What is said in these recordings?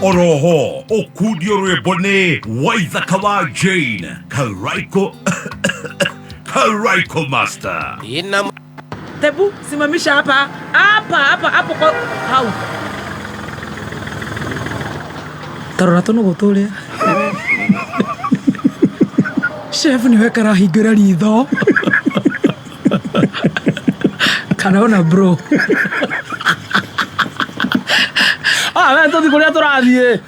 Oroho, okudiore bone, waithakawa Jane, Karaiko, Karaiko Master. Tebu, simamisha hapa. Hapo kwa hau. Tarora tono gotole. Chef niwe karahingura ritho. Kanaona bro. Wewe ndio kulia turathie.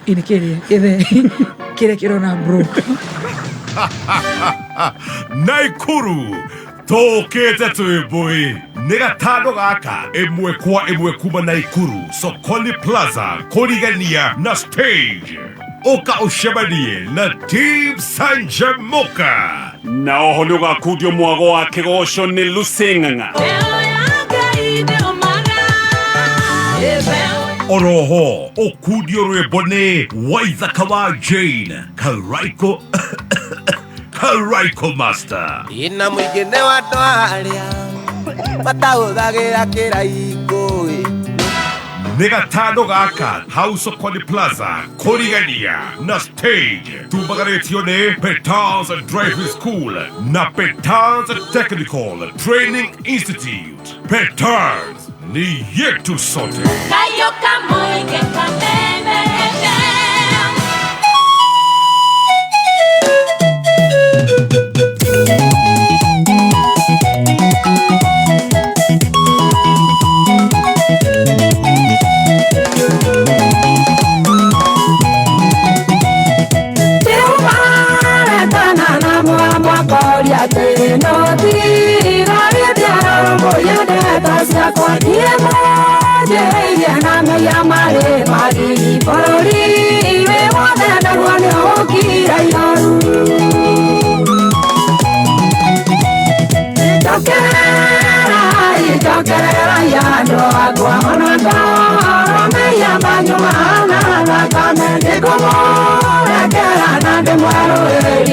Inikire, kire kirona bro. Naikuru, tokete tuibui. Negatano gaka, emwe kwa emwe kuma Naikuru, Sokoni Plaza, Kuhiriria na stage. Oka oshebanie na Team Sanjamoka. Na oholo ga kudio mwago wa kegosho ni lusenganga. Oroho, okudiore bone, waithakawa Jane, Karaiko, Karaiko Master. Ina mwigene wa twaria, matahuthagira kiraiko. Negatano gaka, House of Kothi Plaza, Kuhiriria na stage. Tubagaretio ne Petans Driving School na Petans Technical Training Institute. Petans ni yetu sote. Kayo kamoy ke kameme. Marori,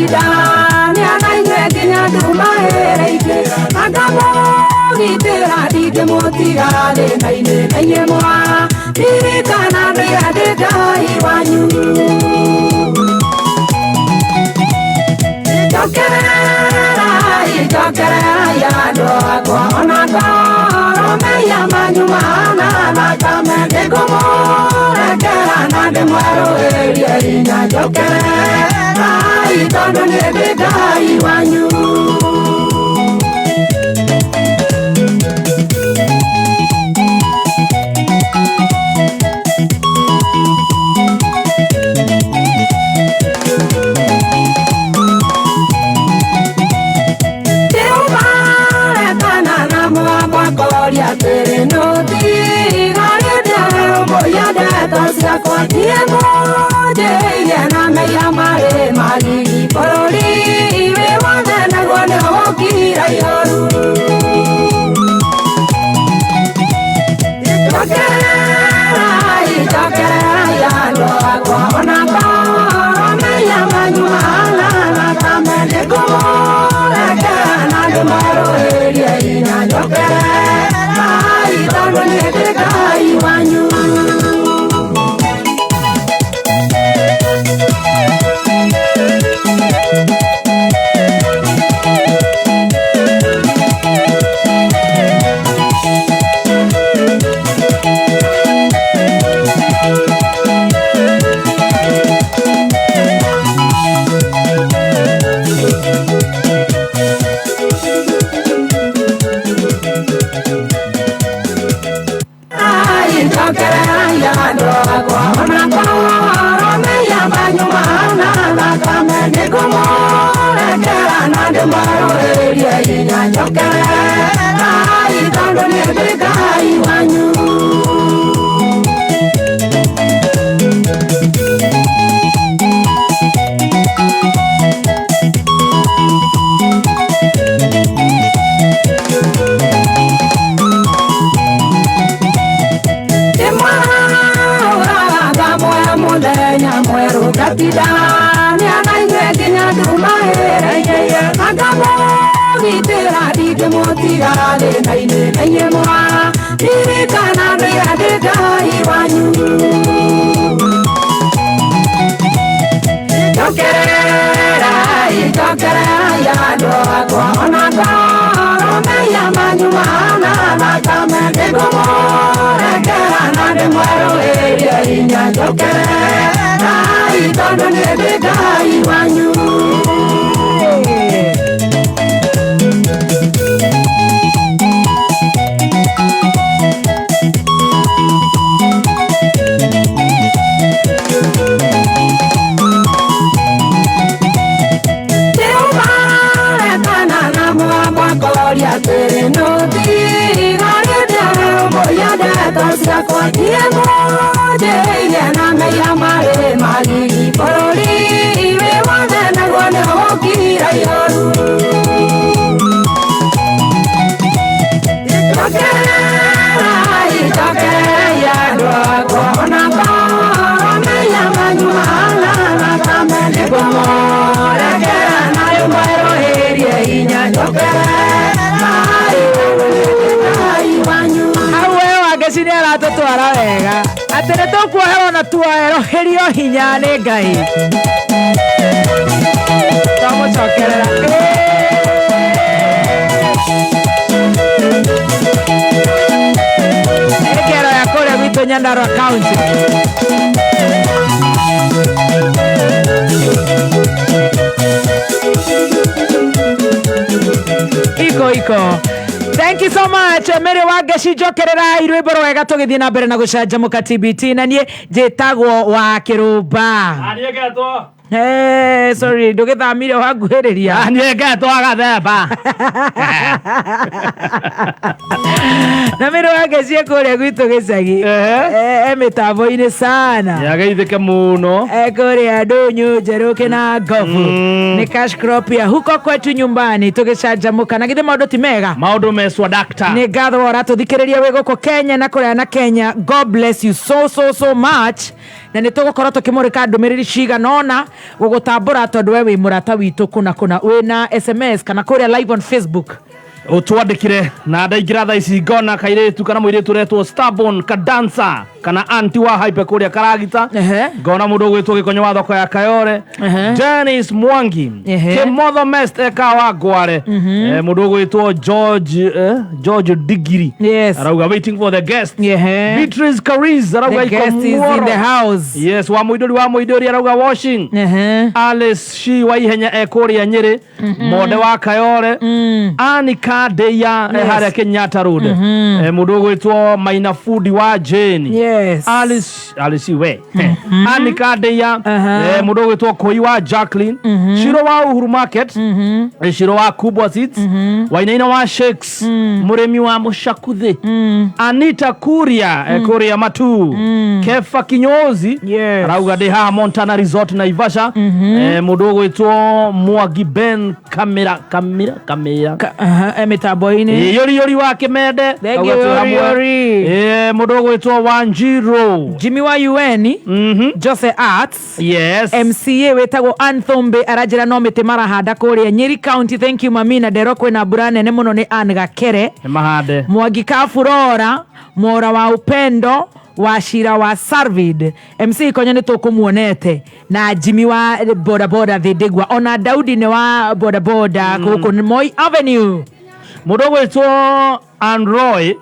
gatidani anainwe nginya nduma hereike akamugitira ndingĩmũtigale nainĩ na inyemwa ririkana ndĩandĩ Ngai wanyu Jokerera andũ akwa ona ngoro meya manyu mana thakame ndĩkũmũrekera na ndĩmwerũhĩrie hinya njokerera tondũ nĩ ndĩ Ngai wanyu hinya nĩ Ngai tũmũcokerera ngero ya kũrĩa gwitũ Nyandarua County iko Thank you so much. Mere wage cijokerera irwimbo rwega tugithie na mbere na gucanjamuka TBT na nie njitagwo wa Kirumba. Anigetwo. Sorry, ndugithamire wanguhiriria. Anigetwo agathemba. Na mere wage cie kuria gwitu gicagi. Mitambo-ini sana. Yageithike muno. Kuria ndunyu njeruki na ngovu. Ni cash crop ya huko kwetu nyumbani tugicanjamuka na githe maundu ti mega. Maundu meswa doctor. Ni ngatho uratuthikiriria wi guko Kenya na kuria na Kenya. God bless you so much. Na nitugukorwo tukimurika ndumiriri ciga nona gugutambura tondu we wi murata witu kuna wina SMS kana kuria live on Facebook utwandikire na ndaingira tha ici ngona kairitu kana muiritu retwo stubborn kadansa kana anti wa hype kuria karagita ngona mundu gwitwo gikonyo wa thoko ya Kayore Dennis Mwangi Kimotho Mest ekawa gware mundu gwitwo George Digiri arauga waiting for the guest Beatrice Kariz arauga iko in the house yes wa muidori arauga washing Alice Shi wa ihenya ekuria Nyeri mode wa Kayore Anika Deya haria Kenyatta Road mundu gwitwo Maina Food wa Jane Alice we Anika Deya mundu gwitwo Koi wa Jacqueline Shiro wa Uhuru Market Shiro wa Kubwa Seats Wainaina wa Shakes Muremi wa Mushakuthi Anita Kuria Kuria Matu Kefa Kinyozi arauga de ha Montana Resort na Ivasha mundu gwitwo Mwagi Ben kamera emitaboini yori wa Kimende mundu gwitwo Wanjiro Jimmy wa UN Jose Arts MCA wetagwo Anthombe arajira no mite marahanda kuria Nyeri County thank you mamina dero kwena burane ne muno ni Angakere mahade Mwagi Kafurora Mora wa Upendo Washira wa Sarvid MC konya nitokumuonete na Jimmy wa boda Thidegwa ona Daudi ne wa boda kuko Moi Avenue mudogo eto Anroy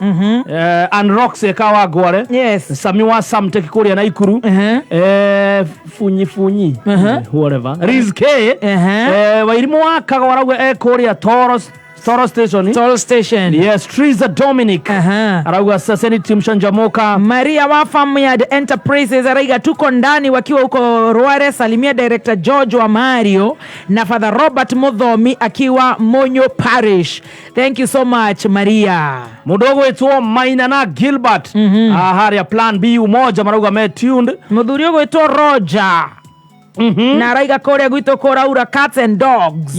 Anrox ekawa gware Sami wa Samteki kuria na Ikuru funyi whatever Rizke wairimu wa Kagwaragwe kuria Toro Station. Yes, Triza Dominic. Arauga saseni Timshanjamoka. Maria wa Family Enterprises araiga tuko ndani wakiwa huko Ruare salimia director George wa Mario na Father Robert Mudhomi akiwa Monyo Parish. Thank you so much Maria. Mudogo wetu Maina na Gilbert. Haria plan B umoja marauga me tuned. Mudhurio wetu Roger. Na raiga kore gwito kora ura cats and dogs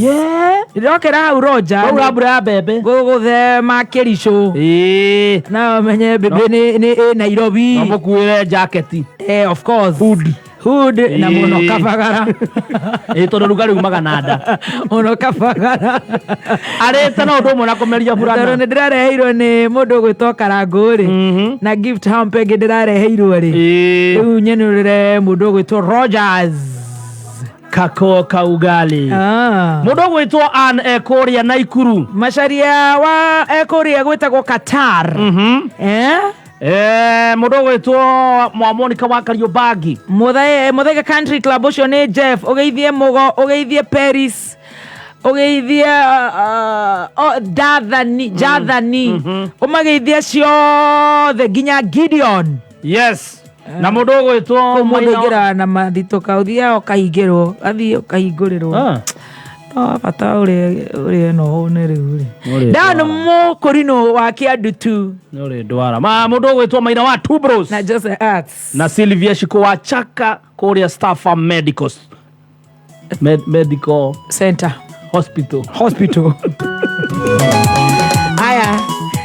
ndokera uroja ura bebe go the makerisho na menye bebe ni Nairobi amukuire jacket of course hood na muno kafagara etondo rugari umaganada muno kafagara areta na udomo na komeria burana ndo ndirareheirwo ni mundu gwito Karanguri na gift hamper ndirareheirwo ri unyenurire mundu gwito Rogers kako kaugali mudo gwitwo an ekoria Naikuru masharia wa ekoria gwitagwo Qatar mudo gwitwo Mwamonika wa Kariobagi muthega country club ucio ni Jeff ugeithie Mugo ugeithie Paris ugeithie Jathani umageithie ciothe nginya Gideon na mudo gwitwo mudigira na mathito kauthia okahingirwo athie okahingũrirwo bata uri no ne riuri dano mukurino wa Kiandutu uri ndwara mudo gwitwo Maina wa Two Bros na Jose Arts na Sylvia Shiko wa Chaka Korea Staff Medicals Medical Center Hospital aya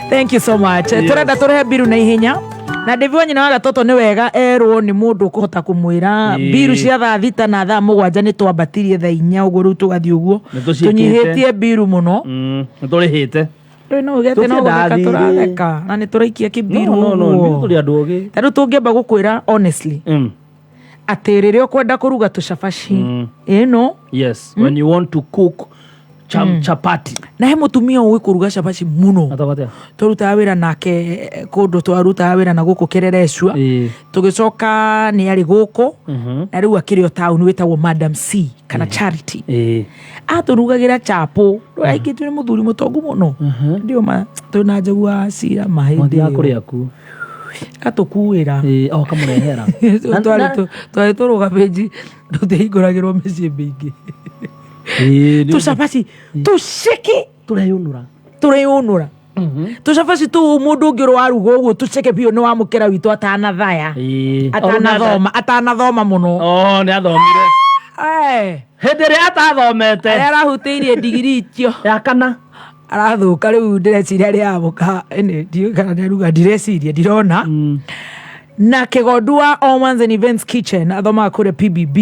thank you so much turenda turehe biru na ihenya na Devi wanyina wa gatoto ni wega erwo ni mundu kuhota kumwira biru cia thaa thita na thaa mugwanja ni twambatirie thaa 4 uguru tugathi uguo tunyihitie biru muno niturihite no ugete no gakaturareka na ni turaikia kibiru no turi andu ogi tadu tungiamba gukwira honestly atirire ukwenda kuruga tucabaci when you want to cook chapati na he mutumia uwe kuruga cabaci muno atabatea turuta wira nake kundu twaruta wira na guku Kererecua tugicoka ni ari guku na riu akirio town witagwo Madam C kana Charity aturugagira chapo raikitu ni muthuri mutongu muno ndio ma tuna njagua cira mahindi yakuriaku atukuira kamurehera twari turuga peji tutihinguragirwo micii mingi tucabaci tuceke tureyunura tucabaci tu mundu ngiro waruga uguo tuceke bio ni wamukira witu atanathaya atanathoma muno ni athomire hendere atathomete arahutiirie digiri icio ya kana arathuka riu ndireciria ri amuka ndio kana ndaruga ndireciria ndirona na Kigodua Omans and Events Kitchen athoma kure PBB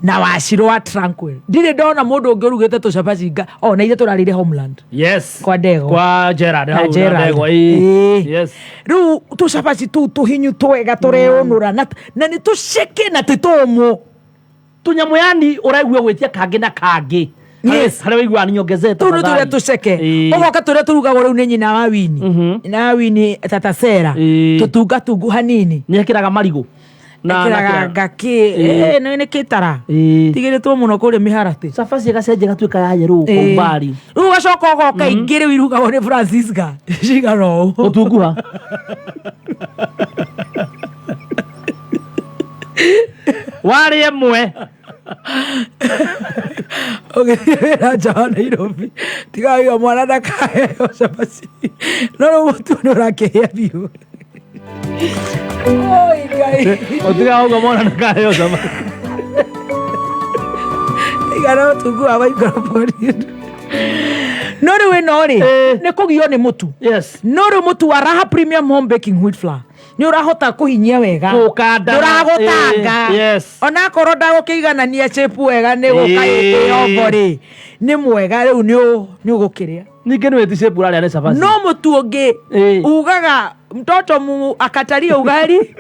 na Wachiro wa Tranquil ndire ndona mundu ngirugite tucabaci na ire turarire Homeland yes kwa Ndego kwa Gerard Ndego yes riu tucabaci tuhinyu twega tureonura na ni tuceke na titomo tunyamu yani uraigua gwitia kangi na kangi yes hare waigua ni nyongezete tunu tule tuceke ogoka tule turugagwo riu ni nyina wa Wini na Wini tatasera tutunga tungu hanini ni ekiraga marigo na ngaki ni kitara tigiritwo muno kuri miharati cabaci gacenje gatuika ya yeru kombari riu gacoka ogoka ingire wirugagwo ni Francisca cigaro utunguha wari emwe ogera jana Nairobi tiga mwana ndakaheo cabaci no mutu nurakehia biu oi gai otiga uga mwana ndakaheo cabaci igara tungu abaikora no riu no ri ni kugio ni mutu yes no riu mutu wa Raha Premium Home Baking Wheat Flour ni urahota kuhinyia wega uragutanga yes ona korwo ndagukiganania shape wega ni gukaite obori ni mwega riu ni ugukiria ninge ni weti shape uraria ni cabaci no mutu ungi ugaga mtoto mu akataria ugali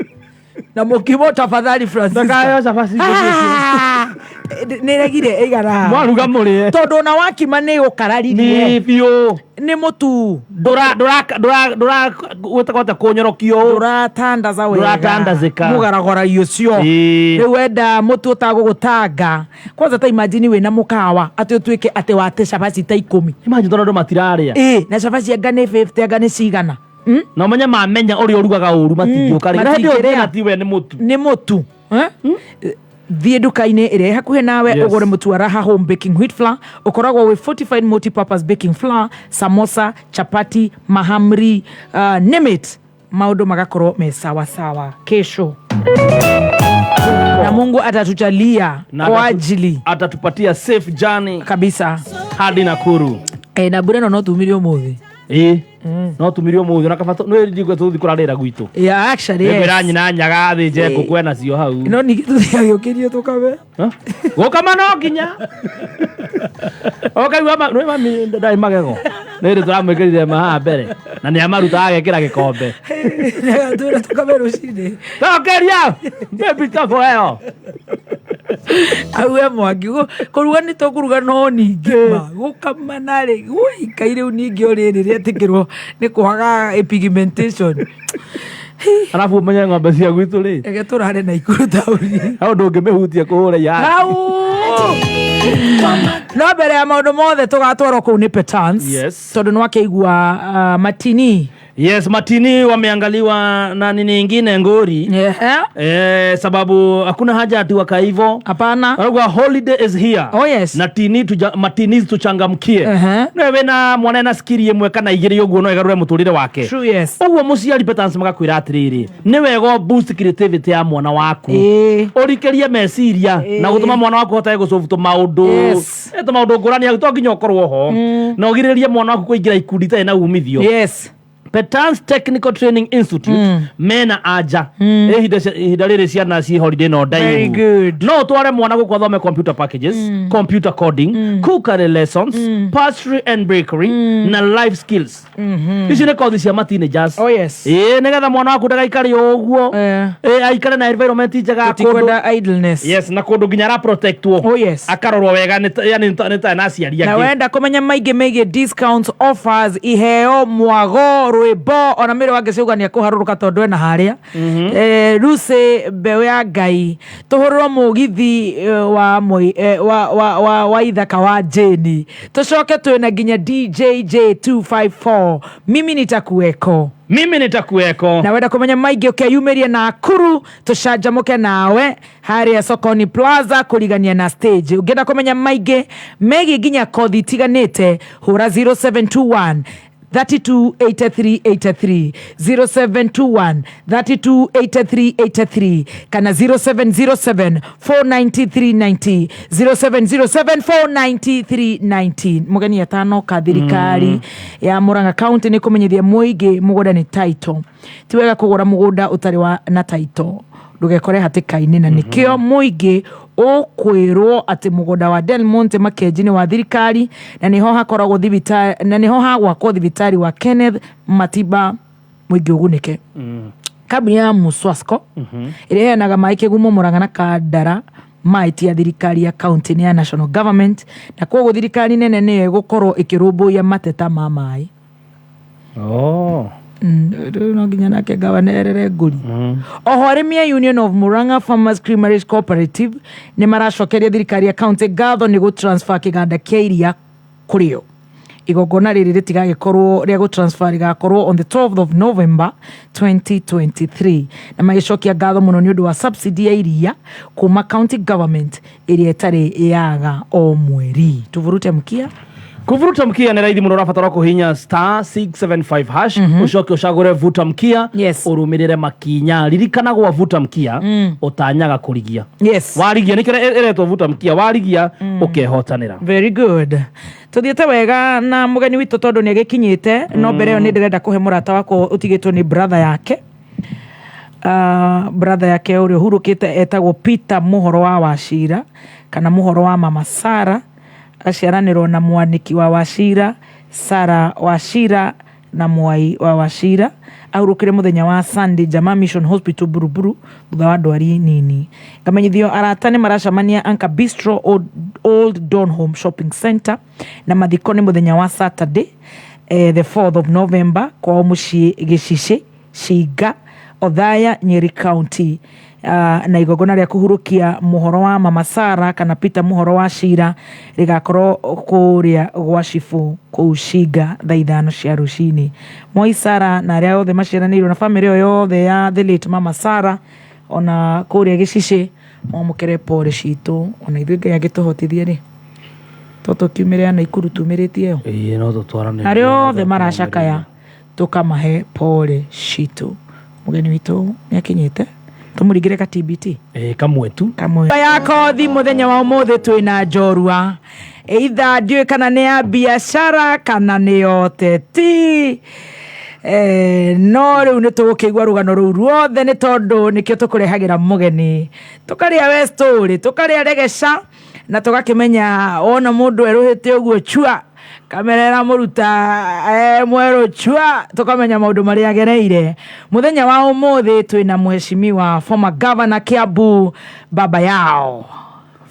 na mukimo tafadhali Francis ndakayo cabaci niregire igara mwaruga murie tondu na wakima ni ukararirie ni bio ni mutu dora gwetakota kunyorokio duratandaza wega duratandazika mugaragora icio riu wenda mutu utagugutanga kwanza ta imagine we na mukawa ati utwike ati wate cabaci ta 10 imagine tondu matiraria na cabaci anga ni 50 anga ni cigana na menya uri urugaga uru matingioka ri tiwe ni mutu thie nduka-inĩ ĩrĩa hakuhĩ nawe ũgũre mũtu wa Raha Home Baking Wheat Flour ũkoragwo with fortified multi-purpose baking flour, samosa, chapati, mahamri, name it, maũndũ magakorwo me sawa sawa kesho na Mungu atatujalia kwa ajili atatupatia safe journey kabisa hadi Nakuru na bure no tumirio umuthi no tumirio umuthi na kabato no ndigwe tuthi kurarira gwitu actually yes mbira nyina nyaga thi je kukwena cio hau no nigi tuthiagiokirie tukabe gukama no nginya okaigua no mami ndai magego nire turamwikirire maha mbere na ni amaruta agekira gikombe tura tukabe rucini tokeria baby tafo eo awe mwangi kuruga ni tukuruga no ningi gukama nare ikaire uningi oriri atikirwo ni kuhaga pigmentation arafu menya ng'ombe cia gwitu ri ege turare na ikuru tauri au ndungimehutia kuhura ya no mbere ya maundu mothe tugatwarwo kuu ni Petans tondu ni wakeigua matini yes matini wameangaliwa na nini nyingine ngori sababu hakuna haja ati waka hivyo hapana kwa holiday is here na matini tuchangamkie wewe na mwana na skirie mweka na igiri yoguo no igarure muturire wake true yes ogwo muciari Petans magakwira atiriri ni wego boost creativity ya mwana waku urikerie meciria na gutuma mwana waku hotaye gucofuto maundu eto maundu ngurani agito nginya ukorwo ho na ugiririe mwana waku kuingira ikundi ta na umithio Petans Technical Training Institute mena aja hidalire ciana ci holiday no day no tware mwana gukwa thome computer packages computer coding cookery lessons pastry and bakery na life skills ici ne kothi cia teenagers negetha mwana waku ndagaikare uguo aikare na environment njega kundu idleness na kundu nginya ra protectwo akarorwo wega yani nita na ciari na wenda kumenya maige megie discounts offers iheo mwago rwimbo ona mire wake ciugania kuharuruka tondu ena haria Lucy mbeu ya Ngai tuhurwo mugithi wa ithaka wa Jeni tucoke twina nginya DJJ 254 mimi nitakuweko na wenda kumenya maige ukiumiria Nakuru tucanjamuke nawe haria Sokoni Plaza kurigania na stage ungenda kumenya maige megi nginya kothi tiganite hura 0721 328383 0721 328383 kana 0707 49390 0707 49390 mugeni atano ka thirikari ya Murang'a County ni kumenyithia muigi mugunda ni title tiwega kugura mugunda utari wa na title ndugekore hatikaini na nikio muigi ukwirwo ati mugunda wa Del Monte Makenji wa thirikari na niho hakoragwo thibitari na niho hagwakwo thibitari wa Kenneth Matiba mwingi ugunike. Kambuni ya Muswasco ĩrĩa ĩheanaga maĩ Kĩgumo, Mũrang'a na Kandara maiti ya thirikari ya county ya national government, na koguo thirikari nene nĩ ĩgũkorwo ĩkĩrũmbũiya mateta ma maĩ. No nginya nake gabanerere nguri. Oho arĩmi a Union of Murang'a Farmers Creameries Cooperative nĩ maracokeria thirikari ya county ngatho nĩ gũtransfer kĩganda kĩa iria kũrĩo. Igongona rĩrĩ rĩtigagĩkorwo rĩa gũtransfer rĩgakorwo on the 12th of November 2023 na magĩcokia ngatho mũno nĩ ũndũ wa subsidy ya iria kuma county government ĩrĩa ĩtarĩ yaga o mweri. Tuvurute mkia. Kuvuruta mkia nĩ raithi mũno, ũrabatara kũhihinya *675# ucoke ucagũre vuta mkia, ũrũmĩrĩre makinya. Ririkana gwa vuta mkia ũtanyaga kũrigia. Warigia nĩ kĩrĩa ĩretwo vuta mkia, warigia ũkehotanĩra. Very good. Tuthiĩte wega na mũgeni witũ tondũ nĩ agĩkinyĩte, no mbere ĩyo nĩ ndĩrenda kũhe mũrata wako ũtigĩtwo nĩ brother yake. Brother yake ũrĩa ũhurũkĩte etagwo Peter Mũhoro wa Wachira kana Mũhoro wa Mama Sara, aciaranĩrwo na mwaniki wa Wachira, Sara Wachira na Mwai wa Wachira. Ahurũkire mũthenya wa Sunday Jama Mission Hospital Buruburu thutha wa ndwari nini. Ngamenyithio arata nĩ maracemania Anchor Bistro Old Donholm Shopping Center na mathiko nĩ mũthenya wa Saturday the 4th of November kwa mũciĩ Gĩcice Shiga Othaya Nyeri County. Na igongona rĩa kũhurũkia Mũhoro wa Mama Sara kana Peter Mũhoro wa Wachira rĩgakorwo kũrĩa gwa Cibu kũu Shiga thaa 5 cia rũcinĩ. Moi Sara na arĩa othe maciaranĩirwo na famĩlĩ ĩyo yothe ya the late Mama Sara ona kũrĩa Gĩcice mwamũkĩre pole citũ, ona ithuĩ Ngai agĩtũhotithie rĩ tũkiumĩre na ikuru tumĩrĩtie ĩyo no tũtwarane arĩa othe maracakaya tũkamahe pole citũ. Mũgeni witũ nĩ akinyĩte, tumuringire ka TBT kamwe tu ya Kothi Muthenya wa umuthi twina Njorua, either ndiwe kana nĩ ya biashara kana nĩ oteti. No rĩu nĩ tũgũkĩigua rũgano rũu ruothe nĩ tondũ nĩkĩo tũkũrehagĩra mũgeni, tũkarĩa we story, tũkarĩa regeca na tũgakĩmenya ona mũndũ eruhĩte ũguo chua kamera mũruta mwerũ chua, tũkamenya maũndũ marĩa agereire. Muthenya wa umuthi twina mheshimiwa former governor Kiambu BabaYao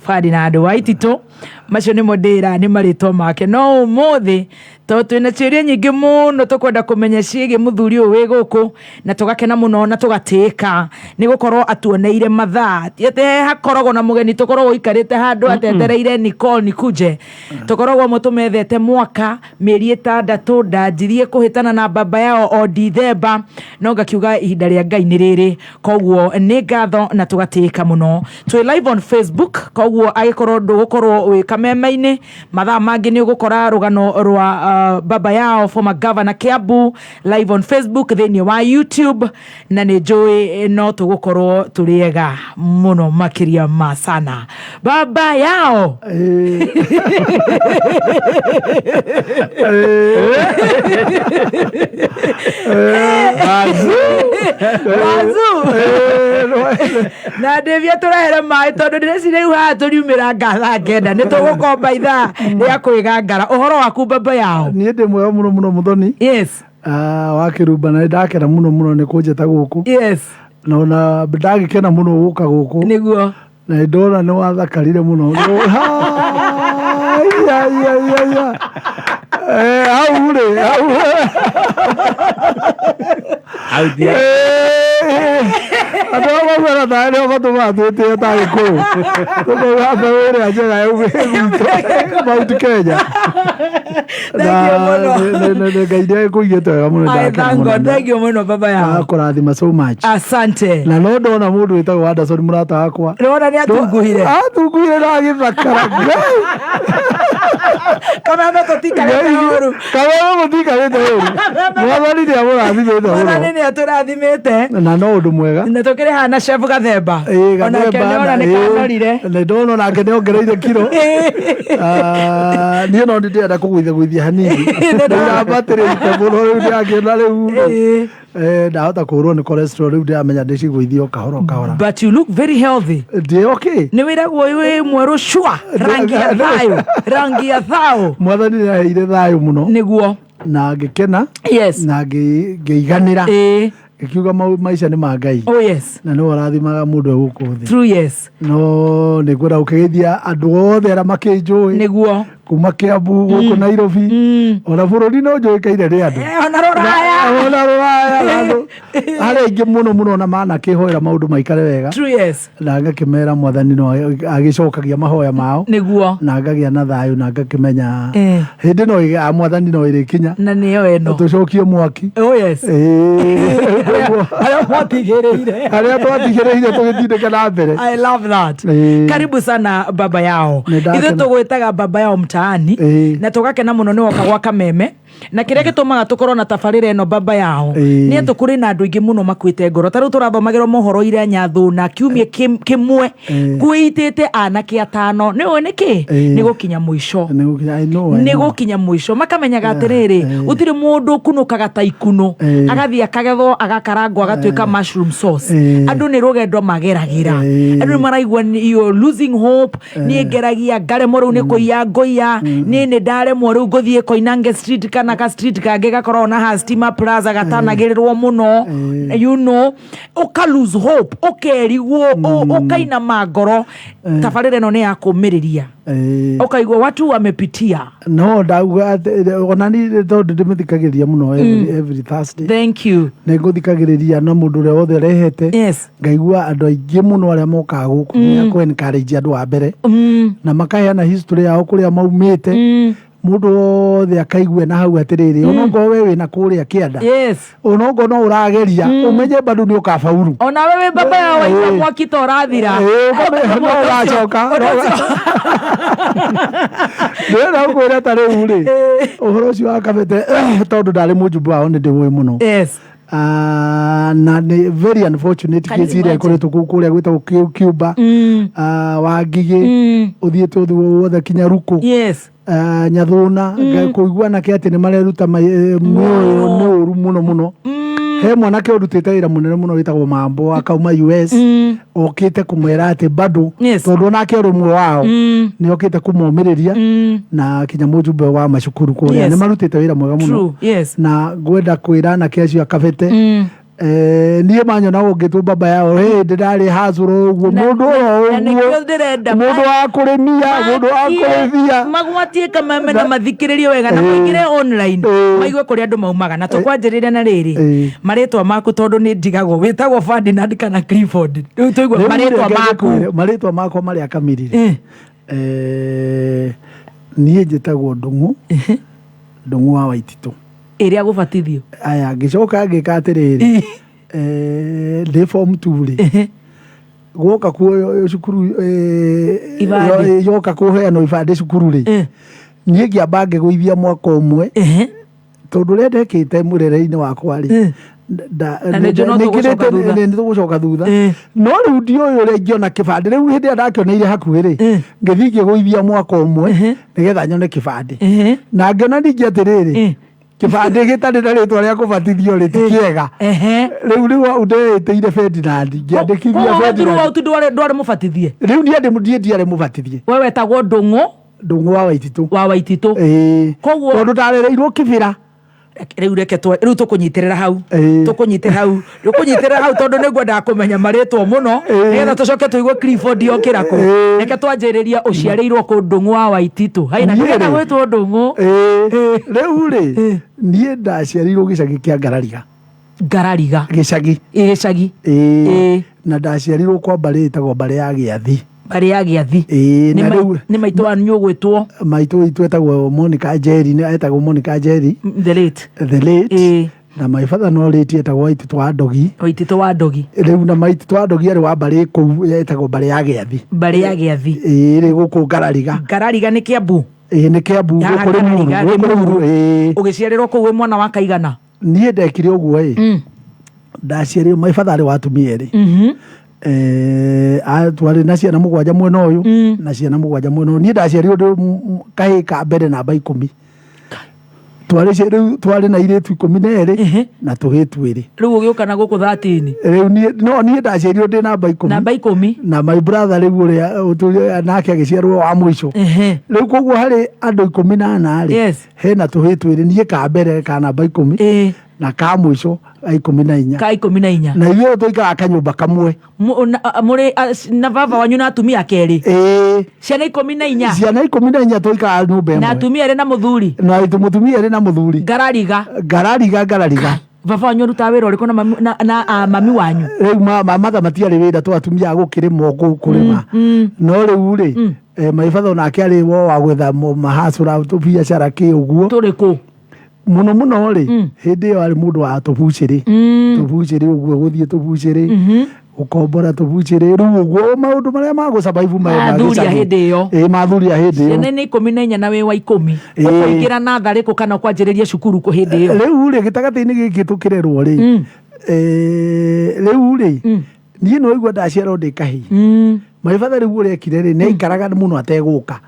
Ferdinard Waititu. Macio nĩ modera nĩ marĩtwa make, no umuthi tondũ twina ciũria nyingĩ mũno tũkwenda kũmenya ciĩgiĩ mũthuri ũyũ wĩ gũkũ, na tũgakena mũno na tũgatĩka nĩ gũkorwo atuoneire mathaa. Tiete hakoragwo na mũgeni tũkoragwo ikarĩte handũ atendereire Nicole Nikuje, tũkoragwo mũtũmethete mwaka mĩeri 6 ndanjirie kũhĩtana na BabaYao o December, no ngakiuga ihinda rĩa Ngai nĩ rĩrĩ, koguo nĩ ngatho na tũgatĩka mũno. Twĩ live on Facebook, koguo agĩkorwo ndũgũkorwo wĩ kameme-inĩ mathaa mangĩ nĩ ũgũkora rũgano rwa BabaYao former governor Kiambu live on Facebook, thĩinĩ wa YouTube, na nĩ njũĩ no tũgũkorwo tũrĩega mũno makĩria ma sana. BabaYao na ndĩvia tũrehere maĩ tondũ ndĩreciria rĩu haha tũriumĩra ngatha ngenda nĩ tũgũkomba ithaa rĩa kwĩgangara. Ũhoro waku BabaYao? Niĩ ndĩ mwega mũno mũno Muthoni. Yes. Wakĩrumba na ndakena mũno mũno nĩ kũnjeta gũkũ. Yes. Na ona ndagĩkena mũno gũka gũkũ. Nĩguo. Na ndona nĩ wathakarire mũno. Hau rĩ, hau. Andũ amwe na nĩ ũgatũma twĩtĩe ta Gĩkũyũ. Tũkauga mbeũ ĩrĩa njega ya Mount Kenya. Ngai nĩ kũigĩte wega mũno ndakena mũno. Thank you mũno BabaYao. Akũrathima so much. Asante. Na no ndona mũndũ wĩtagwo Anderson mũrata wakwa. Nĩwona nĩ atunguhire. Atunguhire na agĩthakara. Kameme tũtikarĩte ũru. Kameme tũtikarĩte ũru. Mwathani nĩ amũrathimĩte mũno. Mwathani nĩ atũrathimĩte. Na no ũndũ mwega. Na tũkĩrĩ hana chef Gathemba. Onake nĩona nĩ kanorire. Na ndona nake nĩ ongereire kiro. Niĩ no ndĩrenda kũgũithagũithia hanini. Ndĩrambatĩrĩte mũno rĩu ndĩrakĩona rĩu. ndahota kuhurwo ni cholesterol riu ndiramenya ndicigũithio kahora. But you look very healthy. Okay. Nĩ wĩragwo wĩ mwerũ shua rangi ya thayũ. Mwathani nĩaheire thayũ mũno. Nĩguo. Na ngĩkena. Yes. Na ngĩiganĩra. Ikiuga maisha ni ma Ngai. Oh yes. Na no arathimaga mundu guku thi. True yes. No ni gwira ukigeithia andu othe ara makinjui. Niguo. Kuma Kiambu guku Nairobi. Ona bururi no njuikaire ri andu. Ona Ruraya. Ona Ruraya andu. Ari ingi muno na mana kihoera maundu maikare wega. True yes. Na ngakimera Mwathani no agicokagia mahoya mao. Niguo. Na ngagia na thayu na ngakimenya. Hindi no Mwathani no irikinya. Na niyo eno. Tucokie mwaki. Oh yes. Haria twatigĩrĩire tũgĩtindĩka na mbere. I love that. Karibu sana BabaYao. Ithuĩ tũgwĩtaga BabaYao mtaani na tũgakena mũno nĩ woka gwa Kameme na kĩrĩa gĩtũmaga tũkorwo na tabarĩra ĩno BabaYao nĩ atĩ kũrĩ na andũ aingĩ mũno makuĩte ngoro. Ta rĩu tũrathomagĩrwo mohoro ira nyathũ na kiumia kĩmwe kwĩitĩte anake atano. Nĩ ũĩ nĩkĩ? Nĩ gũkinya mũico. Nĩ gũkinya mũico. Makamenyaga atĩrĩrĩ gũtirĩ mũndũ ũkunũkaga ta ikuno agathiĩ akagethwo agakarangwo agatuĩka mushroom sauce. Andũ nĩ rũgendo mageragĩra. Andũ nĩ maraigua you're losing hope. Niĩ ngeragia ngaremwo rĩu nĩ kũiya ngũiya. Niĩ nĩ ndaremwo rĩu ngũthiĩ Koinange street kana ka street kangĩ gakorwo na Hastima Plaza gatanagĩrĩrwo mũno. You know, uka lose hope, ukerigwo, ukainama ngoro. Tabarĩra ĩno nĩ ya kũũmĩrĩria. Ukaigua watu wamepitia. No ndauga ona ni tondu ndimithikagĩrĩria mũno every Thursday. Thank you. Nĩ ngũthikagĩrĩria na mũndũ ũrĩa wothe arehete. Yes. Ngaigua andũ aingĩ mũno arĩa mokaga gũkũ nĩ akũ encourage andũ a mbere. Na makaheana history yao kũrĩa maumĩte. Mundu wothe akaigua na hau atiriri onongo wewe na kuria kianda. Yes. Onongo no urageria umenye bado ni ukafaulu. Ona wewe BabaYao waita mwaki to rathira. No uracoka. Ndĩrenda gũkwĩra ta rĩu rĩ ũhoro ũcio wa Kabete tondũ ndarĩ mũjumbe wao nĩ ndĩwĩ mũno. Yes. Na nĩ very unfortunate case ĩrĩa ĩkoretwo kũrĩa gwĩtagwo Cuba. Wangigĩ ũthiĩte ũthiũ wothe kinya Ruku. Yes. Nyathuna kũigua nake atĩ nĩ mareruta mũũru mũno. He mwanake ũrutĩte wĩra mũnene mũno wĩtagwo Mambo akauma US okĩte kũmwĩra atĩ bado tondũ nake ũrũmwe wao nĩ okĩte kũmomĩrĩria na kinya mũjumbe wa macukuru kũrĩa nĩ marutĩte wĩra mwega mũno na ngwenda kwĩra anake acio a Kabete niĩ manyona ũngĩtwo BabaYao ndarĩ hazũro ũguo mũndũ wa kũrĩmia mũndũ wa kũrĩthia magwatie Kameme na mathikĩrĩrio wega na maingĩre online maigue kũrĩa andũ maumaga na tũkwanjĩrĩria na rĩrĩ marĩtwa maku tondũ nĩ ndigagwo wĩtagwo Ferdinand kana Clifford rĩu tũigua marĩtwa makwa marĩa akamirire niĩ njĩtagwo Ndung'u wa Waititu ĩrĩa gũbatithio aya ngĩcoka ngĩka atĩrĩrĩ ndĩ form 2 rĩ gũka kuoyo cukuru yoka kuheanwo ibandĩ cukuru rĩ niĩ ngĩamba ngĩgũithia mwaka ũmwe tondũ ũrĩa ndekĩte mũrere-inĩ wakwa rĩ nĩ tũgũcoka thutha no rĩu ndiũĩ ũrĩa ingĩona kĩbandĩ rĩu hĩndĩ ĩrĩa ndakĩoneire hakuhĩ rĩ ngĩthiĩ ngĩgũithia mwaka ũmwe nĩgetha nyone kĩbandĩ na ngĩona ningĩ atĩrĩrĩ kĩbandĩ gĩtarĩ na rĩtwa rĩa kũbatithio rĩ ti kĩega rĩu ndĩĩtĩire Ferdinand ngĩandĩkithia Ferdinand ndwarĩ mũbatithie rĩu ndiarĩ mũbatithie we wetagwo Ndung'u wa Waititu koguo tondũ ndarereirwo kĩbĩra rĩu rĩu tũkũnyitĩrĩra hau tondũ nĩngwendaga kũmenya marĩtwa mũno nĩgetha tũcoke tũigwe Clifford okĩra kũ reke twanjĩrĩria ũciarĩirwo kũ Ndung'u wa Waititu haina nĩgetha gwĩtwo Ndung'u rĩu rĩ niĩ ndaciarĩirwo gĩcagi kĩa Ngarariga gĩcagi na ndaciarĩirwo kwa mbarĩ ĩtagwo mbarĩ ya Gĩathi nĩ maitũ wanyu ũgwĩtwo maitũ witũ etagwo Monica Njeri the late na my father no rĩti etagwo Waititu wa Ndogi rĩu na Waititu wa Ndogi arĩ wa mbarĩ kũu etagwo mbarĩ ya Gĩathi rĩ gũkũ Ngarariga nĩ Kiambu nĩ Kiambu kũrĩ Mũru ũgĩciarĩrwo kũu wĩ mwana wa kaigana niĩ ndekire ũguo ndaciarĩirwo my father arĩ wa atumia erĩ twarĩ na ciana mũgwanja mwena ũyũ na ciana mũgwanja mwena ũyũ niĩ ndaciarirwo ndĩ kahĩĩ ka mbere namba 10 twari na iretu 12 na tuhitu 2 riu ugioka na guku 13 riu nie ndaciarirwo ndi namba 10 na my brother riu uria nake agiciarwo wa mwisho riu koguo hari andu 18 ri hena tuhitu 2 nie ka mbere ka namba 10 na ka mwisho 14 na iyo tuikara kanyumba kamwe muri na baba wanyu na atumia keri ciana 14 ciana 14 tuikara nyumba imwe na atumia ri na muthuri na mutumia ri na muthuri garariga baba wanyu ruta wira uriku na mami wanyu riu matha matiari wira tu atumia gukirima kurima no riu ri my father nake ari wo wa gwetha mahasura tu biacara ki uguo turiku muno ri hindi yo ari mundu wa tubuciri uguo guthie tubuciri ukombora tubuciri riu uguo maundu maria mago survive mathuria hindi yo mathuria hindi yo ciana ni 14 na we wa 10 ukuingira na thariku kana kwanjiriria cukuru ku hindi yo riu ri gitagati-ini giki tukirerwo ri riu ri nie no igua ndaciarwo ndi kahi my father riu uri ekire ri ne ikaraga muno ateguka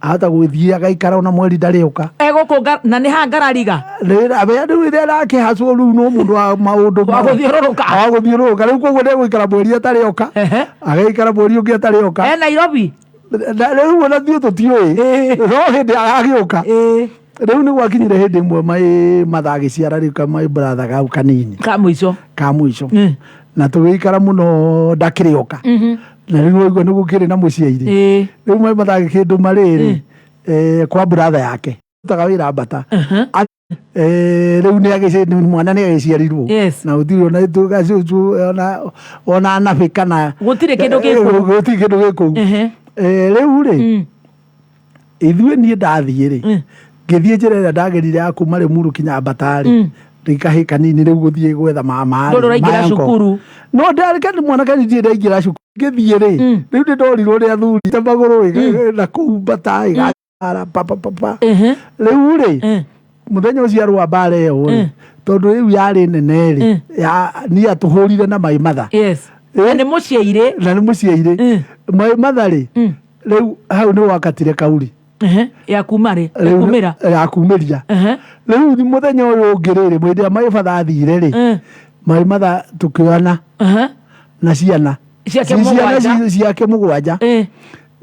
ahota gwithia agaikara ona mweri ndariuka eguku na ni hangarariga rira abe andu ire rake hacu ru no mundu wa maundu wa guthiuruka riu koguo ndegwikara mweri atariuka agaikara mweri ungi atariuka Nairobi riu ona thio tutiui no hindi agagiuka riu ni gwakinyire hindi imwe mathagiciara riu my brother gau kanini ka mwico na tugikara muno ndakirioka na riu igua nigukiri na muciari riu mai mathagi kindu mariri kwa brother yake taga wira mbata riu ni agicini mwana ni agiciarirwo na utiri ona tugacucu ona anabi kana gutire kindu giku riu ri ithuĩ niĩ ndathiĩ rĩ ngĩthiĩ njĩra ĩrĩa ndagerire ya kuma Limuru kinya Mbata rĩ rĩkahĩ kanini rĩu gũthiĩ gwetha mama ndũrũ ũraingĩra cukuru no ndarĩ mwana kanini ndaingĩra cukuru ngĩthiĩ rĩ rĩu nĩndorirwo nĩ athuri ta magũrũ na kũu Mbata ĩgara papa rĩu rĩ mũthenya ũcio arũa mbara ĩyo rĩ tondũ rĩu yarĩ nene rĩ niĩ atũhũrire na Mai Matha na nĩ mũciairĩ Mai Matha rĩ rĩu hau nĩ wakatire kauri ya kuma rĩ ya kuumĩria rĩu mũthenya ũyũ ũngĩ rĩrĩ mwĩndĩ Mai Matha athire rĩ Mai Matha tũkĩona na ciana ciake mũgwanja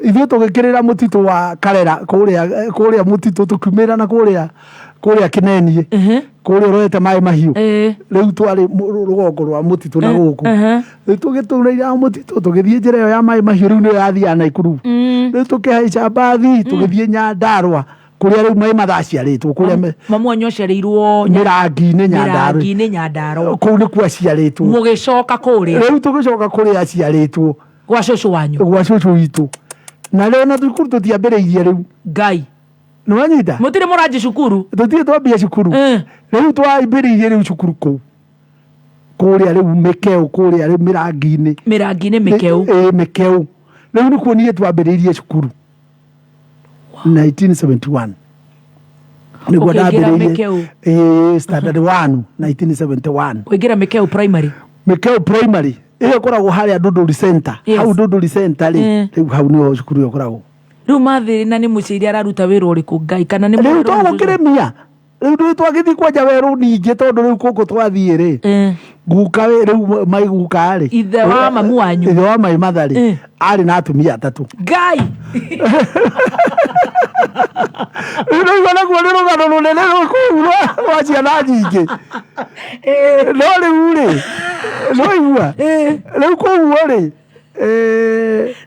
ithuĩ tũgĩkĩrĩra mũtitũ wa Karera kũrĩa mũtitũ tũkiumĩra na kũrĩa Kĩnenie kũrĩa ũrorete maĩ mahiũ rĩu twarĩ rũgongo rwa mũtitũ na gũkũ rĩu tũgĩtũrĩira mũtitũ tũgĩthiĩ njĩra ĩyo ya maĩ mahiũ rĩu nĩyo yathiaga Naikuru rĩu tũkĩhaica mbathi tũgĩthiĩ Nyandarua kũrĩa rĩu Mai Matha aciarĩtwo kũrĩa mamu wanyu aciarĩirwo Mĩrangi-inĩ Nyandarua kũu nĩkuo aciarĩtwo mũgĩcoka kũrĩa rĩu tũgĩcoka kũrĩa aciarĩtwo gwa cũcũ wanyu gwa cũcũ witũ na rĩo na thukuru tũtiambĩrĩirie rĩu Ngai nĩwanyita mũtirĩ mũranji cukuru tũtirĩ twambia cukuru rĩu twambĩrĩirie rĩu cukuru kũrĩa rĩu Mĩkeu kũrĩa rĩu Mĩrangi-inĩ Mĩkeu rĩu nĩkuo niĩ twambĩrĩirie cukuru 1971 nĩguo ndambĩrĩirie standard 1 1971 kũingĩra Mĩkeu primary ĩyo ĩkoragwo harĩa Ndũndũri Center hau Ndũndũri Center rĩ rĩu hau nĩho cukuru ĩyo ĩkoragwo rĩu mathĩrĩ na nĩ mũciari araruta wĩra ũrĩkũ Ngai kana nĩ rĩu twagũkĩrĩmia rĩu twagĩthiĩ kwanja werũ ningĩ tondũ rĩu kũkũ twathiĩ rĩ guka rĩu Mai guka rĩ ithe wa mamu wanyu ithe wa Mai Matha rĩ arĩ na atumia 3 Ngai rĩu naguo nĩ rũgano rũnene rũkũu rwa ciana nyingĩ no rĩu rĩ no igua rĩu koguo rĩ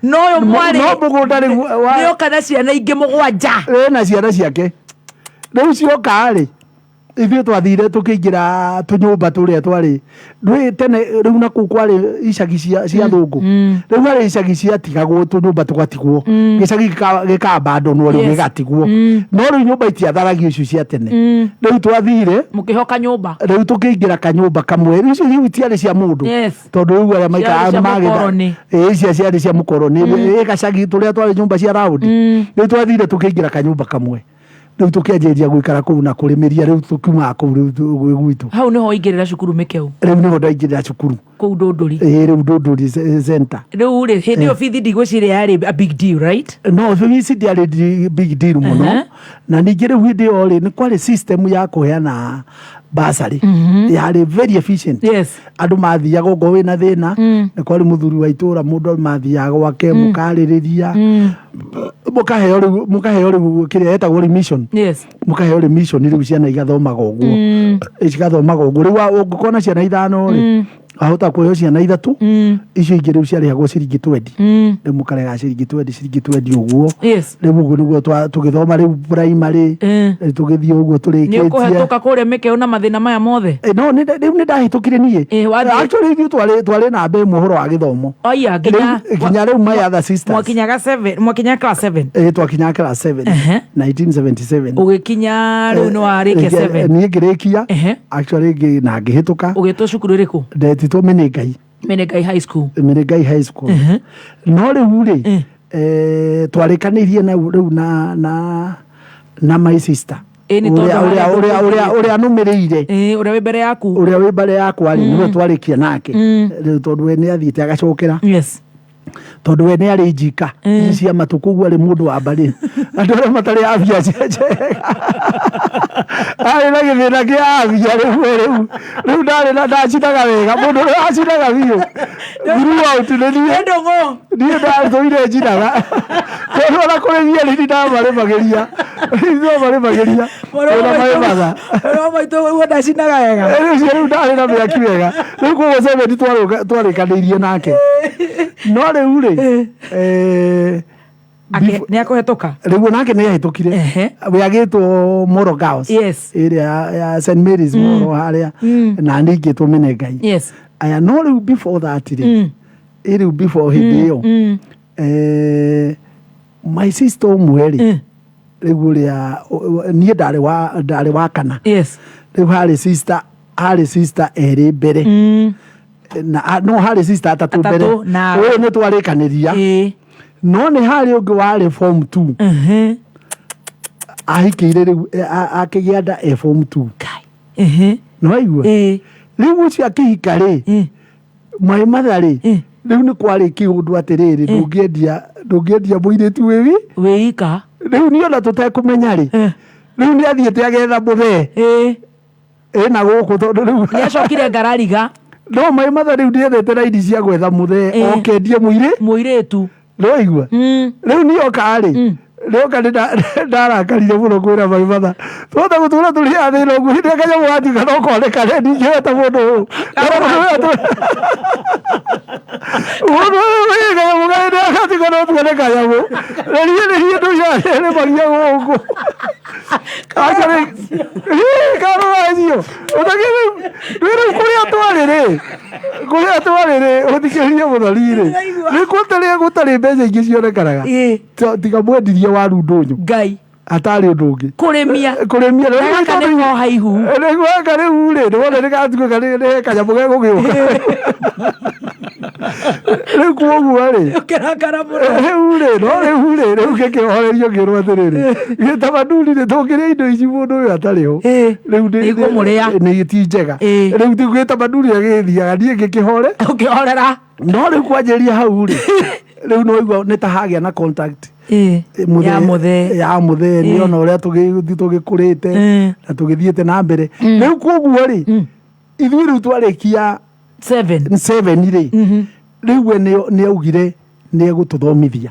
no yo mwari no mũgũnda rĩu nĩoka na ciana ingĩ mũgwanja na ciana ciake rĩu cioka rĩ ithuĩ twathire tũkĩingĩra tũnyũmba tũrĩa twarĩ tene rĩu na kũu kwarĩ icagi cia thũngũ rĩu harĩ icagi ciatigagwo tũnyũmba tũgatigwo gĩcagi gĩkambandonwo rĩu gĩgatigwo no rĩu nyũmba itiatharagio icio cia tene rĩu twathire mũkĩhoka nyũmba rĩu tũkĩingĩra kanyũmba kamwe rĩu icio rĩu itiarĩ cia mũndũ tondũ rĩu arĩa maikaraga magĩtha icio ciarĩ cia mũkoroni gacagi tũrĩa twarĩ nyũmba cia raundi rĩu twathire tũkĩingĩra kanyũmba kamwe rĩu tũkĩanjĩrĩria gũikara kũu na kũrĩmĩria rĩu tũkiumaga kũu rĩu gwitũ hau nĩho ingĩrĩra cukuru Mĩkeu rĩu nĩho ndaingĩrĩra cukuru kou Ndũndũri rĩu Ndũndũri center rĩu rĩ hĩndĩ ĩyo bithi ndigwĩciria yarĩ a big deal, right? No bithi ndiarĩ big deal mũno na ningĩ rĩu hĩndĩ ĩyo rĩ nĩ kwarĩ system ya kũheana basari yarĩ very efficient. Andũ mathiaga ũgo wĩna thĩna nĩ kwarĩ mũthuri wa itũra mũndũ mathiaga gwake mũkarĩrĩria mũkaheo rĩu kĩrĩa etagwo remission. Mũkaheo remission rĩu ciana igathomaga ũguo cigathomaga ũguo rĩu ũngĩkona ciana ithano rĩ ahota kuoyo ciana ithatũ icio ingĩ rĩu ciarĩhagwo ciringi 20 rĩu mũkarega ciringi 20 ũguo rĩu ũguo nĩguo tũgĩthoma rĩu primary tũgĩthiĩ ũguo tũrĩkĩtie. Nĩ ũkũhetũka kũrĩa mĩkeo na mathĩna maya mothe? No rĩu nĩ ndahĩtũkire niĩ actually twarĩ na mbe mũhoro wa gĩthomo nginya rĩu my other sisters mwakinya class 7 twakinya class 7 1977 ũgĩkinya rĩu nĩ warĩkia 7 niĩ ngĩrĩkia actually na ngĩhĩtũka. Ũgĩtwo cukuru ĩrĩkũ? Ndetitwo Menengai High School. No rĩu rĩ twarĩkanĩirie rĩu na my sister ũrĩa nũmĩrĩire ũrĩa wĩ mbere yaku arĩ nĩwe twarĩkia nake rĩu tondũ we nĩ athiĩte agacokera tondũ we nĩ arĩ njika cia matũkũ ũguo arĩ mũndũ wa mbarĩ andũ arĩa matarĩ afya njega arĩ na gĩthĩna kĩa afya rĩu ndacinaga wega mũndũ ũrĩa acinaga biũ throughout niĩ ndatũire njinaga tondũ ona kũrĩmia nĩ ndamarĩmagĩria Mũrũ maitũ ũguo ndacinaga wega rĩu ndarĩ na mĩaki wega rĩu koguo 7 twarĩkanĩirie nake no rĩu rĩ nĩ akũhetũka rĩu nake nĩ ahĩtũkire we agĩtwo Moro Girls ĩrĩa ya St Mary's Moro harĩa na nĩ ingĩtwo Menengai. Aya no rĩu before that rĩ rĩu before hĩndĩ ĩyo my sister ũmwe rĩ rĩu ũrĩa niĩ ndarĩ wa kana rĩu harĩ sister erĩ mbere no harĩ sister atatũ mbere ũyũ nĩ twarĩkanĩria no nĩ harĩ ũngĩ warĩ form 2 ahikĩire rĩu akĩgĩa nda form 2 no aigua rĩu ũcio akĩhika rĩ my mother rĩ rĩu nĩ kwarĩ kĩũndũ atĩrĩrĩ ndũngĩendia mũirĩtu wĩika rĩu niĩ ona tũtekũmenya rĩ rĩu nĩ athiĩte agetha mũthee na gũkũ tondũ rĩu nĩ acokire ngarariga no my mother rĩu ndiethete raidi cia gwetha mũthee okendie mũirĩtu no igua rĩu niĩ oka rĩ rĩoka ndarakarire mũno kwĩra my mother twota gũtũra tũrĩ athĩna ũguo hĩndĩ kanyamũ gatuĩka no konekane ndingĩhota mũndũ ũyũ kanyamũ gaĩndĩ agatuĩka no tuone kanyamũ rĩriĩ ndũcarĩmagia gũkũ karũracio rĩu kũrĩa twarĩ ũthikĩrĩrie mũthori-rĩ nĩ gũtarĩ mbeca ingĩ cionekanaga tiga mwendirie waru ndũnyũ Ngai atarĩ ũndũ ũngĩ kũrĩmia nĩguo haihu aka rĩu-rĩ nĩwona nĩgatuĩka nĩ kanyamũ gegũgĩũka rĩu kuoguo-rĩ rĩu gĩkĩhorerio ngĩrwo atĩrĩrĩ gĩtamaduni nĩ tũngĩrĩa indo ici mũndũ ũyũ atarĩ ho rĩu nĩ ti njega rĩu ti gĩtamaduni agĩthiaga niĩ ngĩkĩhorera no rĩu kwanjĩria hau-rĩ rĩu no igua nĩ ta hagĩa na contact ya mũthee nĩ ona ũrĩa tũgĩkũrĩte na tũgĩthiĩte na mbere rĩu kuoguo-rĩ ithuĩ rĩu twarĩkia 7 rĩ rĩu we nĩ augire nĩ egũtũthomithia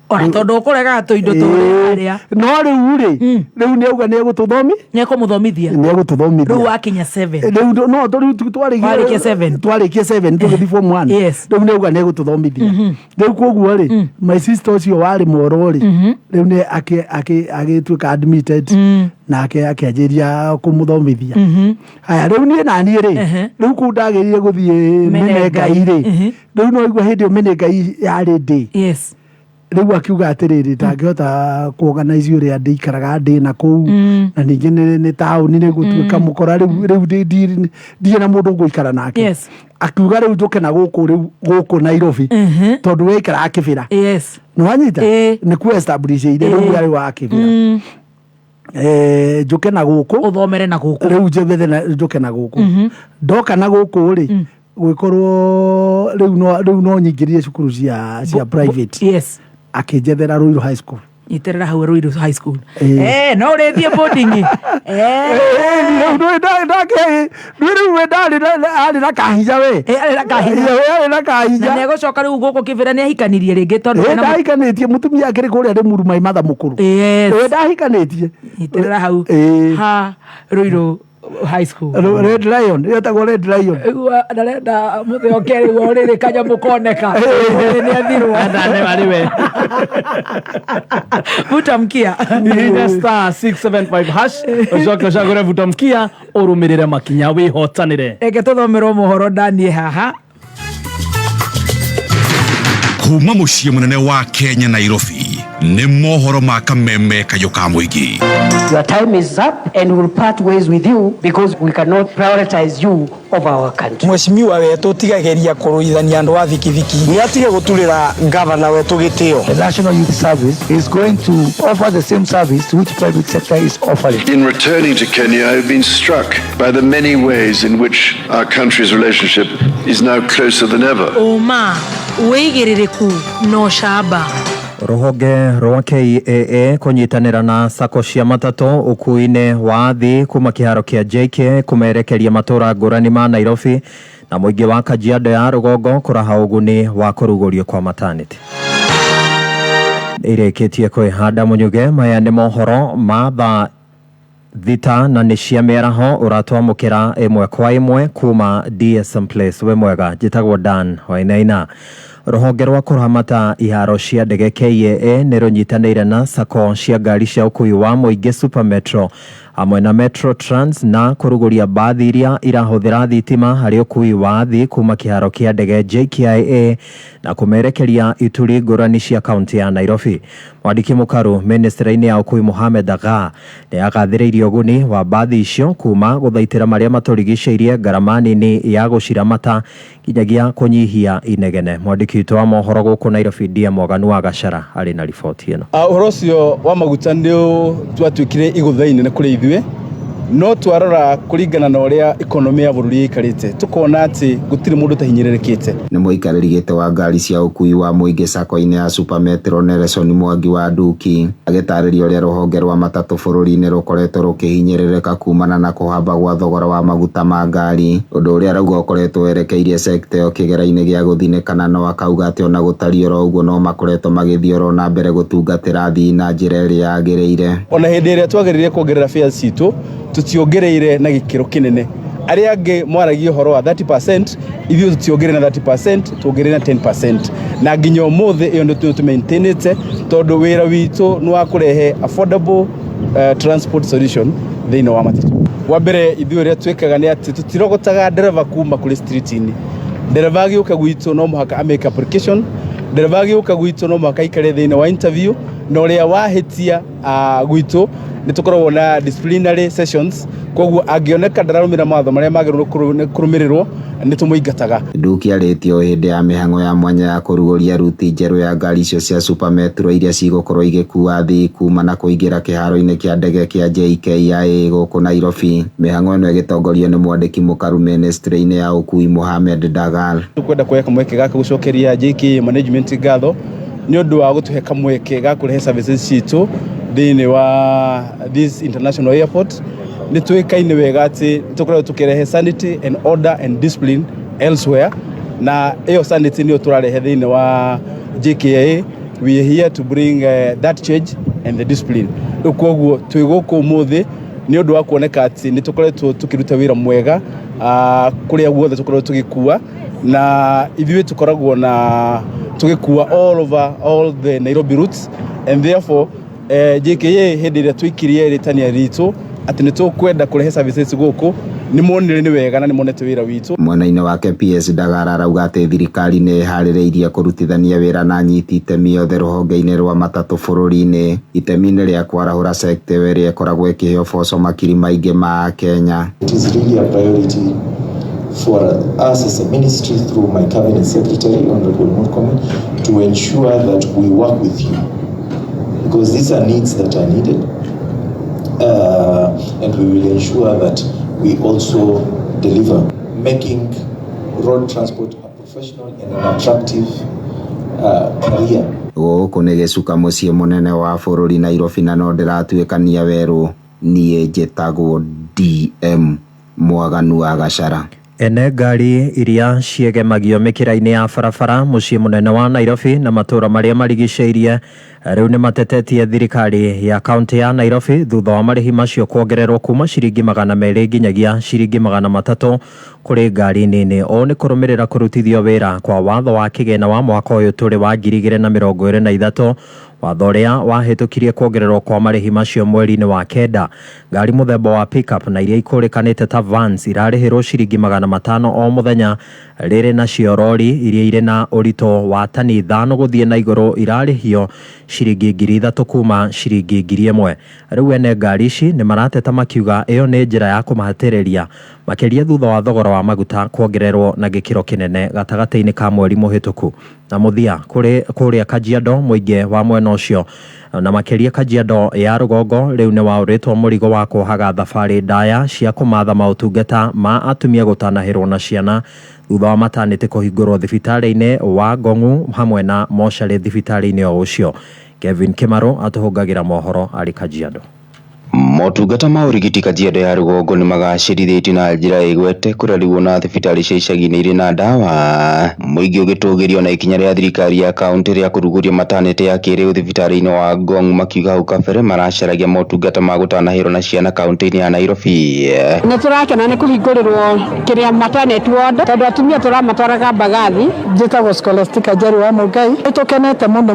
ona tondũ ũkũregaga tũindo tũrĩ harĩa no rĩu-rĩ rĩu nĩ auga nĩ egũtũthomithia rĩu wakinya 7 rĩu no twarĩkia 7 tũgĩthiĩ form 1 rĩu nĩ auga nĩ egũtũthomithia rĩu kuoguo-rĩ my sister ũcio warĩ Moro-rĩ rĩu nĩ agĩtuĩka admitted nake akĩanjĩria kũmũthomithia haya rĩu niĩ naniĩ rĩ rĩu kũu ndagĩrire gũthiĩ Menengai-rĩ rĩu no igua hĩndĩ ĩyo Menengai yarĩ day rĩu akiuga atĩrĩrĩ ndangĩhota kuorganize ũrĩa ndĩikaraga ndĩ na kũu na ningĩ nĩ taũni nĩ gũtuĩka mũkora rĩu ndirĩ na mũndũ ngũikara nake akiuga rĩu njũke na gũkũ Nairobi tondũ we ikaraga Kĩbĩra nĩwanyita nĩ ku-establishĩire rĩu arĩ wa Kĩbĩra njũke na gũkũ ũthomere na gũkũ rĩu njũke na gũkũ ndoka na gũkũ-rĩ gwikorwo riu no nyingiririe cukuru cia private. Yes. Akinjethera Ruiru High School. Iterera hau Ruiru High School. No urethie boarding. Ari na kahinya we. Ari na kahinya. Ari na kahinya. Na negocoka riu guku kibira ni ahikanirie ringi tondu ndahikanitie mutumia akiri kuria ri Murumai matha mukuru. Ndahikanitie. Iterera hau. Ha Ruiru High School. Red Lion, yetagwo Red Lion. Ndarenda mutheo keri wo riri kanya mukoneka. Ni athirwo. Ndane bari we. Vutamkia. Ni star 675 hash. Ucoke ucagure vutamkia urumirire makinya wihotanire. Eke tuthomerwo mohoro ndanie haha. Kuuma muciĩ munene wa Kenya Nairobi nĩ mohoro ma kameme kayo ka mũingĩ. Your time is up and we will part ways with you because we cannot prioritize you over our country. Mheshimiwa wetu tigageria kuruithania andu a thikithiki. Ni atige guturira governor wetu gitio. The National Youth Service is going to offer the same service which private sector is offering. In returning to Kenya, I've been struck by the many ways in which our country's relationship is now closer than ever. Uma, uigiririku no shaba. Ruhonge rwa KAA kunyitanira na sako cia matatu ukuine wa thi kuma kiharo kia JK kumerekeria matura ngurani ma Nairobi na muingi wa Kajiado ya Rugongo kuraha uguni wa kurugurio kwa maternity. Ireketie kwihanda munyuge maya ni mohoro ma thita na ni cia meraho uratwamukira imwe kwa imwe kuma DSM Place. We mwega, njitagwo Dan Wainaina. Ruhonge rwa kuramata iharo cia ndege KAA ni runyitanire na sako cia ngari cia ukui wa muingi Super Metro hamwe na Metro Trans na kuruguria bathi iria irahuthira thitima hari ukui wa thi kuma kiharo kia ndege JKIA na kumerekeria ituri ngurani cia kaunti ya Nairobi. Mwandiki mukaru ministry-ini ya ukui Mohamed Agha ni agathiriirie uguni wa bathi icio kuma guthaitira maria maturigiceirie ngarama nini ya guciramata nginyagia kunyihia inegene. Mwandiki witu wa mohoro guku Nairobi Dia Moganu wa Gachara ari na riboti ino. Uhoro ucio wa maguta ndio twatwikire iguthaine na kuri ithuĩ no twarora kuringana na uria economy ya bururi ikarite tukona ati gutire mundu tahinyererekete. Ni muikariri gite wa ngari cia ukui wa muingi sako-ini ya Super Metro Nelson Mwangi wa Nduki agitariria uria ruhonge rwa matatu bururi-ini rukoretwo rukihinyerereka kumana na kuhamba gwa thogora wa maguta ma ngari, undu uria rauga ukoretwo werekeirie sekta yo kigera-ini gia guthinekana no akauga ati ona gutari oro uguo no makoretwo magithioro na mbere gutungatira thii na njira iria yagiriire. Ona hindi iria twagiririe kuongerera fares citu tutiongereire na gikiro kinene. Aria ange mwaragia horo wa 30%, ithio tutiongerere na 30%, tuongerere na 10%. Na nginya umuthi iyo ndio tumaintainite tondu wira witu ni wa kurehe affordable transport solution thĩinĩ wa matatu. Wa mbere ithio ria twikaga ni ati tutirogotaga dereva kuma kuri street-ini. Dereva agiuka gwitu no muhaka amake application. Dereva agiuka gwitu no muhaka ikare thĩinĩ wa interview na uria wahitia gwitu nitukorwo na disciplinary sessions koguo angioneka ndararumira matho maria magirwo kurumirirwo nitumuingataga. Nduki aretio hindi ya mihango ya mwanya ya kuruguria ruti njeru ya ngari icio cia Super Metro iria cigukorwo igikuua thi kuma na kuingira kiharo-ini kia ndege kia JKIA guku Nairobi. Mihango ino igitongorio ni mwandiki mukaru ministry-ini ya ukui Mohamed Dagal. Tukwenda kuweka mweke gaka gucokeria JKIA management gatho ni undu wa gutuhe kamweke ga kurehe services citu thĩinĩ wa this international airport. Ni tuikaine wega ati tukorwo tukirehe sanity and order and discipline elsewhere, na iyo sanity ni turarehe thĩinĩ wa JKIA. We are here to bring that change and the discipline. Koguo twiguku umuthi ni undu wa kuoneka ati ni tukoretwo tukiruta wira mwega kuria guothe tukorwo tugikua, na ithuĩ tukoragwo na tugikua all over all the Nairobi routes, and therefore JKIA hindi iria twikirie ritania ritu ati ni tukwenda kurehe services guku ni monire ni wega na ni monete wira witu. Mwena-ini wake PS Dagara arauga ati thirikari ni haririirie kurutithania wira na nyiti itemi yothe ruhonge-ini rwa matatu bururi-ini. Itemi-ini ria kwarahura sekta iria ikoragwo ikiheo boco makiri maingi ma Kenya. It is really a priority for us as a ministry through my cabinet secretary Honorable Murkomen to ensure that we work with you, because these are needs that are needed, and we will ensure that we also deliver, making road transport a professional and an attractive career. Gũkũ nĩ gĩcuka mũciĩ mũnene wa bũrũri Nairobi na no ndĩratuĩkania werũ niĩ njĩtagwo DM Mwaganu wa Gacara. Ene ngari iria ciegemagio mĩkĩra-inĩ ya barabara mũciĩ mũnene wa Nairobi na matũra marĩa marigicĩirie rĩu nĩ matetetie thirikari ya kaunti ya Nairobi thutha wa marĩhi macio kuongererwo kuma ciringi 200 nginyagia ciringi 300 kũrĩ ngari nini. O nĩ kũrũmĩrĩra kũrutithio wĩra kwa watho wa kĩgĩna wa mwaka ũyũ tũrĩ wa 2023 watho ũrĩa wahĩtũkirie kuongererwo kwa marĩhi macio mweri-inĩ wa kenda. Ngari mũthemba wa pickup na iria ikũrĩkanĩte ta vans irarĩhĩrwo ciringi 500 o mũthenya, rĩrĩ nacio rori iria irĩ na ũritũ wa tani 5 gũthiĩ na igũrũ irarĩhio ciringi 3,000 kuma ciringi 1,000. Rĩu ene ngari ici nĩ marateta makiuga ĩyo nĩ njĩra ya kũmahatĩrĩria makĩria thutha wa thogora wa maguta kuongererwo na gĩkĩro kĩnene gatagatĩ-inĩ ka mweri mũhĩtũku. Na mũthia kũrĩa Kajiado mũingĩ wa mwena ũcio na makĩria Kajiado ya rũgongo rĩu nĩ waũrĩtwo mũrigo wa kuohaga thabarĩ ndaya cia kũmatha maũtungata ma atumia gũtanahĩrwo na ciana thutha wa matanĩtĩ kũhingũrwo thibitarĩ-inĩ wa Ngong'u hamwe na mocarĩ thibitarĩ-inĩ o ũcio. Kevin Kimaro atũhũngagĩra mohoro arĩ Kajiado. Motungata ma ũrigiti Kajiado ya rũgongo nĩ magacĩrithĩtio na njĩra ĩgwete kũrarĩrwo na thibitarĩ cia icagi-inĩ irĩ na ndawa. Mũingĩ ũgĩtũgĩrio na ikinya rĩa thirikari ya kaunti rĩa kũrugũria matanĩtĩ ya kĩrĩu thibitarĩ-inĩ wa Ngong makiuga hau kabere maracaragia motungata ma gũtanahĩrwo na ciana kaunti-inĩ ya Nairobi. Nĩ tũrakena nĩ kũhingũrĩrwo kĩrĩa maternity ward tondũ atumia tũramatwaraga Mbagathi njĩtagwo Scholastica Njorua Mũngai. Nĩ tũkenete mũno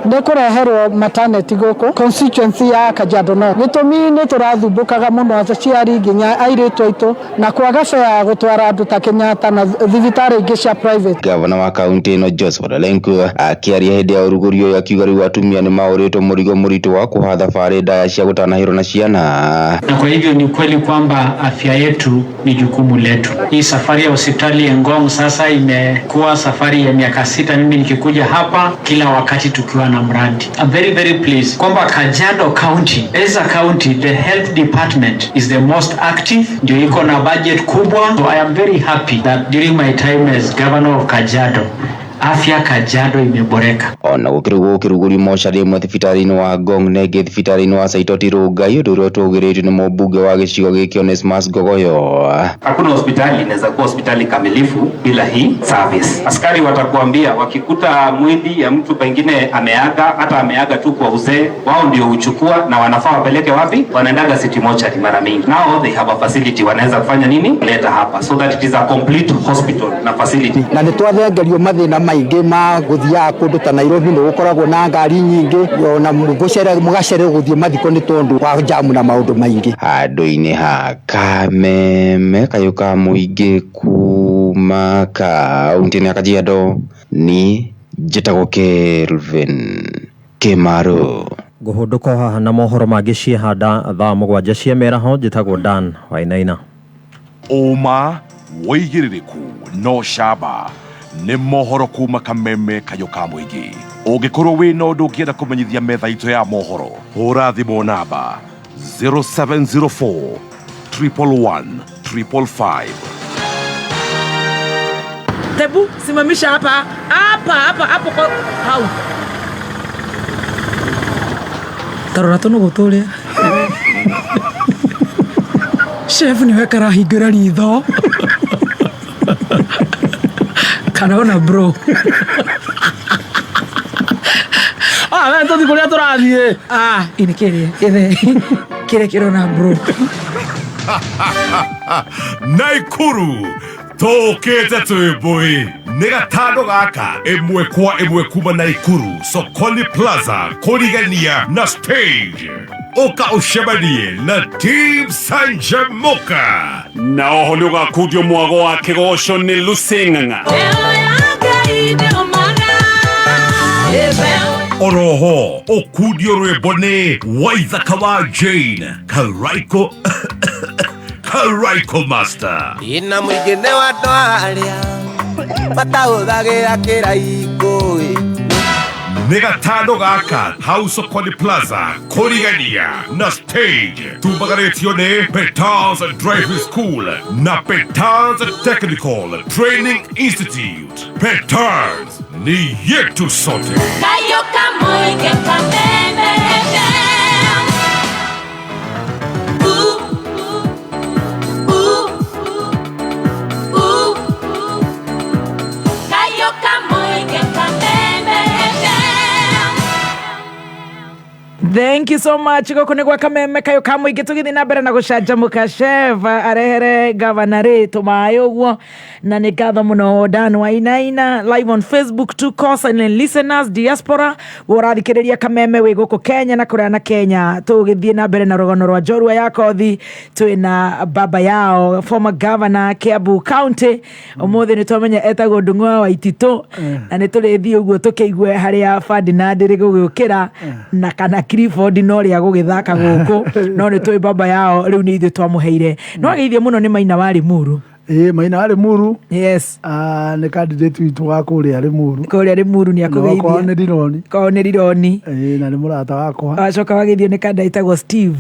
nĩ kũreherwo maternity gũkũ constituency ya Kajiado North. Nĩ tũrathumbũkaga mũno aciari nginya airĩtu aitũ na kwaga fare gũtwara andũ ta Kenyatta na thibitarĩ ingĩ cia private. Gavana wa kaunti ĩno Joseph Lenku akĩaria hĩndĩ ya ũrugũri ũyũ akiuga rĩu atumia nĩ maũrĩtwo mũrigo mũritũ wa kuoha thabarĩ ndaya cia gũtanahĩrwo na ciana. Na kwa hivyo ni kweli kwamba afya yetu ni jukumu letu. Hii safari ya hospitali ya Ngong sasa imekuwa safari ya miaka 6 mimi nikikuja hapa kila wakati tukiwa na mradi. I'm very pleased kwamba Kajiado County as a county the health department is the most active, ndio iko na budget kubwa. So I am very happy that during my time as governor of Kajiado afya Kajiado imeboreka. Ona gũkĩrugũrio mocarĩ ĩmwe thibitarĩ-inĩ wa Ngong na ĩngĩ thibitarĩ-inĩ wa Saitoti Rongai ũndũ ũrĩa ũtũgĩrĩtio nĩ mũmbunge wa gĩcigo gĩkĩ Onesmus Gogoyo. Hakuna hospitali inaweza kuwa hospitali kamilifu bila hii service. Askari watakuambia wakikuta mwili ya mtu pengine ameaga, hata ameaga tu kwa uzee, wao ndio huchukua na wanafaa wapeleke wapi? Wanaendaga city mortuary mara mingi. Now they have a facility wanaweza kufanya nini? Leta hapa so that it is a complete hospital na facility. Na nĩ twathengerio mathĩna maingĩ ma gũthiaga kũndũ ta Nairobi nĩ gũkoragwo na ngari nyingĩ ona mũgacererwo gũthiĩ mathiko nĩ tondũ wa jamu na maũndũ maingĩ. Handũ-inĩ ha Kameme kayũka mũingĩ kuma kaunti-inĩ ya Kajiado ni njĩtagwo Kelvin Kimaro. Ngũhũndũka haha na mohoro mangĩ ciehanda thaa 7 cia mĩaraho njĩtagwo Dan Wainaina. Ũma wĩigĩrĩrĩku no camba nĩ mohoro kuma Kameme kayũka mũingĩ. Ũngĩkorwo wĩna ũndũ ũngĩenda kũmenyithia metha itũ ya mohoro hũra thimũ namba 0704 111 555. Tebu simamisha hapa hapo hau. Tarora tono gũtũrĩa. Chef niwe karahingũra ritho. Kanaona bro. Wewe ndio kulia tũrathiĩ. Inikĩrie. Kire kirona bro. Naikuru tũkĩte twĩmbũĩ nĩ gatano gaka ĩmwe kwa ĩmwe kuma Naikuru Sokoni Plaza kũrigania na stage. Ũka ũcemanie na Team Sanjamoka na oho nĩ ũgakundio mwago wa kĩgoco nĩ Lusing'ang'a. Oroho ũkundio rwĩmbo nĩ Waithaka wa Jane Karaiko Master. Ina mũingĩ nĩ wa andũ arĩa matahũthagĩra kĩraiko. nĩ gatano gaka House of Kwani Plaza Kuhiriria na stage tumbagarĩtio nĩ Petals Driving School na Petals Technical Training Institute. Petals ni yetu sote. Kayo kamoike kameme. Thank you so much. Goko nĩ gwa kameme kayo kamũingĩ tũgĩthiĩ na mbere na gũcanjamũka. Chef arehere gavana rĩtũ maĩ ũguo na nĩ ngatho mũno Dan Wainaina live on Facebook to cause and listeners diaspora ũrathikĩrĩria kameme wĩ gũkũ Kenya na kũrĩa na Kenya. Tũgĩthiĩ na mbere na rũgano rwa Njorua ya Kothi twĩna BabaYao former governor Kiambu County. Ũmũthĩ nĩ twamenya etagwo Ndung'u Waititu na nĩ tũrĩthiĩ ũguo tũkĩigue harĩa Ferdinand rĩgũgĩũkĩra na kana Clifford no ria gũgĩthaka gũkũ no nĩ tũĩ BabaYao rĩu nĩ ithuĩ twamũheire. No ageithie mũno nĩ Maina wa Limuru. Maina wa Limuru. Yes. Nĩ candidate witũ wa kũrĩa Limuru. Kũrĩa Limuru nĩ akũgeithia. Kwao nĩ Rironi. Kwao nĩ Rironi. Na nĩ mũrata wakwa. Acoka wageithio nĩ kanda ĩtagwo Steve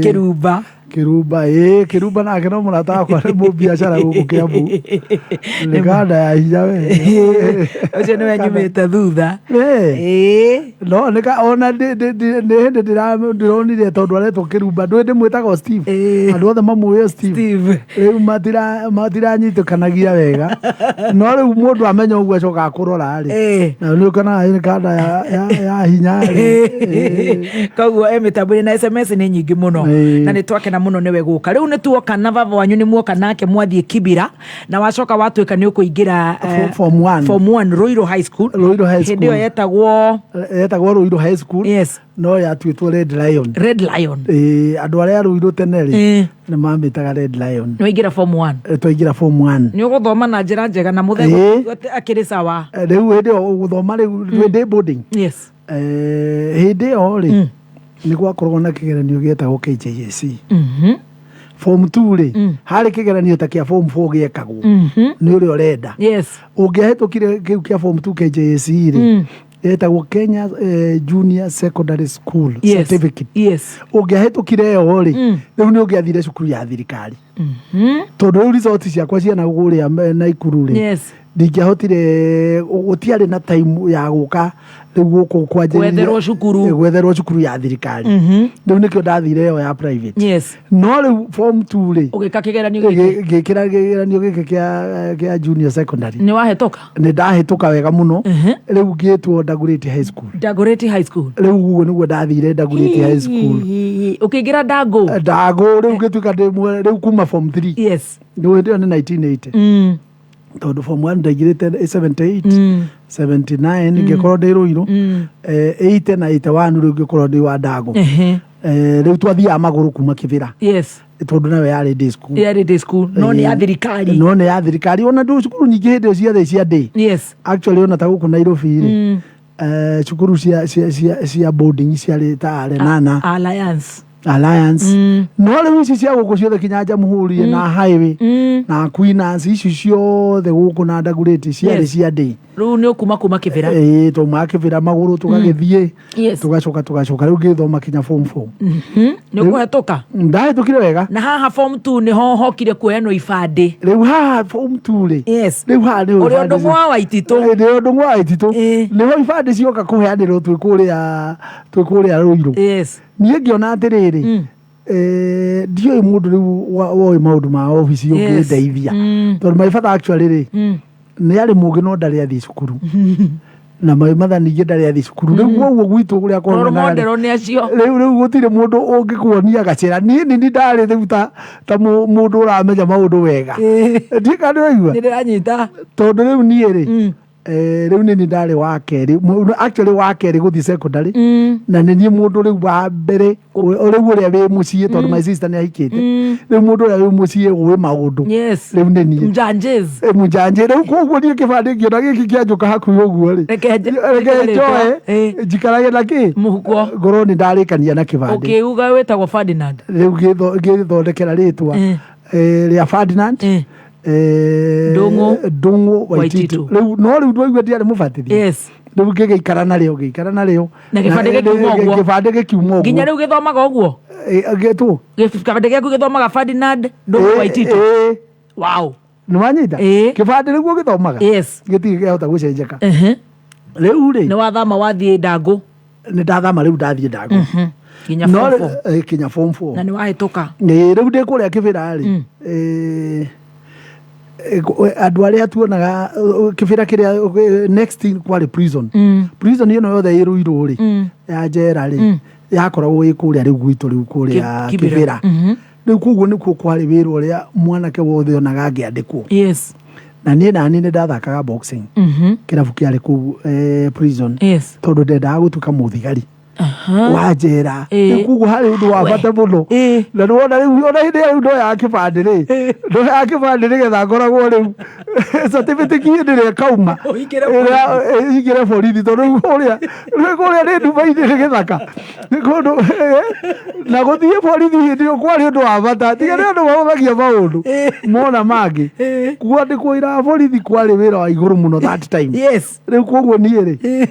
Kĩrumba. Kĩrumba nake no mũrata wakwa nĩ mũbiacara gũkũ Kiambu. Nĩ kanda ya hinya we. Ũcio nĩwe nyumĩte thutha. No ona nĩ hĩndĩ ndĩronire tondũ aretwo Kĩrumba ndũĩ ndĩmwĩtaga Steve. Andũ othe mamũĩ Steve. Rĩu matiranyitĩkanagia wega. No rĩu mũndũ amenya ũguo acoka kũrora rĩ. Na nĩ ũkonaga nĩ kanda ya hinya rĩ. Koguo mĩtambo-inĩ na SMS nĩ nyingĩ mũno na nĩ twakena muno niwe guka. Riu nĩ tuoka na baba wanyu nĩ muoka nake mwathie Kibira na wacoka watuika nĩ ũkũingĩra form 1 Ruiru High School. Hĩndĩ ĩyo yetagwo Ruiru High School. Yes. No yatuĩtwo Red Lion. Andũ arĩa Ruiru tene rĩ nĩ mamĩtaga Red Lion. Nĩ waingĩra form 1. Twaingĩra form 1. Nĩ ũgũthoma na njĩra njega na mũthego akĩrĩ sawa. Rĩu hĩndĩ ĩyo ũgũthoma rĩu day boarding. Yes. Hĩndĩ ĩyo rĩ nĩ gwakoragwo na kĩgeranio gĩetagwo KJSC. Form 2 rĩ harĩ kĩgeranio ta kĩa form 4 gĩekagwo nĩ ũrĩa ũrenda. Ũngĩahĩtũkire kĩu kĩa form 2 KJSC rĩ etagwo Kenya Junior Secondary School Certificate. Ũngĩahĩtũkire ĩyo rĩ rĩu nĩ ũngĩathire cukuru ya thirikari. Tondũ rĩu resort ciakwa ciana gũkũrĩa Naikuru rĩ ndingĩahotire gũtiarĩ na time ya gũka rĩu gũkũ kwanjĩrĩria gwetherwo cukuru ya thirikari. Rĩu nĩkĩo ndathire ĩyo ya private. No rĩu form 2 rĩ ũgĩka kĩgeranio gĩkĩ gĩkĩra kĩgeranio gĩkĩ kĩa junior secondary. Nĩ wahĩtũka? Nĩ ndahĩtũka wega mũno. Rĩu ngĩtwo Ndambiriirie High School. Ndambiriirie High School. Rĩu ũguo nĩguo ndathire Ndambiriirie High School. Ũkĩingĩra Ndangũ rĩu ngĩtuĩka rĩu kuma form 3. Nĩ hĩndĩ ĩyo nĩ 1980. Tondũ form 1 ndaingĩrĩte 78 79 ngĩkorwo ndĩ Ruiru 80 na 81 rĩu ngĩkorwo ndĩ wa Ndangũ. Rĩu twathiaga magũrũ kuma Kĩbĩra tondũ nawe yarĩ day school. Day school no nĩ ya thirikari. No nĩ ya thirikari ona ndũ cukuru nyingĩ hĩndĩ ciothe cia day. Actually ona ta gũkũ Nairobi rĩ cukuru cia boarding ciarĩ ta Renana Alliance. No rĩu ici cia gũkũ ciothe kinya Jamhuri na Highway na Queen's ici ciothe gũkũ na Ndagurĩti ciarĩ cia day. Rĩu nĩ kuma Kĩbĩra. Tuma Kĩbĩra magũrũ tũgagĩthiĩ tugacoka rĩu ngĩthoma kinya form 4. Nĩ ũkũhĩtũka? Ndahĩtũkire wega. Na haha form 2 nĩho hokire kuoyanwo ibandĩ. Rĩu haha form 2 rĩ rĩu haha nĩ ũrĩa Ndung'u Waititu. Nĩ Ndung'u Waititu. Nĩho ibandĩ cioka kũheanĩrwo twĩ kũrĩa Ruiru. Niĩ ngĩona atĩrĩrĩ ndiũĩ mũndũ rĩu woĩ maũndũ ma obici ũngĩndeithia tondũ my father actually rĩ nĩ arĩ mũgĩ no ndarĩ athiĩ cukuru na my mother ningĩ ndarĩ athiĩ cukuru. Rĩu ũguo gwitũ ũrĩa rĩu gũtirĩ mũndũ ũngĩkuonia gacĩra. Niĩ nĩ ndarĩ rĩu ta mũndũ ũramenya maũndũ wega. Ndiĩ kana nĩwaigua nĩ ndĩranyita tondũ rĩu niĩ rĩ rĩu nĩ ndarĩ wa kerĩ actually wa kerĩ gũthiĩ secondary na nĩ niĩ mũndũ rĩu wa mbere rĩu ũrĩa wĩ mũciĩ tondũ my sister nĩ ahikĩte rĩu mũndũ ũrĩa wĩ mũciĩ ũĩ maũndũ rĩu nĩ niĩ mũnjanjĩ rĩu koguo niĩ kĩbandĩ ngĩona gĩkĩ kĩanjũka hakuhĩ ũguo rĩ reke njoe njikarage na kĩ mũhuko ngorwo nĩ ndarĩkania na kĩbandĩ. Ũkĩuga wĩtagwo Ferdinand rĩu ngĩthondekera rĩtwa rĩa Ferdinand Ndung'u Waititu. No rĩu ndwaigua ndiarĩ mũbatithio riu ngĩgĩikara narĩo na gĩbandĩ gĩkiuma ũguo gĩbandĩ gĩkiuma ũguo nginya rĩu gĩthomaga ũguo gĩtũ gĩbandĩ gĩaku gĩthomaga Ferdinand Waititu wow nĩ wanyita gĩbandĩ nĩguo gĩthomaga gĩtirĩ kĩahota gũcenjeka rĩu rĩ nĩ wathama wathiĩ Ndangũ nĩ ndathama rĩu ndathiĩ Ndangũ kinya form 4 na nĩ wahĩtũka rĩu ndĩ kũrĩa kĩbĩra rĩ andũ arĩa tuonaga kĩbĩra kĩrĩa next kwarĩ prison ĩno yothe ĩrũirwo rĩ ya njera rĩ yakoragwo ĩ kũrĩa rĩu gwitũ rĩu kũrĩa kĩbĩra rĩu koguo nĩkuo kwarĩ wĩra ũrĩa mwanake wothe onaga angĩandĩkwo na niĩ nani nĩ ndathakaga boxing kĩrabu kĩarĩ kũu prison tondũ ndendaga gũtuĩka mũthigari wa njera koguo harĩ ũndũ wa bata mũno na nĩwona rĩu ona hĩndĩ ĩyo ndoya kĩbandĩ rĩ ndoya kĩbandĩ nĩgetha ngoragwo rĩu certificate ĩrĩa kauma ingĩre borithi tondũ kũrĩa nĩ nduba-inĩ nĩ gĩthaka na gũthiĩ borithi hĩndĩ ĩyo kwarĩ ũndũ wa bata tiga nĩ andũ mahũthagia maũndũ mona mangĩ kwandĩkwo wĩra wa borithi kwarĩ wĩra wa igũrũ mũno that time rĩu koguo niĩ rĩ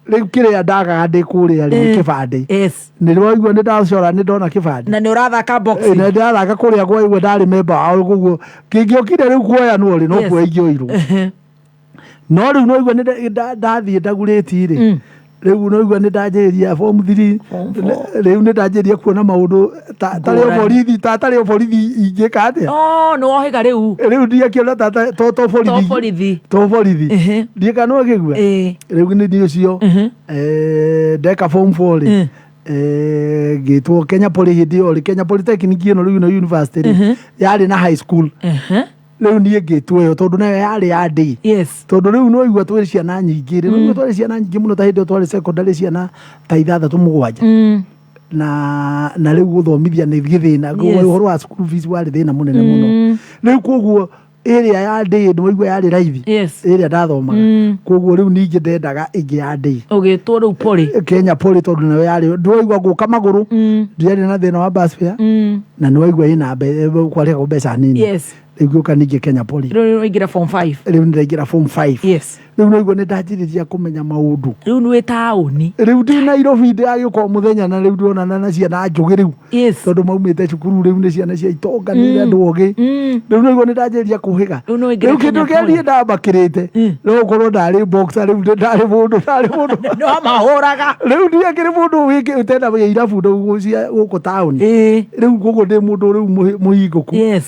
rĩu kĩrĩa ndagaga ndĩ kũrĩa rĩ kĩbandĩ nĩ rwaigua nĩ ndacora nĩ ndona kĩbandĩ na nĩ ũrathaka boxing na ndĩrathaka kũrĩa gwaigua ndarĩ member wao koguo kĩngĩokire rĩu kuoyanwo rĩ no kuoya ingĩoirwo no rĩu noigua ndathiĩ ndagurĩti rĩ rĩu noigua nĩ ndanjĩrĩria form 3 rĩu nĩ ndanjĩrĩria kuona maũndũ tarĩ o borithi ingĩka atĩa nĩ wohĩga rĩu ndiakĩona to borithi ndiĩka no gĩgua rĩu nĩ ndĩ ũcio ndeka form 4 rĩ ngĩtwo Kenya Poly hĩndĩ ĩyo rĩ Kenya Polytechnic ĩno rĩu ĩno university rĩ yarĩ na high school rĩu niĩ ngĩtwo ĩyo tondũ nayo yarĩ ya day tondũ rĩu noigua twarĩ ciana nyingĩ rĩu twarĩ ciana nyingĩ mũno ta hĩndĩ ĩyo twarĩ secondary ciana ta 6-7 na rĩu gũthomithia nĩ gĩthĩna ũhoro wa school fees warĩ thĩna mũnene mũno rĩu koguo ĩrĩa ya day nĩwaigua yarĩ raithi ĩrĩa ndathomaga koguo rĩu ningĩ ndendaga ĩngĩ ya day ũgĩtwo rĩu Poly Kenya Poly tondũ nayo yarĩ ndĩwaigua gũka magũrũ ndiarĩ na thĩna wa bus fare na nĩwaigua ĩna kwarĩhagwo mbeca nini rĩu gĩũka ningĩ Kenya Poly rĩu nĩwaingĩra form 5 rĩu nĩndaingĩra form 5 rĩu noigua nĩ ndanjĩrĩria kũmenya maũndũ rĩu nĩ wĩ taũni rĩu ndĩ Nairobi ndĩragĩũka mũthenya na rĩu ndĩronana na ciana njũgĩ rĩu tondũ maumĩte cukuru rĩu nĩ ciana cia itonga nĩ andũ ogĩ rĩu noigua nĩ ndanjĩrĩria kũhĩga rĩu kĩndũ kĩa niĩ ndamakĩrĩte no gũkorwo ndarĩ boxer rĩu ndarĩ mũndũ no mahũraga rĩu ndiakĩrĩ mũndũ ũtenda irabu gũkũ taũni rĩu koguo ndĩ mũndũ rĩu mũhingũku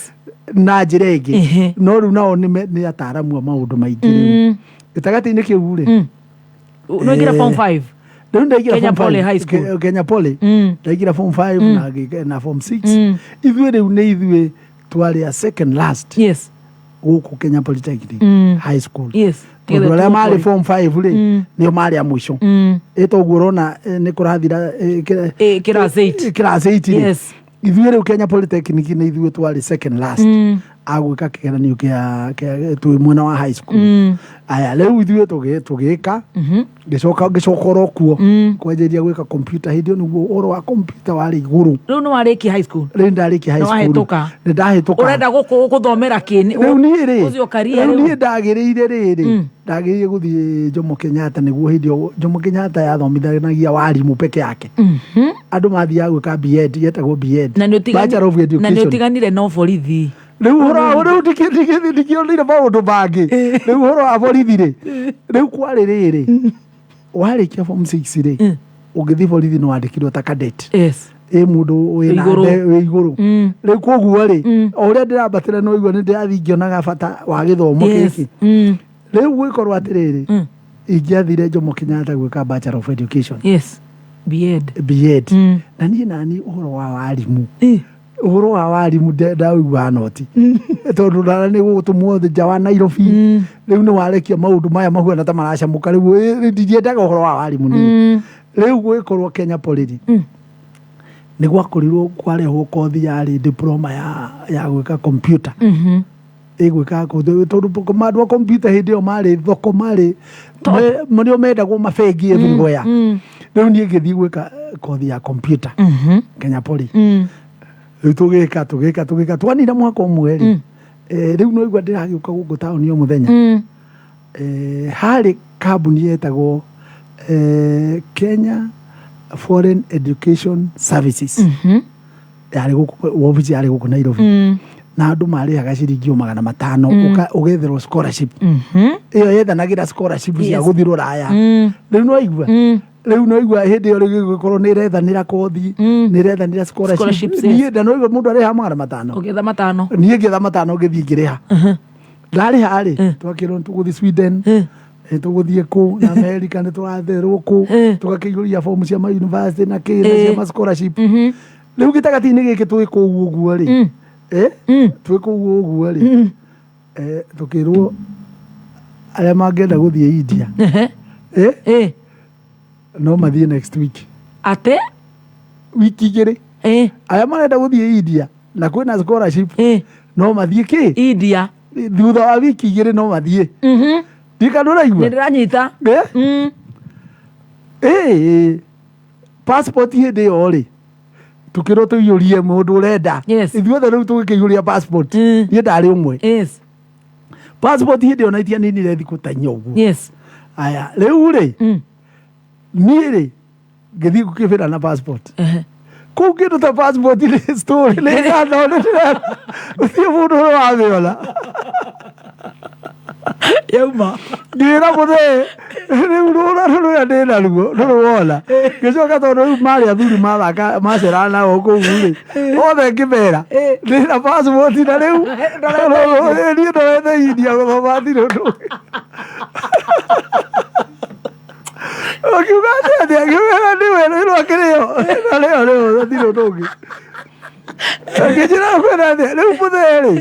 na njĩra ĩngĩ no rĩu nao nĩ ataaramu a maũndũ maingĩ rĩu gĩtagatĩ-inĩ kĩu rĩ nĩwaingĩra form 5 rĩu ndaingĩra Kenya Poly high school Kenya Poly ndaingĩra form 5 na form 6 ithuĩ rĩu nĩ ithuĩ twarĩ a second last gũkũ Kenya Polytechnic high school tondũ arĩa marĩ form 5 rĩ nĩo marĩ a mũico ĩtoguo ũrona nĩ kũrathira class 8 rĩ ithuĩ rĩu Kenya Polytechnic nĩ ithuĩ twarĩ second last agwĩka kĩgeranio kĩa twĩ mwena wa high school aya rĩu ithuĩ tũgĩka ngĩcoka oro kuo kwanjĩria gwĩka computer hĩndĩ ĩyo nĩguo ũhoro wa computer warĩ igũrũ rĩu nĩ warĩkia high school rĩu ndarĩkia high school nĩ ndahĩtũka ũrenda gũthomera kĩĩ rĩu niĩ rĩ rĩu niĩ ndagĩrĩire rĩrĩ ndagĩrĩire gũthiĩ Jomo Kenyatta nĩguo hĩndĩ ĩyo Jomo Kenyatta yathomithanagia warimũ peke yake andũ mathiaga gwĩka B.Ed yetagwo B.Ed Bachelor of Education na nĩ ũtiganire no borithi rĩu ũhoro ndikĩonire maũndũ mangĩ rĩu ũhoro wa borithi rĩ rĩu kwarĩ rĩrĩ warĩkia form 6 rĩ ũngĩthiĩ borithi nĩ wandĩkirwo ta cadet ĩ mũndũ wĩ igũrũ rĩu koguo rĩ o ũrĩa ndĩrambatĩra no igua nĩ ndĩrathiĩ ngĩonaga bata wa gĩthomo gĩkĩ rĩu gwĩkorwo atĩrĩrĩ ingĩathire Jomo Kenyatta gwĩka Bachelor of Education B.Ed na niĩ nani ũhoro wa warimũ ũhoro wa warimũ ndaũigua noti tondũ nana nĩ gũtũmwo nja wa Nairobi rĩu nĩ warekia maũndũ maya mahuana ta maracamũka rĩu ndiendaga ũhoro wa warimũ rĩu gwĩkorwo Kenya Poly nĩ gwakorirwo kwarehwo kothi yarĩ diploma ya gwĩka computer ĩgwĩka tondũ andũ a computer hĩndĩ ĩyo marĩ thoko nĩo mendagwo mabengi everywhere rĩu niĩ ngĩthiĩ gwĩka kothi ya computer Kenya Poly rĩu tũgĩka twanina mwaka ũmwe rĩ rĩu no igua ndĩragĩũka gũkũ taũni o mũthenya harĩ kambuni yetagwo Kenya Foreign Education Services yari guku office yari guku Nairobi na andu mariaga ciringi 500 ugetherwo scholarship iyo yethanagira scholarship cia guthiro raya riu no igwa riu no igwa hindi yo rigikorwo ni rethanira kothi ni rethanira scholarship ni nda no igwa mundu ari ha 500 ugetha 5 ni ngetha 5 ugethi ngiriha ndari hari twakirwo tuguthi Sweden tuguthie ku na America ni turatherwo ku tugakiiguria form cia ma university na kina cia ma scholarship riu gitagati-ini giki twiko uguo ri twiko uguo ri tukirwo aria mangenda guthie India no mathie next week ate wiki igiri aria marenda guthie India na kwina scholarship no mathie ki India thutha wa wiki igiri no mathie ndikanura igua ndiranyita passport hindi yo ri tukirwo tuyurie mundu urenda ithuothe riu tugikiyuria passport nie ndari umwe passport hindi ona itia nini re thiku ta nyogu aya riu ri nie ri ngithi gukibira na passport kuu kindu ta passport ni story ni ngano ni uthie mundu wa miona yauma ngira muthe riu rura ndina ruo ruruona gicoka tondu riu mari athuri mathaka macerana oku ri othe ngimera ndina passport na riu ni ndorete India guthoma thirundu okiuga ati akiuga ndiwe rwakirio na reo thirundu ngi ngijira kwena riu mutheri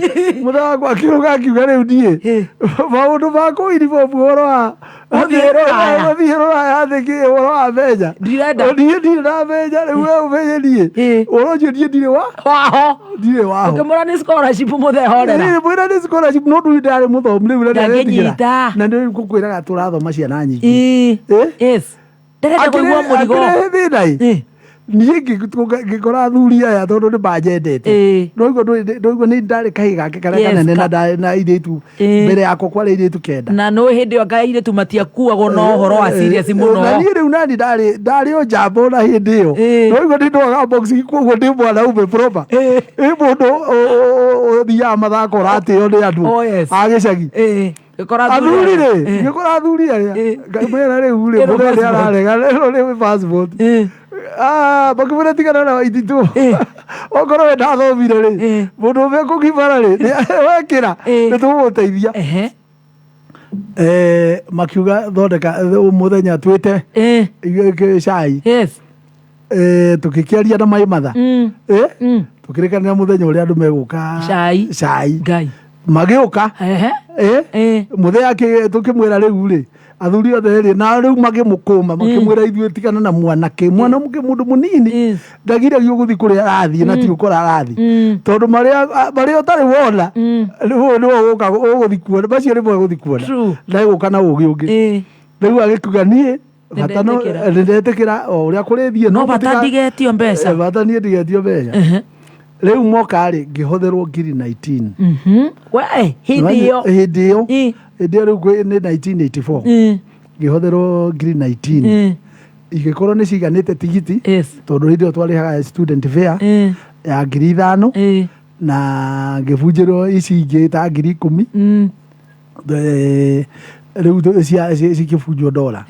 muthe wakwa akiuga akiuga riu ndie maundu makwa uniform horo wa muthiro ya thiki horo wa mbeja ndirenda ndire na mbeja riu umenye ndie horo ucio ndire waho ndire waho ukimura ni scholarship muthe horera mwira ni scholarship no ndu ndari muthomu riu ndarigira na ndio ngukwiraga turathoma ciana nyingi nderenda kuigua murigo niä ngä athuri aya tondå nä manjendete noiguo nä ndarä kahä gake karä kanene na ireitu mbere yakwa kwarä ireitu kenda na no hä ndä ä yo ngai ireitu matiakuagwo na å horo wa serious må no na niä rä u nani ndarä o njamba na hä ndä ä yo noiguo nä ndwaga boxi koguo ndä mwana ume proper ä må ndå å thiaga mathako å ratä o nä andå a gä cagi athuri rä gä kora athuri arä a mera rä u rä må ndå nä ararega nä passport bakimura tigana na Waititu okorwo we ndathomire rĩ mũndũ ũmwe kũgimara rĩ wekĩra nĩtũgũgũteithia makiuga thondeka mũthenya twĩte cai tũkĩkĩaria na maĩ matha tũkĩrĩkanĩra mũthenya ũrĩa andũ megũka cai magĩũka mũthenya tũkĩmwĩra rĩu rĩ athuri othe rĩ na rĩu magĩmũkũma makĩmwĩra ithuĩ tigana na mwanake mũndũ mũnini ndagiragio gũthiĩ kũrĩa arathiĩ na ti ũkora arathiĩ tondũ marĩa ũtarĩ wona nĩwe ũgũthiĩ kuona macio nĩmo egũthiĩ kuona na egũka na ũgĩ ũngĩ rĩu agĩkuga niĩ bata nĩndetĩkĩra o ũrĩa kũrĩthiĩ no bata ndigetio mbeca bata niĩ ndigetio mbeca rĩu moka rĩ ngĩhũthĩrwo ngiri 19 hĩndĩ ĩyo rĩu nĩ 1984 ngĩhũthĩrwo ngiri 19 igĩkorwo nĩ ciganĩte tigiti tondũ hĩndĩ ĩyo twarĩhaga student fare ya ngiri 5 na ngĩbunjĩrwo ici ingĩ ta ngiri 10 rĩu cikĩbunjwo dola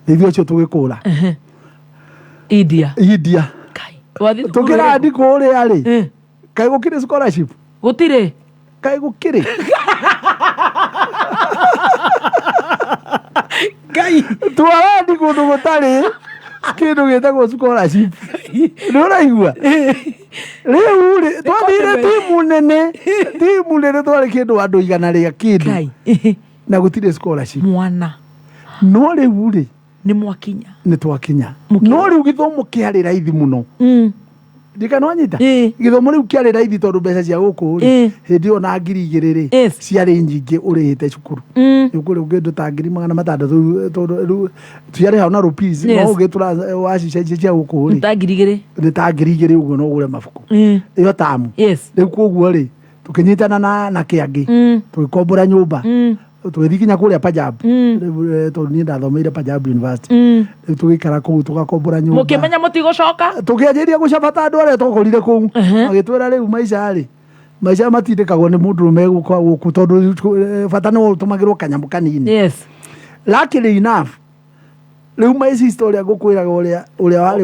ithuĩ ũcio tũgĩkũra India tũkĩrandi kũrĩa rĩ kaĩ gũkĩrĩ scholarship gũtirĩ kaĩ gũkĩrĩ twarandi kũndũ gũtarĩ kĩndũ gĩtagwo scholarship nĩ ũraigua rĩu rĩ twathire timu nene twarĩ kĩndũ andũ 100 rĩa kĩndũ na gũtirĩ scholarship mwana no rĩu rĩ nĩ twakinya no rĩu gĩthomo kĩarĩ raithi mũno ndikanwanyita gĩthomo rĩu kĩarĩ raithi tondũ mbeca cia gũkũ rĩ hĩndĩ ĩyo na ngiri 2 rĩ ciarĩ nyingĩ ũrĩhĩte cukuru rĩu kĩndũ ta ngiri 600 tondũ rĩu ciarĩha na rupees no ũgĩtũra wacicenjia cia gũkũ rĩ nĩ ta ngiri 2 ũguo no ũgũre mabuku ĩyo tamu rĩu koguo rĩ tũkĩnyitana na kĩangĩ tũgĩkombora nyũmba tugithikinya kuria Punjab to ni ndathomeire Punjab University tugikara kuu tugakombora nyumba mukimenya mutigocoka tukianjiria gucabata andu aria tokorire kuu agitwira riu maica matindikagwo ni mundu megukwa guku tondu bata no utumagirwo kanyamu kanini. Yes, luckily enough riu maica historia gukwiraga uria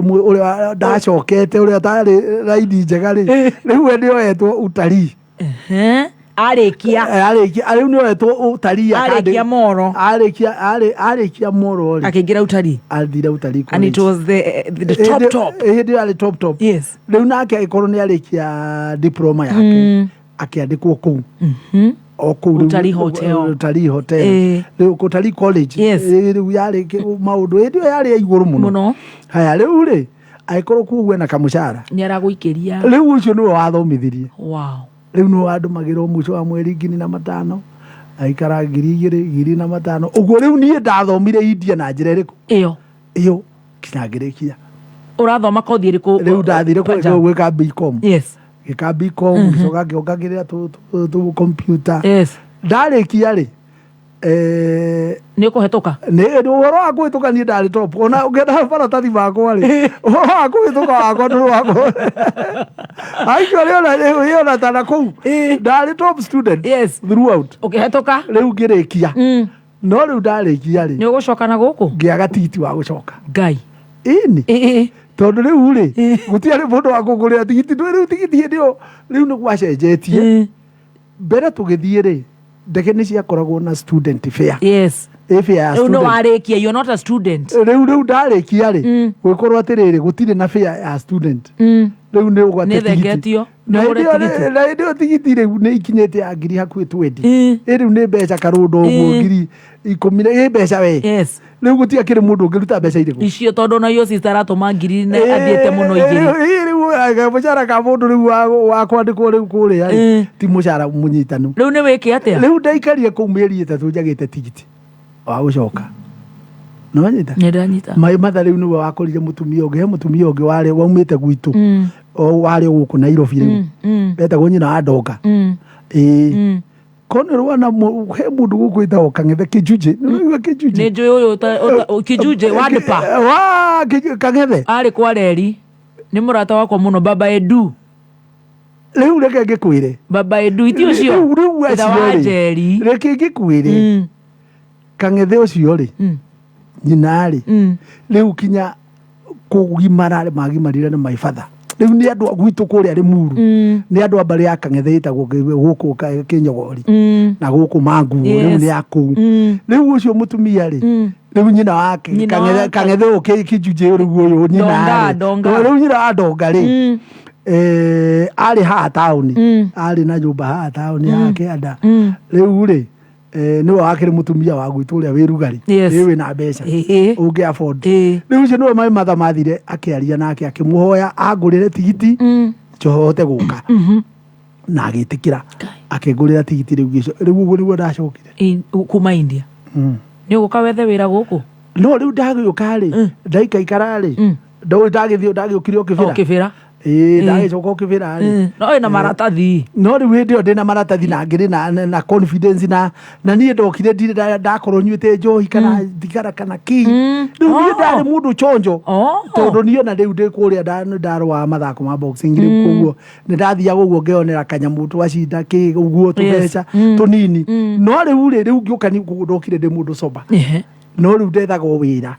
ndacokete uria tari raidi njega ri riu we ndio etwo utari arikia riu ndio etwo utari arikia moro arikia moro ri akingira utari athire utari and it was the top hindi ari top. Yes, riu nake ikorwo ni arikia diploma yake akiandikwo kuu Utari hotel riu Utari college riu yari maundu ndio yari iguru muno haya riu ri aikorwo kuwe na kamucara ni araguikiria riu ucio niwe wathomithirie riu no andumagirwo muco wa mweri 5 aikara 2,500 uguo riu nie ndathomire India na njira iriku iyo kinagirikia urathoma kothi iriku riu ndathire gwika BCom gika BCom gicoka ngiongagiria tu computer ndarikia ri ni kuhetoka ni uhoro wa kuhetoka ni ndari top ona ungenda baratathi bakwa ri uhoro wa kuhetoka wakwa ndu wakwa aikio riona tana kuu ndari top student throughout ukihetoka riu ngirikia no riu ndarikia ri ni ugucoka na guku ngiaga titi wa gucoka ngai ini tondu riu ri gutiari mundu wa kugurira tigiti riu tigiti ndio riu ni gwacenjetie mbere tugithie ri ndege ni ciakoragwo na student fare riu no warikia you're not a student riu ndarikia ri gwikorwo atiriri gutire na fare ya student riu ni ugwate tigiti na ndio tigiti riu ni ikinyete ya ngiri hakuhi 20 riu ni mbeca karundo uguo ngiri 10 mbeca we riu gutia kiri mundu ngiruta mbeca iriku icio tondu na yo sister atuma ngiri na athiete muno igiri riu mucara ka mundu riu wa kwandikwo riu kuria ti mucara munyitanu riu ni wiki atia riu ndaikarie ku mieri 3 njagite tigiti wa gucoka no nyita ndanyita mai matha riu niwe wakorire mutumia ungi wari waumite gwitu wari guku Nairobi riu betagwo nyina wa Ndonga kono rwana he mundu gukwita Kang'ethe Kijuje niwe Kijuje ni njui uyu Kijuje wadipa wa Kang'ethe ari kwa reri ni murata wakwa muno baba Edu riu reke ngikwire baba Edu iti ucio riu wajeri reke ngikwire Kang'ethe ucio ri nyina ri riu kinya kugimara magimarire na my father riu ni andu gwitu kuria ri muru ni andu ambari ya Kang'ethe itagwo guku Kinyogori na guku Mangu riu ni aku riu ucio mutumia ri riu nyina wake Kang'ethe uke Kijuje riu uyu nyina riu nyina wa Ndonga ri ari ha town ari na nyumba ha town yake ada riu ri niwe wakire mutumia wa gwitu uria wirugari riu na mbeca ungi afford riu ucio niwe mai matha mathire akiaria nake akimuhoya agurire tigiti njohote guka na agitikira akigurira tigiti riu uguo niwe ndacokire kuma India ni uguka wethe wira guku no riu ndagiuka ri ndaikaikara ri ndagiukire ukibira ndagicoka ukibira ri no ina maratathi no riu ndio ndina maratathi na ngiri na confidence na nie ndokire ndire ndakorwo nyuite njohi kana thigara kana ki riu nie ndari mundu chonjo tondu nie na riu ndikuria ndarwa mathako ma boxing riu koguo ni ndathia guguo ngionera kanyamu twacinda ki uguo tubeca tunini no riu ngiuka ni ndokire ndi mundu soba no riu ndethagwo wira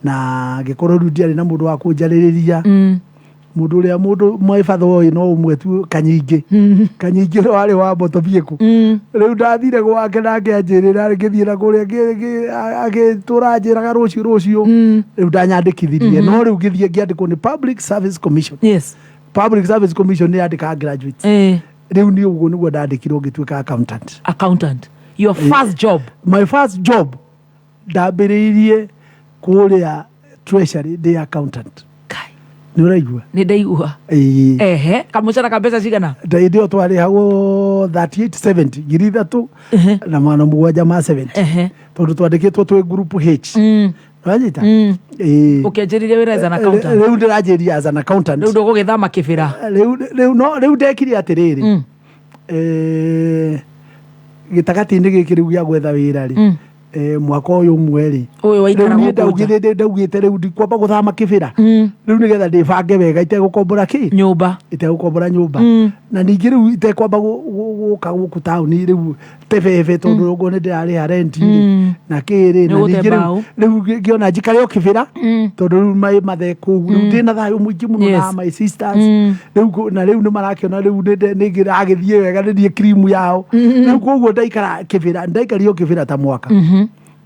na ngikorwo riu ndiari na mundu wa kunjaririria mundu uria mundu mwaifadha oyi no umwe tu kanyingi no ari wa moto bieku riu ndathire gwake nake anjirira ngithie na kuria agitura njiraga rucio riu ndanyandikithirie no riu ngithie ngiandikwo ni Public Service Commission Public Service Commission ni andika graduates riu ni uguo niguo ndandikirwo ngituika accountant your first job my first job ndambiriirie kuria treasury the accountant ni uraigua ni ndaigua kamucara ka mbeca cigana ndio twari hawo 3870 ngiri 3 na mwana mugwanja ma 70 tondu twandikitwo twi group H wanyita ukianjiriria wira as an accountant riu ndiranjiria as an accountant riu ndugugithama kibira riu ndekire atiriri gitagati-inĩ gĩkĩ rĩu gĩa gwetha wĩra rĩ mwaka ũyũ ũmwe rĩ ndaugĩte rĩu ndikwamba gũthama kĩbĩra rĩu nĩgetha ndĩbange wega itegũkombora itegũkombora nyũmba na ningĩ rĩu itekwamba gũka gũkũ taũni rĩu tebebe tondũ ũguo nĩ ndĩrarĩha renti na kĩrĩ na ningĩ rĩu ngĩona njikare o kĩbĩra tondũ rĩu maĩ mathe kũu rĩu ndĩna thayũ mũingĩ mũno na my sisters rĩu nĩ marakĩona rĩu nĩngĩragĩthiĩ wega nĩthiĩ krimu yao rĩu koguo ndaikara kĩbĩra ndaikarire o kĩbĩra ta mwaka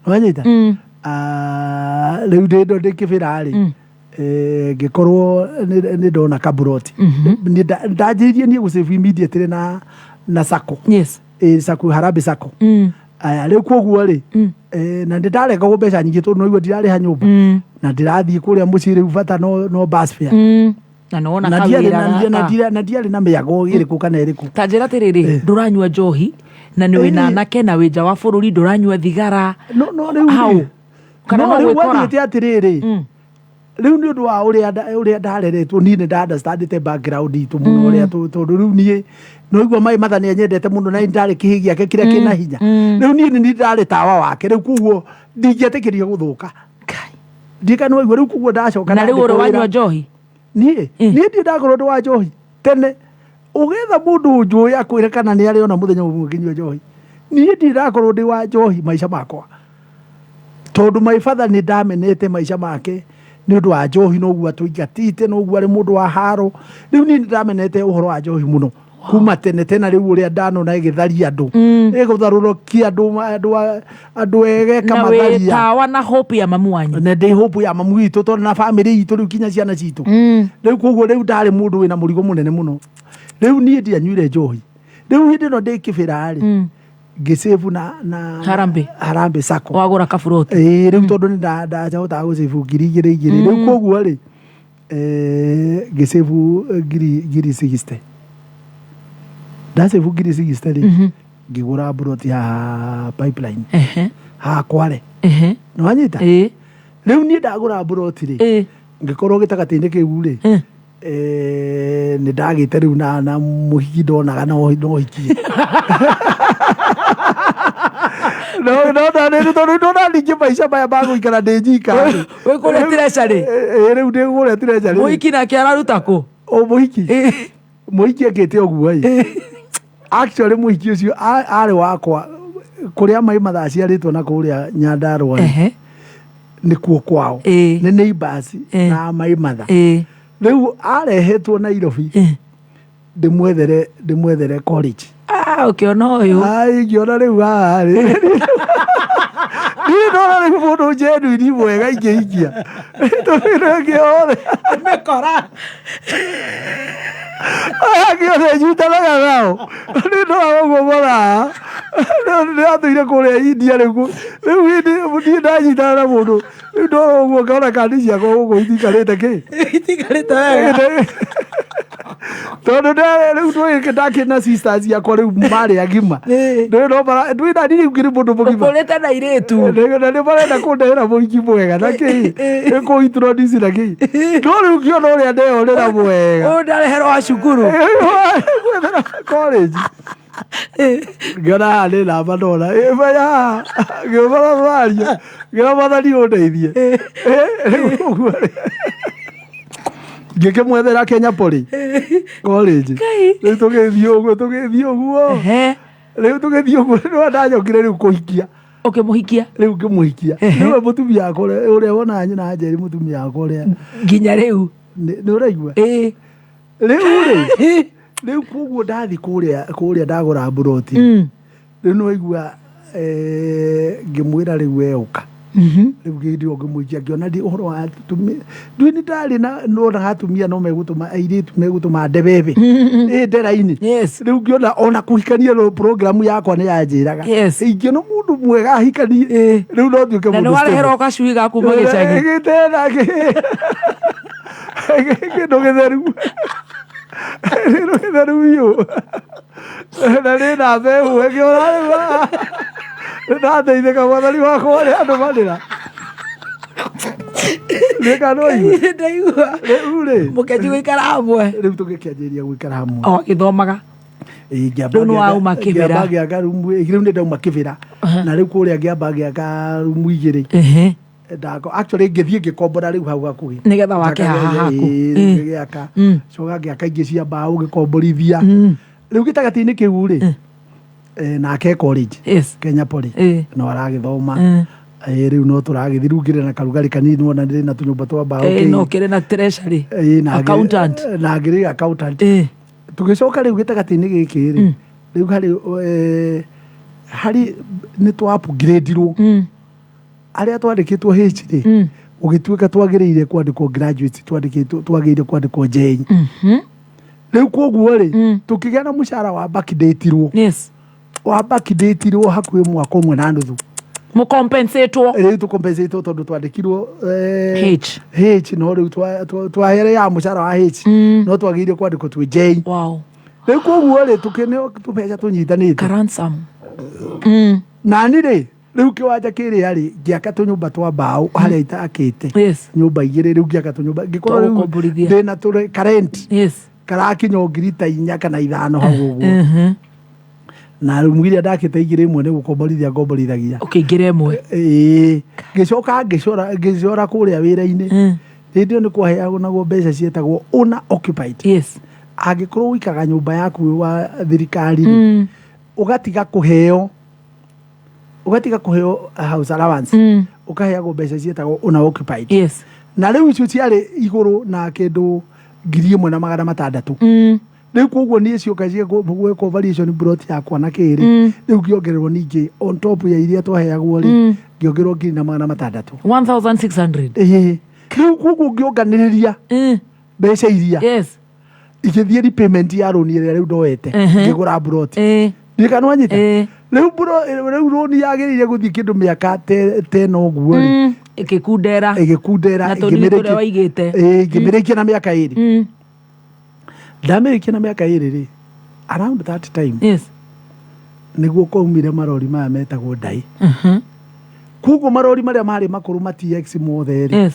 wanyita rĩu ndĩ kĩbĩra rĩ ngĩkorwo nĩ ndona kaburoti ndanjĩirie niĩ gũsave immediately na sako sako harambe sako aya rĩu koguo rĩ na ndĩndarengagwo mbeca nyingĩ tondũ noiguo ndirarĩha nyũmba na ndĩrathiĩ kũrĩa mũciĩ rĩu bata no bus fare na nona kawĩra na ndiarĩ na mĩago ĩrĩkũ kana ĩrĩkũ ta njĩra atĩrĩrĩ ndũranyua njohi na nĩ wĩna anake na wĩ nja wa bũrũri ndũranyua thigara rĩu wathiĩte atĩrĩrĩ rĩu nĩ ũndũ wa ũrĩa ndareretwo niĩ nĩ nda-understandĩte background itũ mũno ũrĩa tondũ rĩu niĩ noigua maĩ matha nĩ anyendete mũno na ndarĩ kĩhĩ gĩake kĩrĩa kĩna hinya rĩu niĩ nĩ ndarĩ tawa wake rĩu koguo ndingĩetĩkĩrio gũthũka ndika noigua rĩu koguo ndacoka na rĩu ũrĩ wanyua njohi niĩ ndiĩ ndakorwo ndĩ wa njohi tene ũgetha mũndũ njũĩ akwĩre kana nĩ arĩ ona mũthenya ũmwe ngĩnyua njohi niĩ ndiĩ ndakorwo ndĩ wa njohi maica makwa tondũ my father nĩ ndamenete maica make nĩ ũndũ wa njohi noguo atũingatĩte noguo arĩ mũndũ wa haro rĩu niĩ nĩ ndamenete ũhoro wa njohi mũno kuma tene tena rĩu ũrĩa ndanona ĩgĩtharia andũ ĩgũtharũrũkia andũ egeka matharia na wĩtawa na hope ya mamu wanyu na ndĩ hope ya mamu witũ tondũ na family itũ rĩu kinya ciana citũ rĩu koguo rĩu ndarĩ mũndũ wĩna mũrigo mũnene mũno rĩu niĩ ndianyuire njohi rĩu hĩndĩ ĩno ndĩ kĩbĩra rĩ ngĩsave na harambe sako wagũra kaburoti rĩu tondũ nĩ ndahotaga gũsave ngiri igĩrĩ rĩu koguo rĩ ngĩsave ngiri 60 ndasave ngiri 60 rĩ ngĩgũra buroti ha pipeline ha Kware nĩ wanyita rĩu niĩ ndagũra buroti rĩ ngĩkorwo gĩtagatĩ-inĩ kĩu rĩ nĩ ndagĩte rĩu na mũhiki ndonaga no hikie tondũ ndona ningĩ maica maya magũikara ndĩ njika wĩ kũrĩa tirecarĩ rĩu ndĩ kũrĩa tirecarĩ mũhiki nake araruta kũ mũhiki ekĩte ũguo actually mũhiki ũcio arĩ wakwa kũrĩa maĩ mathaa ciarĩtwo na kũrĩa Nyandarua nĩkuo kwao nĩ neighbors na maĩ matha rĩu arehetwo Nairobi ndĩmwethere college ũkĩona ũyũ ingĩona rĩu haha rĩ niĩ ndona rĩu mũndũ njenuini mwega ingĩhikia tondũ ngĩothe mekora ngĩothe njutanaga nao nĩ ndona ũguo moraa ndĩrathũire kũrĩa India rĩu niĩ ndanyitana na mũndũ rĩu ndona ũguo ngona kandi ciakwa ũguo itikarĩte itikarĩte wega tondũ rĩu ndakĩna sisters ciakwa rĩu marĩ agima ndwĩna nini ngĩrĩ mũndũ mũgima ũkũrĩte na airĩtu na nĩ marenda kũndehera mũhiki mwega na kĩĩ nĩkũintroduce na kĩĩ no rĩu ngĩona ũrĩa ndehorera mwega ũyũ ndareherwo wa cukuru gwethera college ngĩona haha nĩ namba ndona maya ngĩmarabaria ngĩramathani ũndeithie rĩu ũguo ngĩkĩmwethera Kenya Poly college rĩu tũgĩthiĩ ũguo rĩu tũgĩthiĩ ũguo nĩ ndanyokire rĩu kũhikia ũkĩmũhikia rĩu ngĩmũhikia rĩu mũtumia wakwa ũrĩa wonaga nyina Njeri mũtumia wakwa ũrĩa nginya rĩu nĩ ũraigua rĩu koguo ndathi kũrĩa ndagũra buroti rĩu nĩwaigua ngĩmwĩra rĩu eũka rĩu gĩthio ngĩmũikia ngĩona ũhoro wa atumia nĩ ndarĩ nonaga atumia no megũtũma airĩtu megũtũma ndebebe ndera-inĩ rĩu ngĩona ona kũhikania program yakwa nĩ yanjĩraga ingĩona mũndũ mwega ahikanie rĩu no nduĩke mũndũ na nĩwareherwo gacui ga kuma gĩcagi gĩtena kĩndũ gĩtheru gĩtheru biũ na nĩ na mbeũ ngĩona rĩu nĩndateithĩka mwathani wakwa ũrĩa andũ marĩra ndaigua rĩu rĩ mũkĩnji gũikara hamwe rĩu tũgĩkĩanjĩria gũikara hamwe agĩthomaga Ndu wa makibira ngĩamba rumu rĩu nĩ ndauma kĩbĩra na rĩu kũrĩa ngĩamba ngĩaka rumu igĩrĩ actually ngĩthiĩ ngĩkombora rĩu hau hakuhĩ nĩgetha wake haha haku ngĩaka coka ngĩaka ingĩ cia mbaũ ngĩkomborithia rĩu gĩtagatĩ-inĩ kĩu rĩ nake college Kenya Poly no aragĩthoma rĩu no tũragĩthiĩ rĩu ngĩrĩ na karugarĩ kanini wona ndĩrĩ na tũnyũmba twa mbaũ no kĩrĩ na treasury accountant na ngĩrĩ accountant tũgĩcoka rĩu gĩtagatĩ-inĩ gĩkĩ rĩ rĩu harĩ nĩ twa upgrade-irwo arĩa twandĩkĩtwo H rĩ ũgĩtuĩka twagĩrĩire kwandĩkwo graduates twagĩrĩire kwandĩkwo J rĩu koguo rĩ tũkĩgĩa na mũcara wa backdate-irwo wa backdate-irwo hakuhĩ mwaka ũmwe na nuthu mũcompensatwo rĩu tũcompensatwo tondũ twandĩkirwo H no rĩu twahere ya mũcara wa H no twagĩrĩire kwandĩkwo twĩ J rĩu koguo rĩ tũkĩneo tũbeca tũnyitanĩte karansamu nani rĩ rĩu kĩwanja kĩrĩa rĩ ngĩaka tũnyũmba twa mbaũ harĩa itakĩte nyũmba igĩrĩ rĩu ngĩaka tũnyũmba ngĩkorwo rĩu ndĩna karent karakinya ngiri ta 4 kana 5 hau ũguo na rumu iria ndakĩte igĩrĩ imwe nĩ gũkomborithia ngomborithagia ũkĩingĩra ĩmwe ngĩcoka ngĩcora kũrĩa wĩra-inĩ hĩndĩ ĩyo nĩ kwaheagwo naguo mbeca ciĩtagwo owner occupied angĩkorwo ũikaga nyũmba yaku wa thirikari ũgatiga kũheo house allowance ũkaheagwo mbeca ciĩtagwo owner occupied na rĩu icio ciarĩ igũrũ na kĩndũ 1,600 rĩu koguo niĩ cioka gwĩkwo variation plot yakwa na kĩrĩ rĩu ngĩongererwo ningĩ on top ya iria twaheagwo rĩ ngĩongererwo 1,600 1,600 rĩu koguo ngĩonganĩrĩria mbeca iria igĩthiĩ repayment ya rũni ĩrĩa rĩu ndoete ngĩgũra plot ndikanwanyita rĩu rũni yagĩrĩire gũthiĩ kĩndũ mĩaka 10 ũguo rĩ ĩgĩkundera ngĩmĩrĩkia na mĩaka 2 ndamĩrĩkia na mĩaka 2 rĩ around that time nĩguo kwaumire marori maya metagwo ndai koguo marori marĩa marĩ makũrũ ma TX mothe rĩ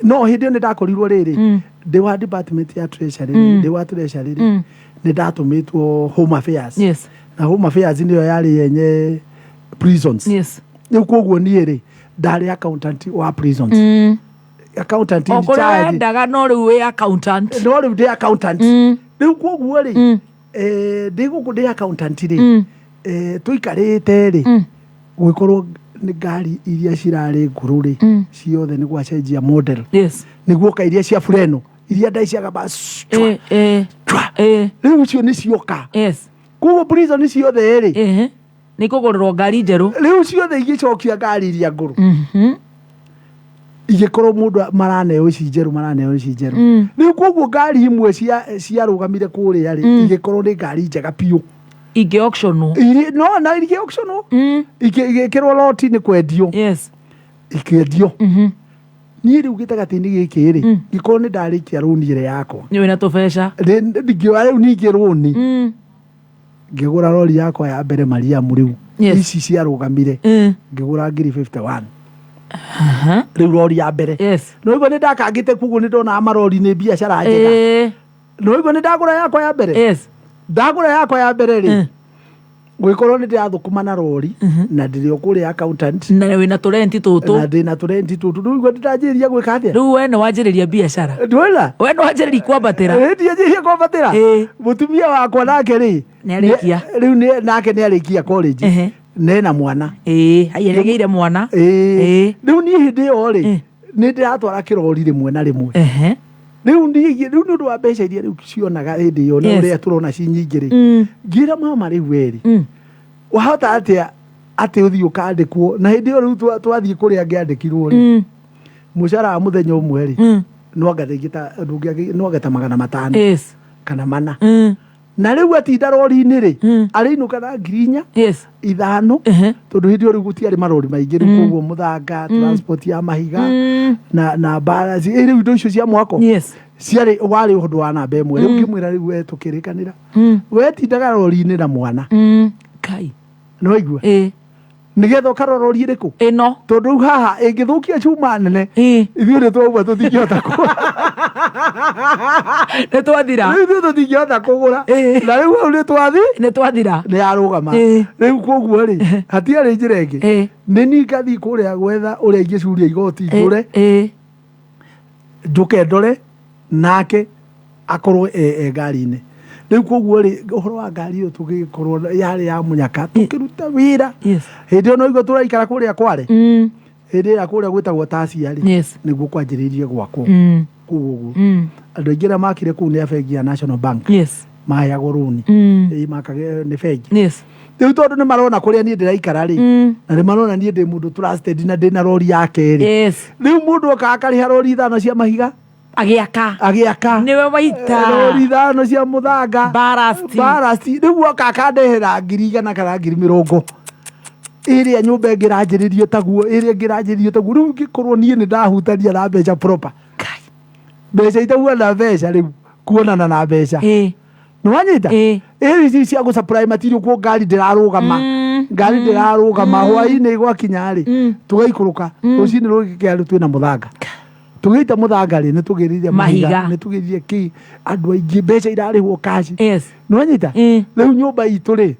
no hĩndĩ ĩyo nĩ ndakorirwo rĩrĩ ndĩ wa department ya treasury ndĩ wa treasury rĩ nĩ ndatũmĩtwo home affairs na home affairs nĩyo yarĩ yenye prisons rĩu koguo niĩ rĩ ndarĩ accountant wa prisons accountant in charge ndaga no rĩu wĩ accountant no rĩu ndĩ accountant rĩu koguo rĩ ndĩ gũkũ ndĩ accountant rĩ tũikarĩte rĩ gwĩkorwo nĩ ngari iria cirarĩ ngũrũ rĩ ciothe nĩ gwacenjia model nĩguo ka iria cia bureno iria ndaiciaga rĩu icio nĩ cioka koguo prison ciothe rĩ nĩ kũgũrĩrwo ngari njerũ rĩu ciothe igĩcokia ngari iria ngũrũ igĩkorwo mũndũ maraneo ici njerũ rĩu koguo ngari imwe ciarũgamire kũrĩa rĩ igĩkorwo nĩ ngari njega biũ ingĩ auctionwo no na ingĩ auctionwo igĩkĩrwo loti-inĩ kwendio ikĩendio niĩ rĩu gĩtagatĩ-inĩ gĩkĩ rĩ ngĩkorwo nĩ ndarĩkia rũni ĩrĩa yakwa nĩ wĩna tũbeca ngĩoya rĩu ningĩ rũni ngĩgũra rori yakwa ya mbere Mariamu rĩu ici ciarũgamire ngĩgũra ngiri 51 rĩu rori ya mbere no igua nĩ ndakangĩte koguo nĩ ndona marori nĩ biacara njega no igua nĩ ndagũra yakwa ya mbere ndagũra yakwa ya mbere rĩ gwĩkorwo nĩ ndĩrathũkũma na rori na ndĩrĩ o kũrĩa accountant na wĩna tũrenti tũtũ na ndĩna tũrenti tũtũ rĩu igua ndĩranjĩrĩria gwĩka atĩa rĩu we nĩ wanjĩrĩria biacara ndwĩra we nĩ wanjĩrĩria kwambatĩra ndianjĩrĩria kwambatĩra mũtumia wakwa nake rĩ rĩu nake nĩ arĩkia college nena mwana ayeregeire mwana rĩu niĩ hĩndĩ ĩyo rĩ nĩ ndĩratwara kĩrori rĩmwe na rĩmwe rĩu nĩ ũndũ wa mbeca iria rĩu cionaga hĩndĩ ĩyo na ũrĩa tũrona ci nyingĩ rĩ ngĩra mama rĩu werĩ wahota atĩa atĩ ũthiĩ ũkandĩkwo na hĩndĩ ĩyo rĩu twathiĩ kũrĩa ngĩandĩkirwo rĩ mũcara wa mũthenya ũmwe rĩ no ngata 500 kana 4 na rĩu atinda rori-inĩ rĩ arĩinũka na 4,000 5 tondũ hĩndĩ ĩyo rĩu gũtiarĩ marori maingĩ rĩu koguo mũthanga transport ya mahiga na mbara rĩu indo icio cia mwako ciarĩ warĩ ũhũthũ wa namba ĩmwe rĩu ngĩmwĩra rĩu we tũkĩrĩkanĩra we tindaga rori-inĩ na mwana kai nĩwaigua nigetha ukarorori iriku ino tondu haha ingithukia chuma nene ithuĩ nĩ twauma tũtingĩhota nĩ twathira ithuĩ tũtingĩhota kũgũra na rĩu hau nĩ twathira nĩ yarũgama rĩu koguo rĩ hatiarĩ njĩra ĩngĩ nĩ niĩ ngathiĩ kũrĩa gwetha ũrĩa ingĩcuria igoti ngũre njũke ndore nake akorwo ngari-inĩ rĩu koguo rĩ ũhoro wa ngari ĩyo tũgĩkorwo yarĩ ya mũnyaka tũkĩruta wĩra hĩndĩ ĩyo no igua tũraikara kũrĩa Kware hĩndĩ ĩrĩa kũrĩa gwĩtagwo Tacia rĩ nĩguo kwanjĩrĩirie gwakwo kũu ũguo andũ aingĩ arĩa makire kũu nĩ a bengi ya National Bank maheagwo rũni makage nĩ bengi rĩu tondũ nĩ marona kũrĩa niĩ ndĩraikara rĩ na nĩ marona niĩ ndĩ mũndũ trusted na ndĩ na rori yake rĩ rĩu mũndũ oka akarĩha rori 5 cia mahiga agiaka niwe waita rori 5 cia mũthanga barasti rĩu oka akandehera 100 kana 70 ĩrĩa nyũmba ĩngĩranjĩrĩrio taguo rĩu ngĩkorwo niĩ nĩ ndahutania na mbeca proper mbeca itaguo na mbeca rĩu kuonana na mbeca nĩ wanyita ici cia gũ supply material kwa ngari ndĩrarũgama hwaĩ-inĩ gwakinya rĩ tũgaikũrũka rũcinĩ rũgĩkĩa twĩna mũthanga tũgĩita mũthanga rĩ nĩ tũgĩrĩire mahiga nĩ tũgĩrĩire kĩ andũ aingĩ mbeca irarĩhwo cash nĩ wanyita rĩu nyũmba itũ rĩ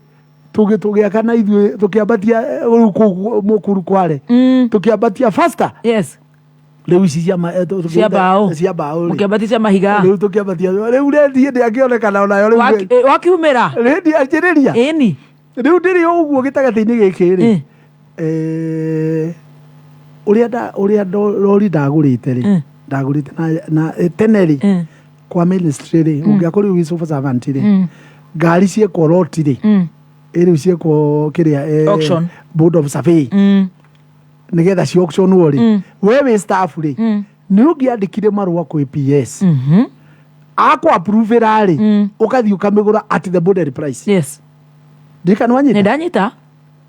tũgĩaka na ithuĩ tũkĩambatia mũkuru Kware tũkĩambatia faster rĩu ici cia mbaũ mũkĩambatia mahiga rĩu tũkĩambatia rĩu rendi ndĩakĩonekana onayo rĩu wakiumĩra rendi anjĩrĩria ĩni rĩu ndĩrĩ ũguo gĩtagatĩ-inĩ gĩkĩ rĩ ũrĩa rori ndagũrĩte rĩ ndagũrĩte na tene rĩ kwa ministry rĩ ũngĩakorwo wĩ civil servant rĩ ngari ciĩkwo roti rĩ ĩrĩu ciĩkwo kĩrĩa board of survey nigetha ci auction rĩ we wĩ staff rĩ nĩ ũngĩandĩkire marũa kwĩ PS akwa approve rĩ ũgathiĩ ũkamĩgũra at the boarded price ndikana wanyita nĩ ndanyita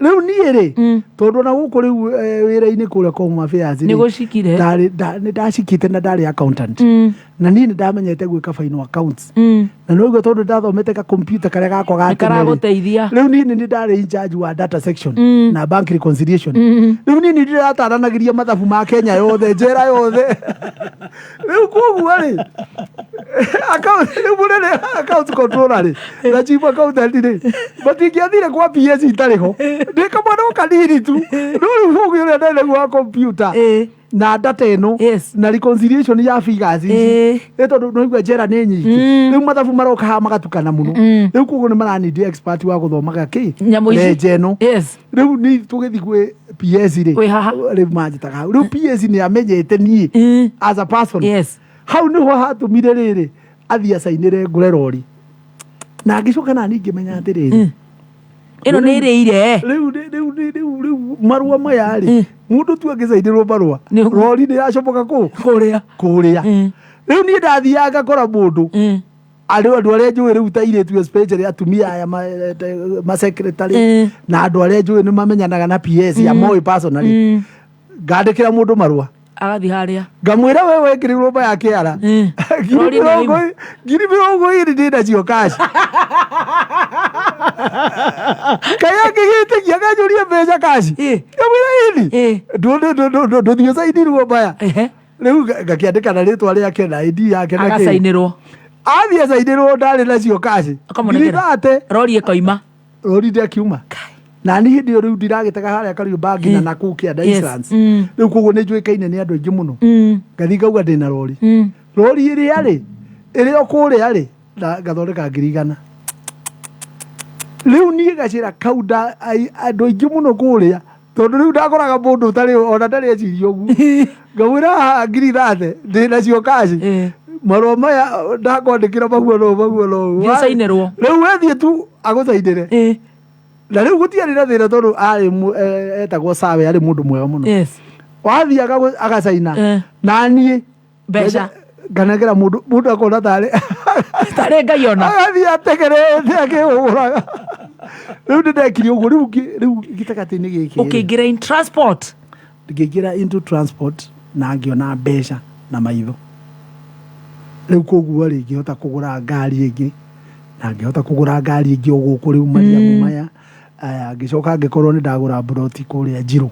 rĩu niĩ rĩ tondũ na gũkũ rĩu wĩra-inĩ kũrĩa Home Affairs nĩ gũcikire nĩ ndacikite na ndarĩ accountant na niĩ nĩ ndamenyete gwĩka final accounts na no ũguo tondũ ndathomete ka computer karĩa gakwa gakaragũteithia rĩu niĩ nĩ ndarĩ in charge wa data section na bank reconciliation rĩu niĩ nĩ ndĩrataranagĩria mathabu ma Kenya yothe njera yothe rĩu koguo rĩ rĩu mũnene account controller rĩ na chief accountant rĩ matingĩathire kwa PS itarĩ ho ndĩ kamwana kanini tu no rĩu ũguo ũrĩa ndene gwa computer na data ĩno na reconciliation ya figures ici tondũ no igua njera nĩ nyingĩ rĩu mathabu maroka haha magatukana mũno rĩu koguo nĩ maranindi expert wa gũthomaga lenje ĩno rĩu nĩ tũgĩthiĩ gwĩ PS rĩ rĩu manjĩtaga hau rĩu PS nĩ amenyete niĩ as a person hau nĩho hatũmire rĩrĩ athiĩ acainĩre ngũre rori na ngĩcoka na niĩ ngĩmenya atĩrĩrĩ ĩno nĩ ĩrĩire rĩu marũa maya rĩ mũndũ tu angĩcainĩrwo marũa rori nĩ yacomoka kũrĩa rĩu niĩ ndathiaga ngakora mũndũ andũ arĩa njũĩ rĩu ta irĩtu especially atumia aya ma-secretary na andũ arĩa njũĩ nĩ mamenyanaga na PS ya moĩ personally ngandĩkĩra mũndũ marũa agathiĩ harĩa ngamwĩra we wekĩrĩrwo maya kĩara 20,000 ndĩ nacio cash kaya ngĩgĩtĩkia ngajũria mbeca cash ngamwĩra ĩni ndũthiĩ ũcainirwo maya rĩu ngakĩandĩka na rĩtwa rĩake na ID yake agacainĩrwo athiĩ acainĩrwo ndarĩ nacio cash rori ĩkoima rori ndĩakiuma na niĩ hĩndĩ ĩyo rĩu ndiragĩtega harĩa Kariobangi na nakũu kĩanda Eastlands rĩu koguo nĩ njũĩkaine nĩ andũ aingĩ mũno ngathiĩ ngauga ndĩ na rori ĩrĩa rĩ ĩrĩ o kũrĩa rĩ ngathondeka 100 rĩu niĩ gacĩra kau andũ aingĩ mũno kũrĩa tondũ rĩu ndakoraga mũndũ ũtarĩ ona ndarĩ eciria ũguo ngamwĩra haha 30 ndĩ nacio cash marũa maya ndakwandĩkĩra maguo no gĩcainĩrwo rĩu wethiĩ tu agũcainĩre na rĩu gũtiarĩ na thĩna tondũ etagwo Sawe arĩ mũndũ mwega mũno wathiĩ agacaina na niĩ mbeca nganengera mũndũ akona tarĩ ngai ona agathiĩ ategerete akĩhũraga rĩu ndĩndekire ũguo rĩu gĩtagatĩ-inĩ gĩkĩ ũkĩingĩra in transport ngĩingĩra into transport na ngĩona mbeca na maitho rĩu koguo rĩ ngĩhota kũgũra ngari ĩngĩ na ngĩhota kũgũra ngari ĩngĩ o gũkũ rĩu Mariamu maya aya ngicoka ngikorwo ni ndagura broti kuria Njiru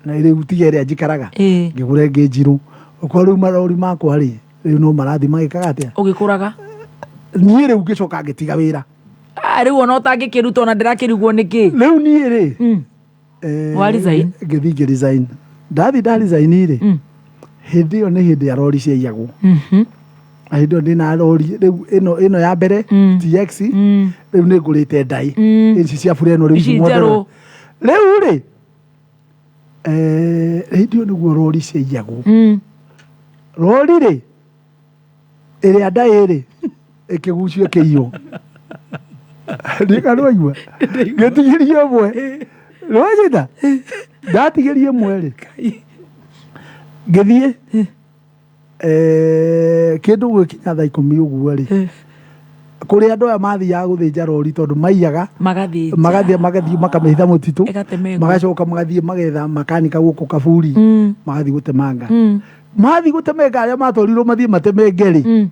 na ire utige ria njikaraga ngigure ngi Njiru kwa riu marori makwa ri riu no marathi magikaga atia ugikuraga ni riu ngicoka ngitiga wira riu ona utangikiruta ona ndirakirigwo niki riu ni ri wa resign ngithi resign ndathi resign ri hindi yo ni hindi ya rori cia iagwo hindi yo ndina rori riu ino ya mbere TX riu ni ngurite ndai ici cia fureno riu motero riu ri hindi yo niguo rori cia iagwo rori ri iri ndai ri ikigucio kiio ndika rwaigua ngetigirie mwe rwajida ndatigirie mwe ri ngithie kindu gwikinya thaa 10 uguo ri kuri andu aya mathiaga guthinja rori tondu maiyaga magathie makamehitha mutitu magacoka magathie magetha makanika guku kaburi magathie gutemanga mathie gutemanga aria matwarirwo mathie matemenge ri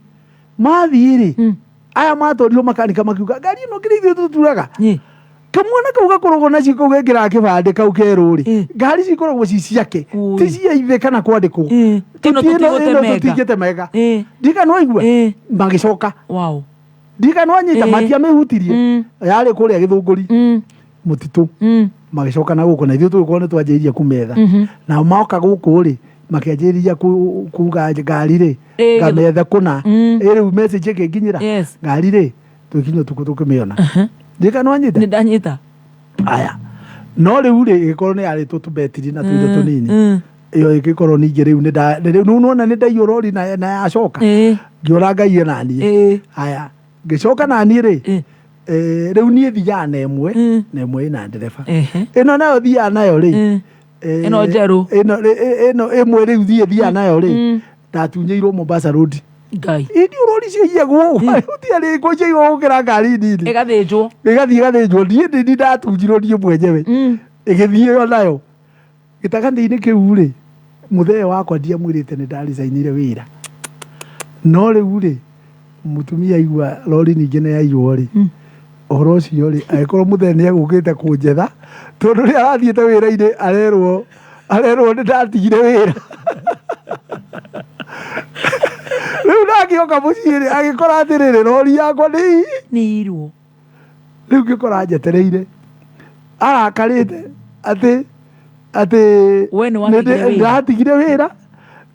mathie ri aya matwarirwo makanika makiuga ngari ino ngirithio tuturaga kamwana kau gakoragwo nacio kau gekĩraga kĩbandĩ kau kerũ rĩ ngari cikoragwo ci ciake ti cia ithe kana kwandĩkwo tũtingĩtemega ndigana waigua magĩcoka ndigana wanyita matiamĩhutirie yarĩ kũrĩa Gĩthũngũri mũtitũ magĩcoka na gũkũ na ithuĩ tũgĩkorwo nĩ twanjĩrĩria kũmetha nao moka gũkũ rĩ makĩanjĩrĩria kuga ngari rĩ ngametha kũna rĩu message ĩkĩnginyĩra ngari rĩ twĩkinywo tũkĩmĩona ndikana wanyita ndanyita aya no riu ri igikorwo ni ari tutubetiri na tuindo tunini iyo igikorwo ningi riu ni riu nona ni ndaiywo rori na yacoka ngiora ngai nani aya ngicoka nani ri riu ni thia na emwe ina ndereba ino nayo thia nayo ri ino njeru ino emwe riu thia nayo ri ndatunyeirwo Mombasa Road ngai idi urori cia iagwo utiari ko cia gukira ngari nini igathinjwo ndi ndatunjirwo ndie mwenyewe igithie yo nayo gitaganthi-ini kiu ri muthee wakwa ndiamwirite ni ndarisainire wira no riu ri mutumia igua rori ningi ni yaiywo ri uhoro ucio ri agikorwo muthee ni agukite kunjetha tondu ri arathiete wira-ini arerwo ni ndatigire wira riu ndagioka muciĩ rĩ agĩkora atĩrĩrĩ rori yakwa nĩ irwo riu ngĩkora njetereire arakarĩte atĩ ndatigire wĩra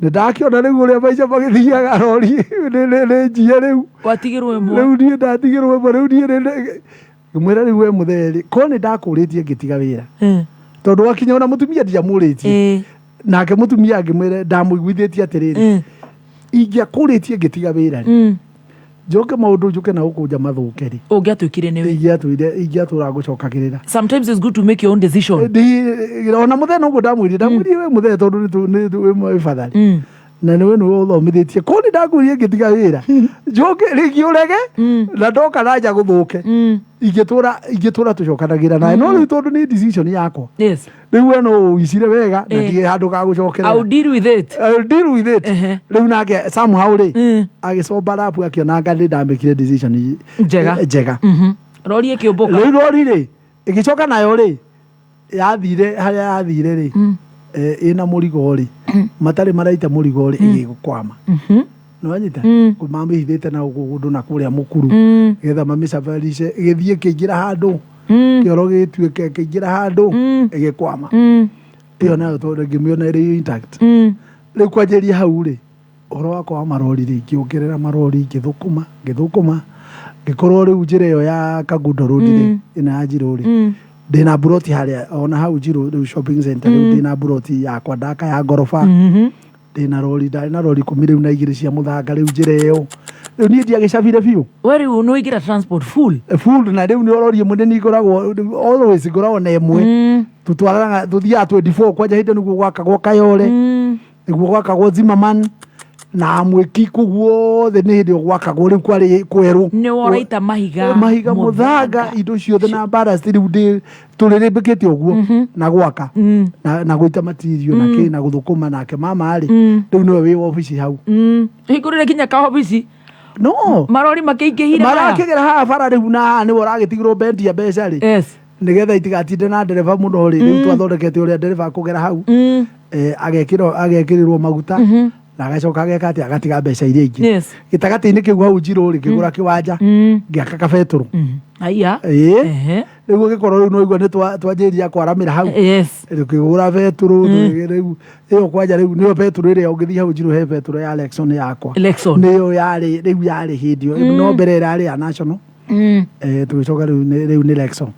nĩ ndakĩona rĩu ũrĩa maica magĩthiaga rori nĩ njia rĩu rĩu niĩ ndatigĩrwo ĩmwe rĩu niĩ ngĩmwĩra rĩu we mũthee rĩ korwo nĩ ndakũrĩtie ngĩtiga wĩra tondũ wakinya ona mũtumia ndiamũrĩtie nake mũtumia ngĩmwĩra ndamũiguithĩtie atĩrĩrĩ ingĩakũrĩtie ngĩtiga wĩra rĩ njoke maũndũ njuke na gũkũnja mathũke rĩ ũngĩatwĩkire nĩwe ingĩatũra gũcokagĩrĩra. Sometimes it's good to make your own decision. Ona mũthenya ũguo ndamwĩrire we mũthenya tondũ wĩ mũbadha rĩ na nĩwe nĩwe ũthomithĩtie korwo nĩ ndakwĩrire ngĩtiga wĩra njoke rĩngĩ ũrege na ndoka na nja gũthũke ingĩtũra tũcokanagĩra nawe no rĩu tondũ nĩ decision yakwa rĩu we no ũicire wega na ndirĩ handũ ga gũcokerera. I'll deal with it. Rĩu nake somehow rĩ agĩcomba rapu akĩona anga nĩ ndamĩkire decision njega. Rori ĩkĩũmbũka rĩu rori rĩ ĩgĩcoka nayo rĩ yathire harĩa yathire rĩ ina mũrigo rĩ matarĩ maraita mũrigo rĩ ĩgĩkwama nĩwanyita mamĩhithĩte na ũndũ na kũrĩa mũkuru getha mamĩcabarice ĩgĩthiĩ ĩkĩingĩra handũ kĩoro gĩtuĩke ĩkĩingĩra handũ ĩgĩkwama ĩyo nayo tondũ ngĩmĩona ĩrĩ intact rĩu kwanjĩria hau rĩ ũhoro wakwa wa marori rĩ ngĩongerera marori ngĩthũkũma ngĩkorwo rĩu njĩra ĩyo ya Kagundo Road rĩ ĩno ya Njirũ rĩ ndĩna buroti harĩa ona hau Njirũ rĩu shopping center rĩu ndĩna buroti yakwa ndaka ya ngoroba ndĩna rori ndarĩ na rori 10 rĩu na 2 cia mũthanga rĩu njĩra ĩyo rĩu niĩ ndiagĩcabire biũ we rĩu nĩwĩingĩra transport full na rĩu nĩ rori ĩmwe nĩ ngoragwo always ngoragwo na ĩmwe tũtwaraga tũthiaga 24 kwanja hĩndĩ nĩguo gwakagwo Kayole nĩguo gwakagwo Zimmerman na mwĩki guothe nĩ hĩndĩ gwakagwo rĩu kwarĩ kwerũ nĩ woraita mahiga mũthanga indo ciothe na mbarasti rĩu tũrĩrĩmbĩkĩte ũguo na gwaka na gũita matirio na gũthũkũma nake mama rĩ rĩu nĩwe wĩ obici hau hingũrĩre kinya ka obici no marori makĩingĩhire marakĩgera haha bara rĩu na nĩwe ũragĩtigĩrwo bendi ya mbeca rĩ nigetha itigatinde na ndereba muno ri riu twathondekete uria ndereba kugera hau agekirirwo maguta na agacoka ageka ati agatiga mbeca iria ingi gitagati-ini kiu hau njirũ ri kigura kiwanja ngiaka kabetũrũ aya niguo gikorwo riu no igua ni twanjiria kwaramira hau kigura betũrũ riu iyo kwanja riu niyo betũrũ iria ungithii hau njirũ he betũrũ ya Lexon yakwa niyo yari riu yari hindio no mbere yari ya national tugicoka riu ni Lexon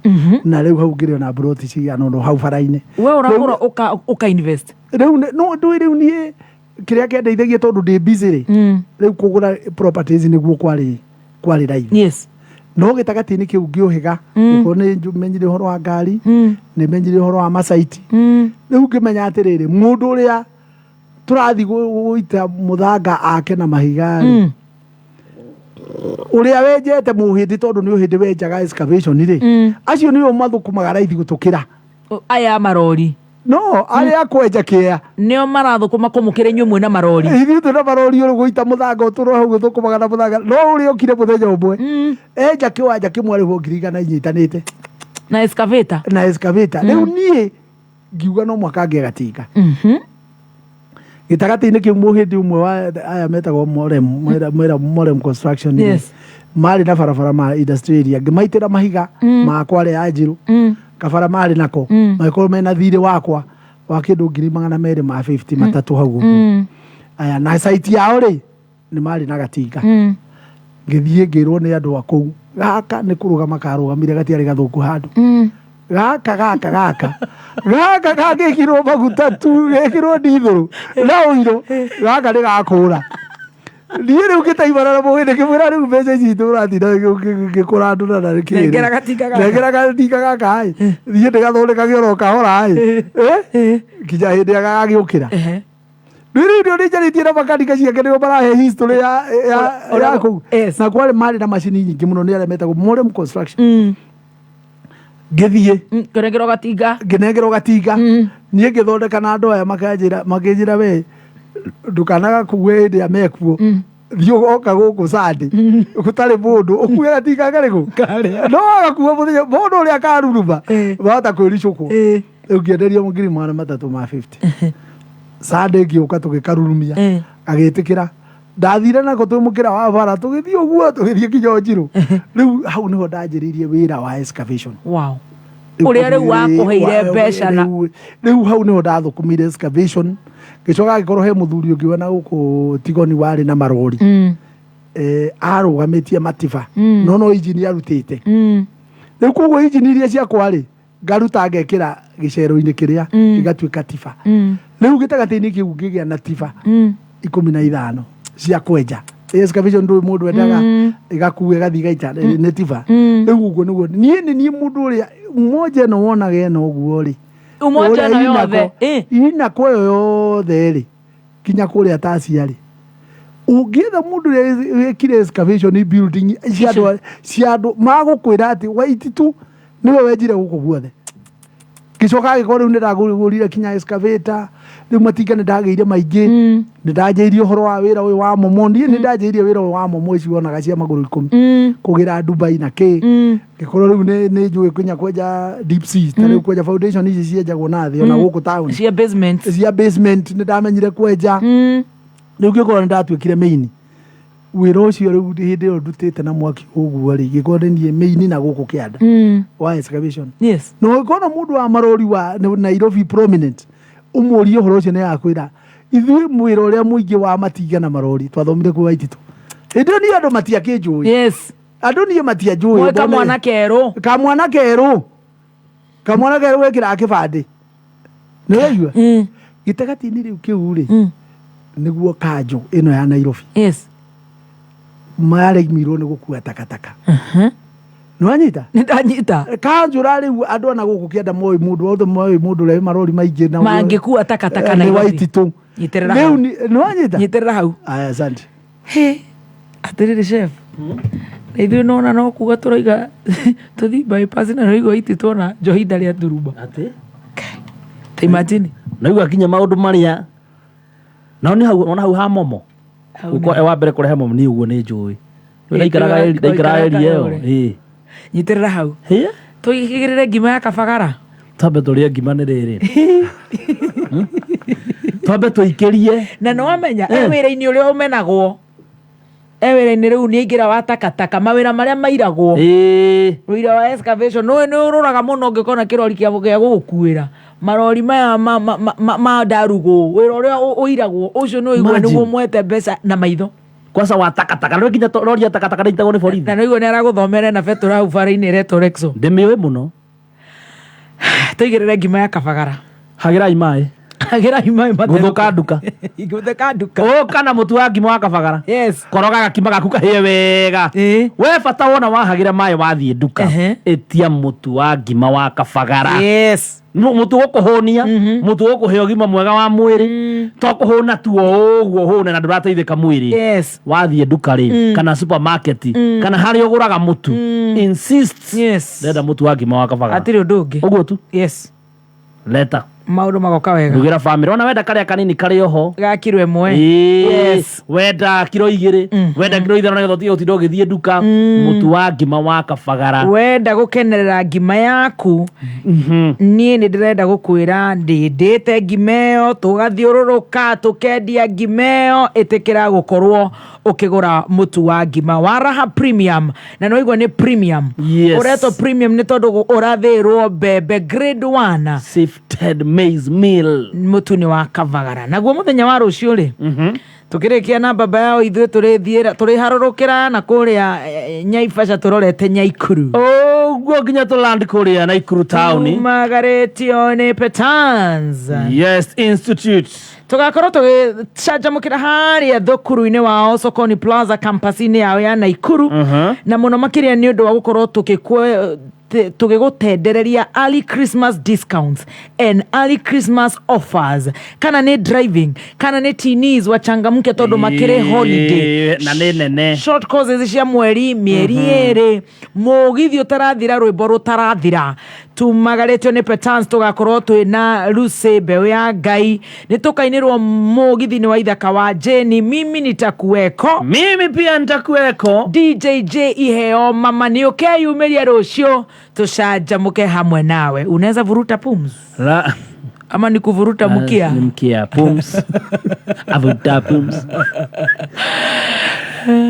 na riu hau ngirio na broti cigana no hau bara-ini we uragura uka invest riu no ndui riu nie kiria kendeithagia tondu ndi busy ri riu kugura properties niguo kwari raithi no gitagati-ini kiu ngiuhiga ko ni menyire horo wa ngari ni menyire horo wa masaiti riu ngimenya atiriri mundu uria turathi guita muthanga ake na mahiga uria wenjete muhindi tondu ni uhindi wenjaga excavation ri acio nio mathukumaga raithi gutukira aya marori no aria kwenja kia nio marathukuma kumukire nyumwe na marori ithu tuna marori uru guita muthanga uturo hau guthukumaga na muthanga no uri okire muthenya umwe enja kiwanja kimwe riu ngirigana inyitanite na excavator riu nie ngiuga no mwaka ngegatinga gitagati-ini kiu muhindi umwe wa aya metagwo Morem Construction mari na barabara ma industry area ngimaitira mahiga makwa ria anjiru kabara mari nako maikoro mena thiri wakwa wa kindu 250 matatu hau aya na site yao ri ni mari na gatinga ngithie ngirwo ni andu akou gaka ni kurugama karugamire gatiari gathuku handu gaka gagikirwo maguta tu gekirwo ndithuru na uiro gaka ni gakura niĩ rĩu ngĩtaimana na mũgĩnĩ ngĩmwĩra rĩu mbeca ici tũratinda ngĩkũrandũra na nengera gatinga gaka ĩ thiĩ ndĩgathondekage oro kahora ĩ nginya hĩndĩ ĩrĩa gagagĩũkĩra rĩu ndio nĩnjarĩtie na makanika ciake nĩo marahe history ya kũu na kwarĩ marĩ na macini nyingĩ mũno nĩ arĩa metagwo Morem Construction ngĩthiĩ ngĩnengerwo gatinga niĩ ngĩthondeka na andũ aya makĩnjĩra we ndukanaga kuwe hĩndĩ ĩrĩa mekuo thiĩ oka gũkũ Sunday gũtarĩ mũndũ ũkue gatinga karĩkũ no agakua mũthenya mũndũ ũrĩa akaruruma wahota kwĩricũkwo rĩu ngĩenderio 350 Sunday ngĩũka tũgĩkarurumia agĩtĩkĩra ndathire nako twĩmũkĩra wa bara tũgĩthiĩ ũguo tũgĩthiĩ nginya Njirũ rĩu hau nĩho ndanjĩrĩirie wĩra wa excavation ũrĩa rĩu wakũheire mbeca na rĩu hau nĩho ndathukumire excavation gĩcoka gĩkorwo he mũthuri ũngĩ wena gũkũ Tigoni warĩ na marori arũgamĩtie matiba no injini arutĩte rĩu koguo injini iria ciakwa-rĩ ngaruta ngekĩra gĩcero-inĩ kĩrĩa igatuĩka tiba rĩu gĩtagatĩ-inĩ kĩu ngĩgĩa na tiba 15 cia kwenja excavation ndũĩ mũndũ wendaga ĩgakua ĩgathiĩ ĩgaita nĩ tiba rĩu ũguo nĩguo niĩ nĩ niĩ mũndũ ũrĩa mmoja ĩno wonaga ĩno ũguo-rĩ umoja ĩno yothe inako ĩyo yothe-rĩ kinya kũrĩa tacia-rĩ ũngĩetha mũndũ ũrĩa wĩkire excavation building cia andũ magũkwĩra atĩ Waititu nĩwe wenjire gũkũ guothe gĩcoka gĩkorwo rĩu nĩndagũrire kinya excavator rĩu matinga nĩndagĩire maingĩ nĩndanjĩirie ũhoro wa wĩra ũyũ wa momo niĩ nĩndanjĩirie wĩra ũyũ wa momo ici wonaga cia magũrũ 10 kũgĩra Dubai na kĩ ngĩkorwo rĩu nĩ njũĩ kinya kwenja deep sea ta rĩu kwenja foundation ici cienjagwo na thĩ ona gũkũ town cia basement nĩndamenyire kwenja rĩu ngĩkorwo nĩndatuĩkire main wĩra ũcio rĩu hĩndĩ ĩyo ndutĩte na mwaki ũguo-rĩ ngĩkorwo nĩ main na gũkũ kĩanda wa excavation na ũngĩkorwo mũndũ wa marori wa Nairobi prominent ũmũrie ũhoro ũcio nĩakwĩra ithuĩ mwĩra ũrĩa mũingĩ wa matinga na marori twathomire kwĩ Waititu hĩndĩ ĩyo niĩ andũ matiakĩnjũĩ andũ niĩ matianjũĩ kamwana kerũ gekĩraga kĩbandĩ nĩwaigua gĩtagatĩ-inĩ rĩu kĩu-rĩ nĩguo kanjũ ĩno ya Nairobi maremirwo nĩ gũkua takataka nĩwanyita nĩndanyita kanjũra rĩu andũ ona gũkũ kĩanda moĩ mũndũ othe moĩ mũndũ ũrĩa marori maingĩ na mangĩkua takataka nĩ Waititu rĩu nĩwanyita nyitĩrĩra hau aya asante atĩrĩrĩ chef na ithuĩ nona no kuga tũroiga tũthiĩ bypass na roiga Waititu ona njohi ndarĩ athuruma ta imagine naigua kinya maũndũ marĩa nao nĩ hau ha momo uko wa mbere kũrehe momo nĩ ũguo nĩ njũĩ ndaikaraga ĩyo nyitĩrĩra hau Tuigirire ngima ya kabagara. Tambe turia ngima ni riri. Tambe tuikirie. Na no amenya wira-ini uria umenagwo. Wira-ini riu ni ingira wa takataka mawira maria mairagwo. Wira wa excavation no ururaga muno ngikona kirori kia gukuira. Marori maya ma darugo. Wira uria uiragwo ucio no igwe niguo mwete mbeca na maitho. Kwanza wa takataka no nginya rori ya takataka ndaitagwo ni borithi. Na no igwe ni araguthomera na fetura au bara-ini retorexo. Ndimiwe muno. Tuigirire ngima ya kabagara. Hagira imai. Hagira imai mate. Guthuka nduka. Guthuka nduka. Kana mutu wa ngima wa kabagara. Yes. Koroga gakima gaku kahie wega. We bata wona wahagira mai wathie nduka. Etia mutu wa ngima wa kabagara. Yes. Mutu gukuhonia, mutu gukuhe ugima mwega wa mwiri. To kuhona tu oguo hone na ndurateithika mwiri. Yes. Wathie nduka ri kana supermarket kana hari uguraga mutu. Insist. Yes. Leta mutu wa ngima wa kabagara. Atiri undu ungi. Uguo tu. Yes. Leta. Maundu magoka wega. Rugira family. Ona wenda karia kanini kari oho. Ga kiro imwe. Yes. Wenda kiro 2. Wenda kiro 5 na githoti uti ndogithie nduka. Mutu wa ngima wa kabagara. Wenda gukenerera ngima yaku. Nie ni ndirenda gukwira ndindite ngimeo tugathiururuka tukendia ngimeo itikira gukorwo ukigura mutu wa ngima wa Raha Premium na no igwa ni premium. Ureto premium ni tondu urathirwo mbembe grade 1 sifted maize meal. Mutu ni wa kabagara. Naguo muthenya wa rucio ri tukirikia na baba yao ithuĩ tũrĩharũrũkĩra na kũrĩa Nyaibaca tũrorete Nyaikuru. Guo nginya tũland kũrĩa Naikuru town. Tumagarĩtio nĩ Petans. Yes Institute. Tugakorwo tũgĩcanjamũkĩra harĩa thukuru-inĩ wao Sokoni Plaza campus-inĩ yao ya Naikuru. Na mũno makĩria nĩ ũndũ wa gũkorwo tugigutendereria early Christmas discounts and early Christmas offers. Kana ni driving, kana ni teenies wachangamke tondu makire holiday. Na nene. Short courses cia mieri 2 mugithi utarathira rwimbo rutarathira. Tumagarĩtio nĩ Petans tugakorwo twina Lucy Mbeu ya Ngai. Ni tukainirwo mugithi-inĩ wa ithaka wa Jeni. Mimi nitakuweko. Mimi pia nitakuweko. DJJ iheo mama ni ukeyumiria rucio tucanjamuke hamwe nawe. Unaweza vuruta pums? Ama ni kuvuruta mkia? Ni mkia pums. Avuta pums.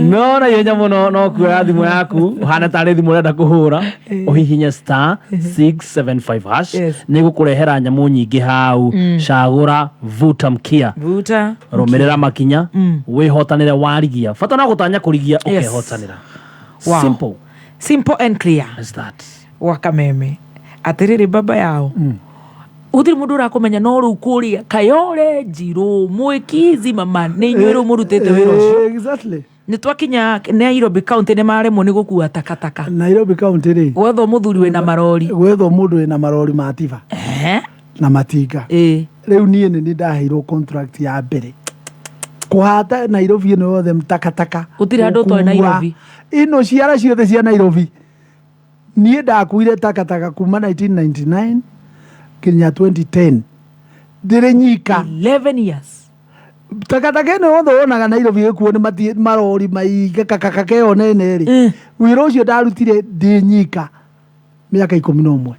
No yenya muno no kuoya thimu yaku hana tari thimu urenda kuhura uhihinya *675# ni gukurehera nyamu nyingi hau cagura vuta mkia rumirira makinya wihotanire warigia fata no gutanya kurigia ukehotanira. Simple and clear is that. Wakameme atiriri baba yao uthiri mundu urakumenya no ru kuria Kayole Njiro Mwikizi mama ni nyweru murutete wira ucio. Exactly. Ni twakinya Nairobi county ni maremwo ni gukua takataka. Nairobi county ri gwetho muthuri we na marori. Gwetho mundu we na marori matiba na matinga. Riu nie ni ndaheirwo contract ya mbere kuhata Nairobi ino yothe takataka. Utiri andu to Nairobi ino ciara ciothe cia Nairobi. Nie ndakuire takataka kuma 1999 kinya 2010 ndire nyika 11 years. Takataka ino yothe wonaga Nairobi ikuo ni marori maige kakakakeo nene ri wira ucio ndarutire ndi nyika miaka 11.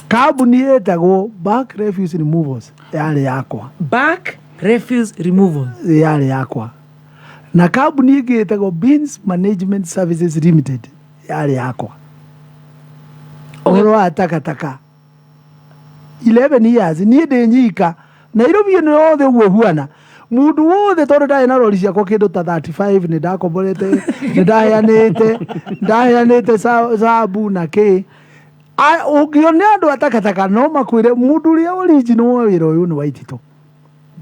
Kambuni yetagwo Back Refuse Removals yari yakwa. Back Refuse Removals yari yakwa. Na kambuni ingi yetagwo Bins Management Services Limited yari yakwa. Oro wa takataka 11 years nie ndi nyika Nairobi ino yothe uguo huana mundu wothe tondu ndari na rori ciakwa kindu ta 35 ni ndakomborete ni ndaheanite sabu na ki ungione andu atakataka no makwire mundu uria original wa wira uyu ni Waititu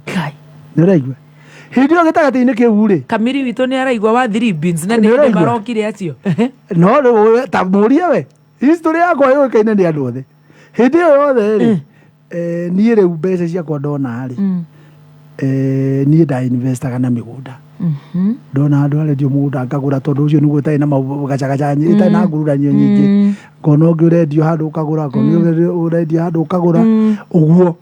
Ngai ni raigwa hindi yo gitagati-ini kiu ri Kamiri witu ni araigwa wa 3 bins na ni marokire acio no ta muria we history yakwa yo kaine ni andu othe hindi yo yothe ri nie riu mbeca ciakwa ndona ri nie nda investaga na migunda ndona andu arendio mugunda ngagura tondu ucio niguo tai na gacagaca tai na ngururanio nyingi ngona ungi urendio handu ukagura ngona urendio handu ukagura uguo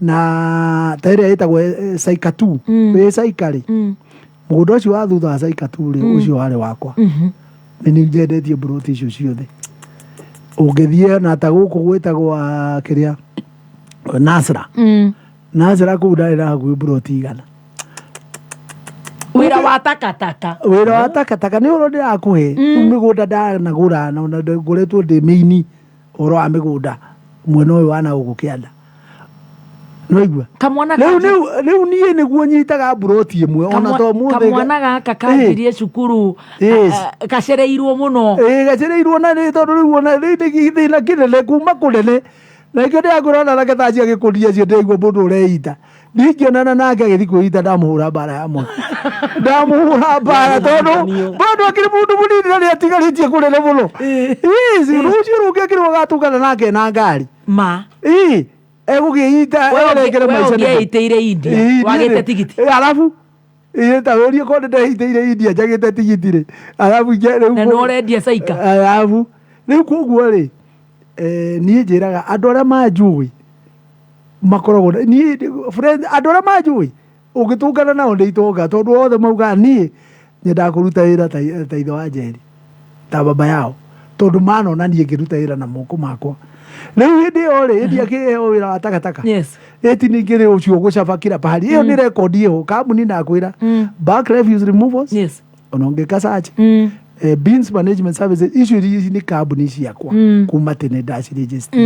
na taire itagwo Saikatu we Saikari mugunda ucio wa thutha wa Saikatu ri ucio wari wakwa ni njendetie mburuti icio ciothe Ungithie na ta guku gwitagwa kiria Nasra. Nasra ku ndaira hakuhi buroti igana. Wira wa takataka. Wira wa takataka ni uro ndirakuhe. Migunda ndanagura na ngoretwo ndi miini uro wa migunda mwena uyu wana ugukianda. Noigua. Kamwana leu nie niguo nyitaga buroti imwe ona to muthe. Kamwana gaka kanjirie cukuru gacereirwo muno. Gacereirwo na ni tondu riu ona thina kinene kuma kunene. Na ikio ndiagurona na getacia gikuria cio ndigwo mundu ureita. Ndingionana nake agithi kwita ndamuhura bara hamwe. Ndamuhura bara tondu bandu akiri mundu munini na atigarĩtie kunene muno. Rucio rungĩakirwo gatungana nake na ngari. Ma. Egũgĩita erekere maica. Wewe ũgĩitĩire India. Wagĩte tigiti. Alafu ta ũria konde ndehitĩire India njagĩte tigiti rĩ. Alafu rĩu. Na no ũrendia caika. Alafu rĩu koguo rĩ niĩ njĩraga andũ arĩa manjũĩ makoragwo niĩ friend andũ arĩa manjũĩ ũngĩtũngana nao ndĩitonga tondũ othe mauga niĩ nyendaga kũruta wĩra ta ithe wa Njeri ta baba yao tondu manona niĩ ngĩruta wĩra na moko makwa. Rĩu hĩndĩ ĩyo rĩ hĩndĩ akĩheo wĩra wa takataka ĩti ningĩ rĩ ũcio gũcaba kila pahali ĩyo nĩ rekondi ĩyo kambuni ndakwĩra back refuse removals ona ũngĩka search Beans Management Services icio ni kambuni ciakwa kuma tene ndaci register.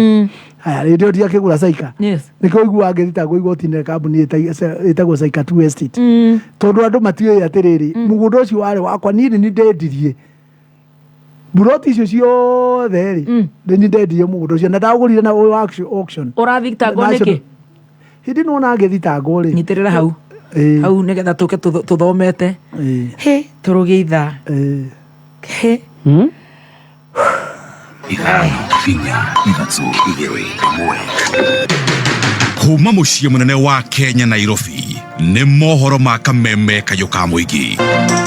Haya rĩrĩa ndia kĩgũra caika nĩkĩo igua ngĩthitangwo igoti-inĩ kambuni ĩtagwo Caika 2 Estate tondu andũ matiũĩ atĩrĩrĩ mũgũnda ũcio warĩ wakwa niĩ nĩ ndendirie buroti icio ciothe rĩ nĩ ndendirie mũgũnda ũcio na ndagũrire na auction. Ũrathitangwo nĩkĩ? Hĩndĩ nona ngĩthitangwo rĩ nyitĩrĩra hau hau nĩgetha tũke tũthomete tũrũgie ithaa Kuuma muciĩ munene wa Kenya Nairobi nĩ mohoro ma kameme kayũ ka mũingĩ.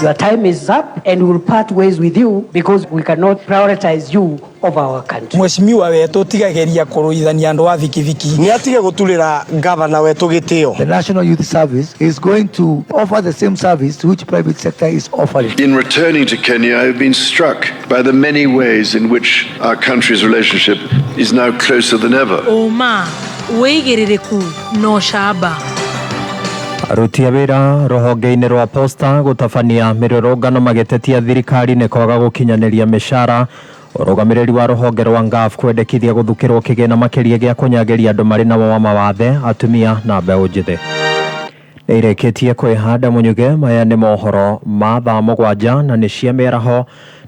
Your time is up and we will part ways with you because we cannot prioritize you over our country. Mheshimiwa wetu tigageria kuruithania andu a thikithiki ni atige guturira governor wetu gitio. The National Youth Service is going to offer the same service which private sector is offering. In returning to Kenya, I have been struck by the many ways in which our country's relationship is now closer than ever. Uma uigiririku no shaba. Aruti a wĩra rũhonge-inĩ rwa posta gũtabania mĩrũrũngano magĩtetia thirikari nĩ kwaga gũkinyanĩria mĩcara. Ũrũgamĩrĩri wa rũhonge rwa ngaf kwendekithia gũthukĩrwo kĩgĩna makĩria gĩa kũnyagĩria andũ marĩ na mawathe atumia na mbeũ njĩthĩ. Nĩirĩkĩtie kwĩhanda mũnyuge maya nĩ mohoro ma thaa mũgwanja na nĩ cia mĩaraho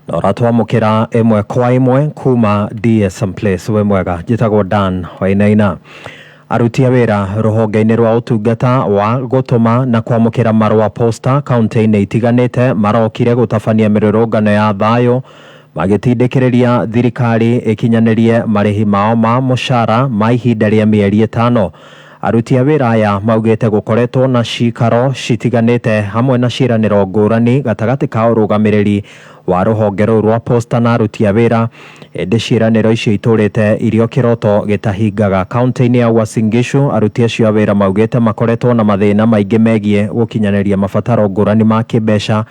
na ũratwamũkĩra ĩmwe kwa ĩmwe kuma DSM Place. We mwega njĩtagwo Dan Wainaina. Aruti a wĩra rũhonge-inĩ rwa ũtungata wa gũtũma na kwamũkĩra marũa posta kaunti-inĩ itiganĩte marokire gũtabania mĩrũrũngano ya thayũ magĩtindĩkĩrĩria thirikari ĩkinyanĩrie marĩhi mao ma mũcara ma ihinda rĩa mĩeri 5. Aruti a wĩra aya maugĩte gũkoretwo na cikaro citiganĩte hamwe na ciĩranĩro ngũrani gatagatĩ ka ũrũgamĩrĩri wa rũhonge rũu rwa posta na aruti a wĩra. Ĩndĩ ciĩranĩro icio itũrĩte irio kĩroto gĩtahingaga kaunti-inĩ ya Uasin Gishu. Aruti acio a wĩra maugĩte makoretwo na mathĩna maingĩ megiĩ gũkinyanĩria mabataro ngũrani ma kĩmbeca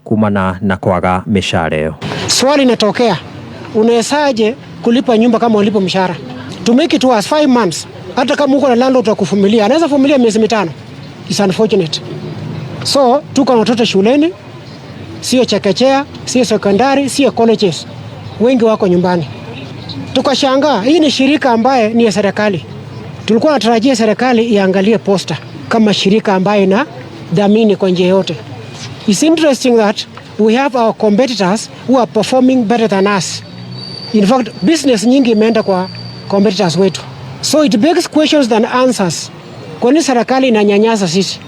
kumana na kwaga mishahara hiyo. Swali inatokea, unawezaje kulipa nyumba kama ulipo mshahara? To make it was 5 months. Hata kama uko na landlord wa kuvumilia, anaweza vumilia miezi 5. It's unfortunate. So tuko na watoto shuleni, sio chekechea, sio sekondari, sio colleges. Wengi wako nyumbani. Tukashangaa, hii ni shirika ambaye ni ya serikali. Tulikuwa tunatarajia serikali iangalie posta kama shirika ambaye na dhamini kwa njia yote. It's interesting that we have our competitors who are performing better than us. In fact, business nyingi imeenda kwa competitors wetu. So it begs questions than answers. Kwa nini serikali inanyanyasa sisi?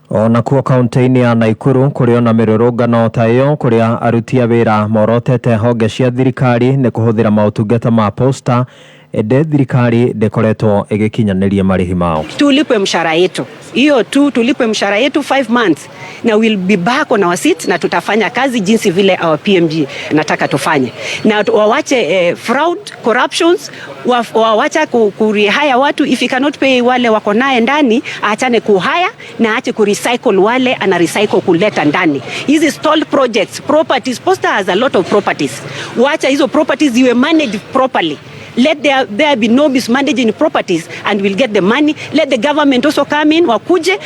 Ona kuo kaunti-inĩ ya Naikuru kũrĩ ona mĩrũrũngano ta ĩyo kũrĩa aruti a wĩra morotete honge cia thirikari nĩ kũhũthĩra maũtungata ma posta. Ende thirikari ndĩkoretwo ĩgĩkinyanĩria marĩhi mao. Tulipwe mshahara yetu. Hiyo tu tulipwe mshahara yetu 5 months na we'll be back on our seat na tutafanya kazi jinsi vile our PMG nataka tufanye. Na wawache fraud, corruptions, wawacha kurihaya watu. If you cannot pay wale wako naye ndani, aachane kuhaya na aache kurecycle wale ana recycle kuleta ndani. Hizi stalled projects, properties, Posta has a lot of properties. Wacha hizo properties ziwe managed properly. Let there be no mismanaging properties and we'll get the money. Let the government also come in, wakuje,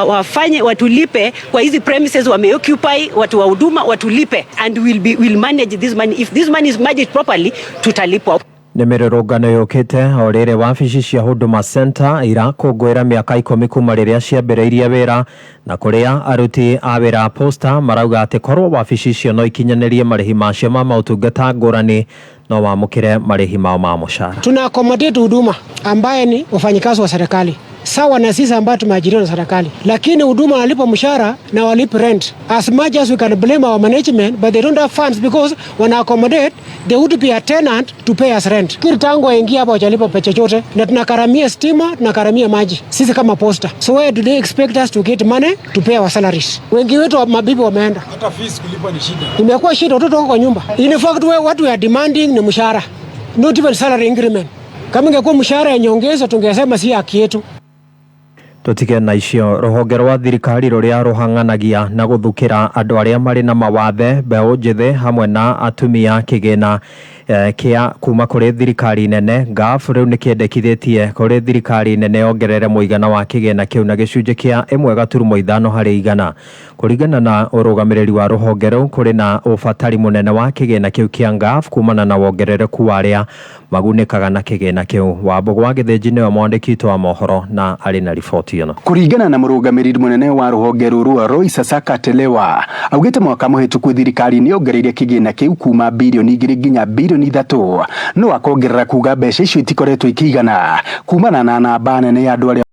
wafanye, watulipe kwa hizi premises wameoccupy, watu wa huduma watulipe, and we'll manage this money. If this money is managed properly, tutalipwa. Nĩ mĩrũrũngano yũkĩte o rĩrĩ wabici cia Huduma Center irakũngũĩra mĩaka 10 kuma rĩrĩa ciambĩrĩirie wĩra, na kũrĩa aruti a wĩra Posta marauga atĩ korwo wabici icio no ikinyanĩrie marĩhi macio ma maũtungata ngũrani no wamũkĩre marĩhi mao ma mũcara. Tuna accommodate huduma ambaye ni wafanyikazi wa serikali sawa na sisi ambao tumeajiriwa na serikali, lakini huduma wanalipa mshahara na walipa rent. As much as we can blame our management, but they don't have funds because when accommodate they would be a tenant to pay us rent. Kila tangu waingia hapa wajalipa pesa chochote, na tunakaramia stima, tunakaramia maji sisi kama Posta. So where do they expect us to get money to pay our salaries? Wengi wetu mabibi wameenda, hata fees kulipa ni shida, imekuwa shida, watoto wako kwa nyumba. In fact what we are demanding ni mshahara, not even salary increment. Kama ingekuwa mshahara ya nyongeza tungesema si haki yetu. Tutige na icio. Rũhonge rwa thirikari rũrĩa rũhang'anagia na gũthukĩra andũ arĩa marĩ na mawathe, mbeũ njĩthĩ hamwe na atumia kĩgĩna kĩa kuma kũrĩ thirikari nene GAF rĩu nĩ kĩendekithĩtie kũrĩ thirikari nene yongerere mũigana wa kĩgĩna kĩu na gĩcunjĩ kĩa 1.5 harĩ igana. Kũringana na ũrũgamĩrĩri wa rũhonge rũu, kũrĩ na ũbatari mũnene wa kĩgĩna kĩu kĩa GAF kumana na wongerereku wa arĩa magunĩkaga na kĩgĩna kĩu. Wambũgũ wa Gĩthĩnji nĩwe mwandĩki witũ wa mohoro na arĩ na riboti ĩno. Kuringana na mũrũgamĩrĩri mũnene wa rũhonge rũrũ Royce Sakatelewa, augĩte mwaka mũhĩtũku thirikari nĩ yongereire kĩgĩna kĩu kuma bilioni 2 nginya bilioni 3, no akongerera kuga mbeca icio itikoretwo ikĩigana kumana na namba nene ya andũ arĩa